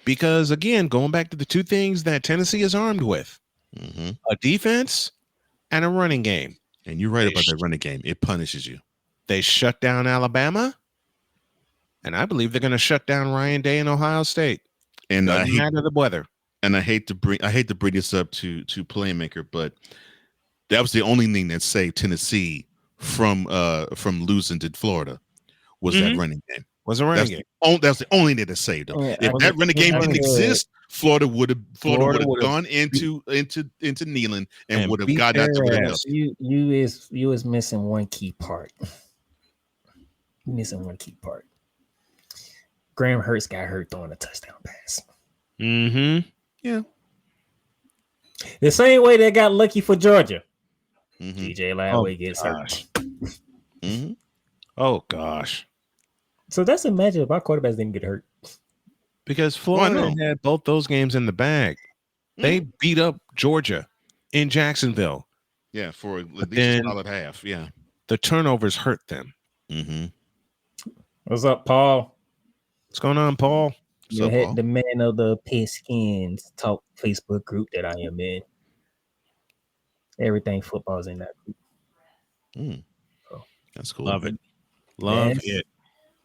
Because again, going back to the 2 things that Tennessee is armed with, a defense and a running game. And you're right about that running game. It punishes you. They shut down Alabama, and I believe they're going to shut down Ryan Day in Ohio State. And doesn't matter the weather. and I hate to bring this up to Playmaker, but that was the only thing that saved Tennessee from losing to Florida was that running game. Was a running game. That's the only thing that saved them. Yeah, If that running game didn't exist, Florida would have would've gone into Neyland and would have beat got that to their Philadelphia. You is missing one key part. Graham Hurts got hurt throwing a touchdown pass. Mm-hmm. Yeah. The same way they got lucky for Georgia. Mhm. DJ Ladway gets hurt. Mhm. Oh gosh. So that's imagine if our quarterbacks didn't get hurt. Because Florida had both those games in the bag. They beat up Georgia in Jacksonville. Yeah, for at least then a solid half. Yeah. The turnovers hurt them. Mm-hmm. What's up, Paul? What's going on, Paul? You had the man of the Piskins talk Facebook group that I am in. Everything football's in that group. That's cool. Love it. Love it.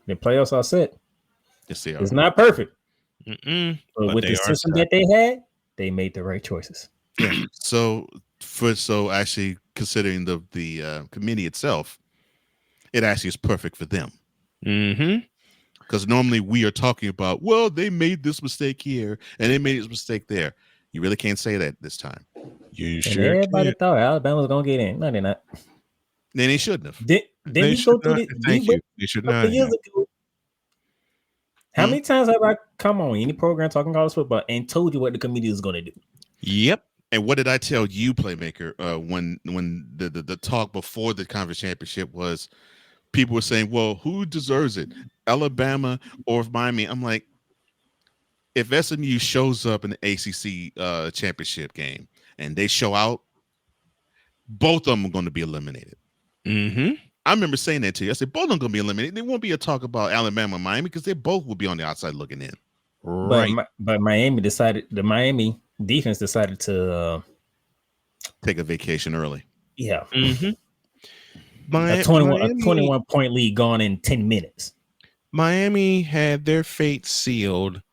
The playoffs are set. Yes, they are. It's not perfect. But with the system that they had, they made the right choices. Yeah. So actually considering the committee itself, it actually is perfect for them. Mm-hmm. Because normally we are talking about, well, they made this mistake here and they made this mistake there. You really can't say that this time. You and everybody thought Alabama was gonna get in. No, they're not. Then they shouldn't have. Then we go through this. Thank you. They should not. How many times have I come on any program talking college football and told you what the committee is going to do? Yep. And what did I tell you, Playmaker, when the talk before the conference championship was, people were saying, well, who deserves it, Alabama or Miami? I'm like, if SMU shows up in the ACC championship game and they show out, both of them are going to be eliminated. Mm-hmm. I remember saying that to you. I said, both of them going to be eliminated. There won't be a talk about Alabama and Miami because they both will be on the outside looking in. Right. But Miami the Miami defense decided to take a vacation early. Yeah. Mm-hmm. A 21 point lead gone in 10 minutes. Miami had their fate sealed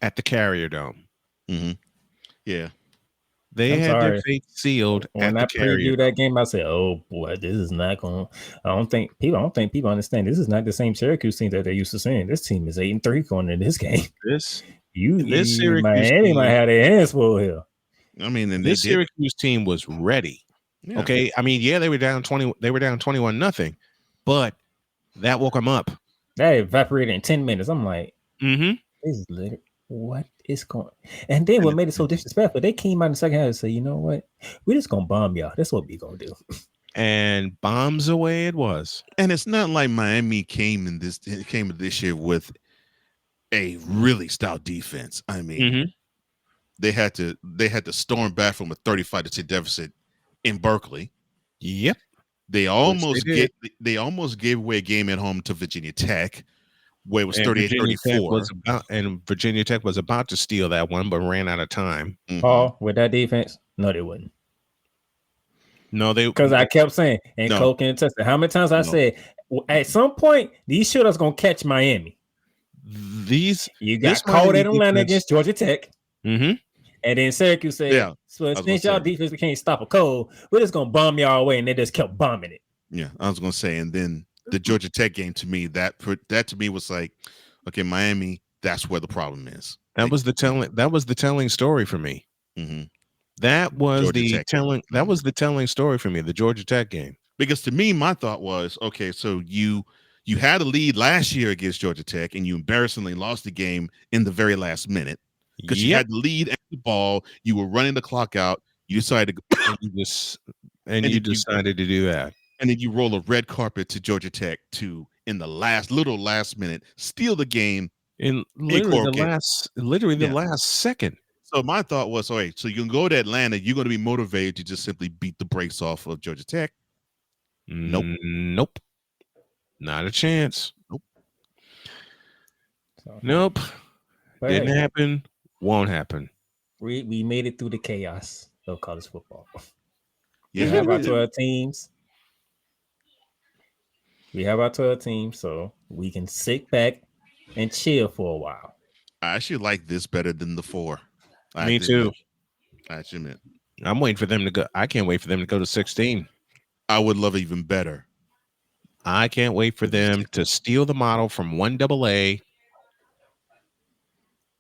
at the Carrier Dome. Mm-hmm. Yeah. They had their fate sealed when at the Carrier. When I previewed that game, I said, "Oh boy, this is not going." I don't think people understand. This is not the same Syracuse team that they used to seeing. This team is 8-3 going into this game. This Syracuse Miami might have their hands full here. I mean, and this Syracuse team was ready. Yeah. Okay, I mean, yeah, they were down 20. They were down 21-0, but that woke them up. That evaporated in 10 minutes. I'm like, this is literally what is going. And then what made it so disrespectful? They came out in the second half and said, "You know what? We're just gonna bomb y'all. That's what we're gonna do." And bombs away it was. And it's not like Miami came this year with a really stout defense. I mean, they had to storm back from a 35-10 deficit in Berkeley. Yep. They almost gave away a game at home to Virginia Tech, where it was 38-34. And Virginia Tech was about to steal that one, but ran out of time. Paul, with that defense, no, they wouldn't. No, because I kept saying, and Cole can attest to how many times I said, at some point, these shooters gonna catch Miami. You got caught at Atlanta against Georgia Tech. And then Syracuse said, so since y'all defense can't stop a cold, we're just gonna bomb y'all away, and they just kept bombing it. Yeah, I was gonna say, and then the Georgia Tech game to me, that to me was like, okay, Miami, that's where the problem is. That was the telling story for me. That was the telling story for me, the Georgia Tech game. Because to me, my thought was, okay, so you had a lead last year against Georgia Tech, and you embarrassingly lost the game in the very last minute because you had the lead and the ball. You were running the clock out. You decided to go, you decided to do that, and then you roll a red carpet to Georgia Tech to in the last minute steal the game in literally the last second. So my thought was, all right, so you can go to Atlanta. You're going to be motivated to just simply beat the brakes off of Georgia Tech. Nope. Not a chance. Nope. Didn't happen. Won't happen. We made it through the chaos of college football. Yeah. We have our 12 teams. So we can sit back and chill for a while. I actually like this better than the 4. I Me have to too. admit. I have to admit. I'm waiting for them to go. I can't wait for them to go to 16. I would love it even better. I can't wait for them to steal the model from 1AA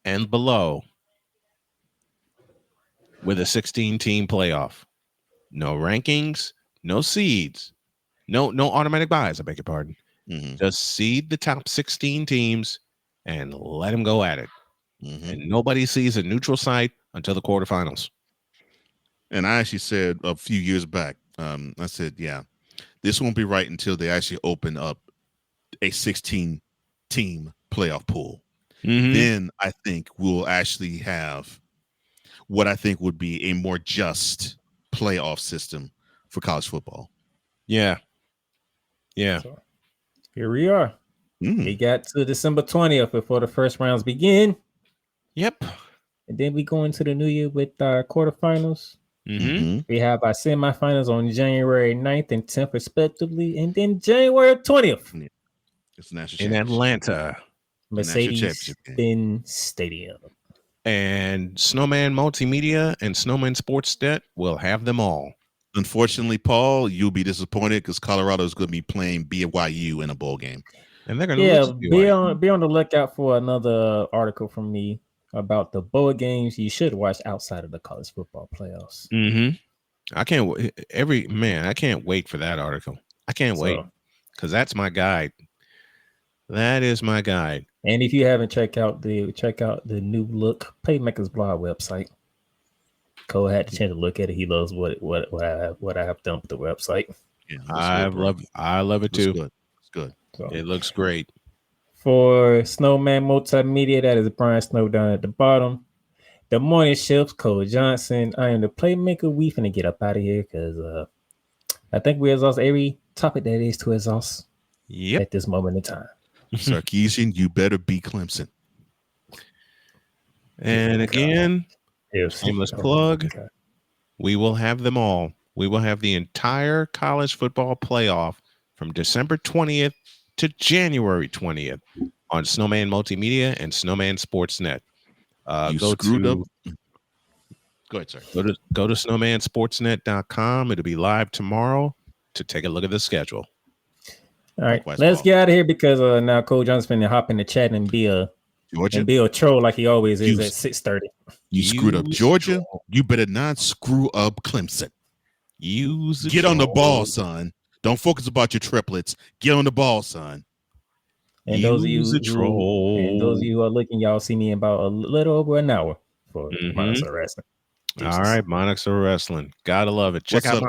and below with a 16-team playoff. No rankings, no seeds, no automatic buys. I beg your pardon. Mhm. Just seed the top 16 teams and let them go at it. Mhm. And nobody sees a neutral site until the quarterfinals. And I actually said a few years back, I said, yeah, this won't be right until they actually open up a 16-team playoff pool. Mhm. Then I think we'll actually have what I think would be a more just playoff system for college football. Yeah. Yeah. So here we are. Mm. We got to December 20th before the first rounds begin. Yep. And then we go into the new year with our quarterfinals. Mm-hmm. We have our semifinals on January 9th and 10th, respectively. And then January 20th, It's national In championship. Atlanta. Mercedes-Benz Stadium. And Snowman Multimedia and Snowman Sportsnet will have them all. Unfortunately, Paul, you'll be disappointed because Colorado is going to be playing BYU in a bowl game. And they're going to Yeah, lose. be on the lookout for another article from me about the bowl games you should watch outside of the college football playoffs. Mm-hmm. I can't I can't wait for that article. I can't wait because that's my guide. That is my guide. And if you haven't check out the new look Playmakers blog website. Cole had the chance to look at it. He loves what I have done with the website. Yeah, I love it too. It's good. So, it looks great. For Snowman Multimedia, that is Brian Snow down at the bottom. The morning shifts, Cole Johnson. I am the playmaker. We finna get up out of here because I think we exhaust every topic that is to exhaust at this moment in time. Sarkeesian, you better be Clemson. And again, shameless plug. We will have them all. We will have the entire college football playoff from December 20th to January 20th on Snowman Multimedia and Snowman Sportsnet. Go ahead, sir. Go to snowmansportsnet.com. It'll be live tomorrow to take a look at the schedule. All right, let's get out of here because now Cole Johnson's finna hop in the chat and be a troll like he always is at 6:30. You screwed up Georgia. You better not screw up Clemson. Get on the ball, son. Don't focus about your triplets. Get on the ball, son. And those of you who are looking, y'all see me in about a little over an hour for Monarchs of Wrestling. All right, Monarchs of Wrestling. Gotta love it. Check out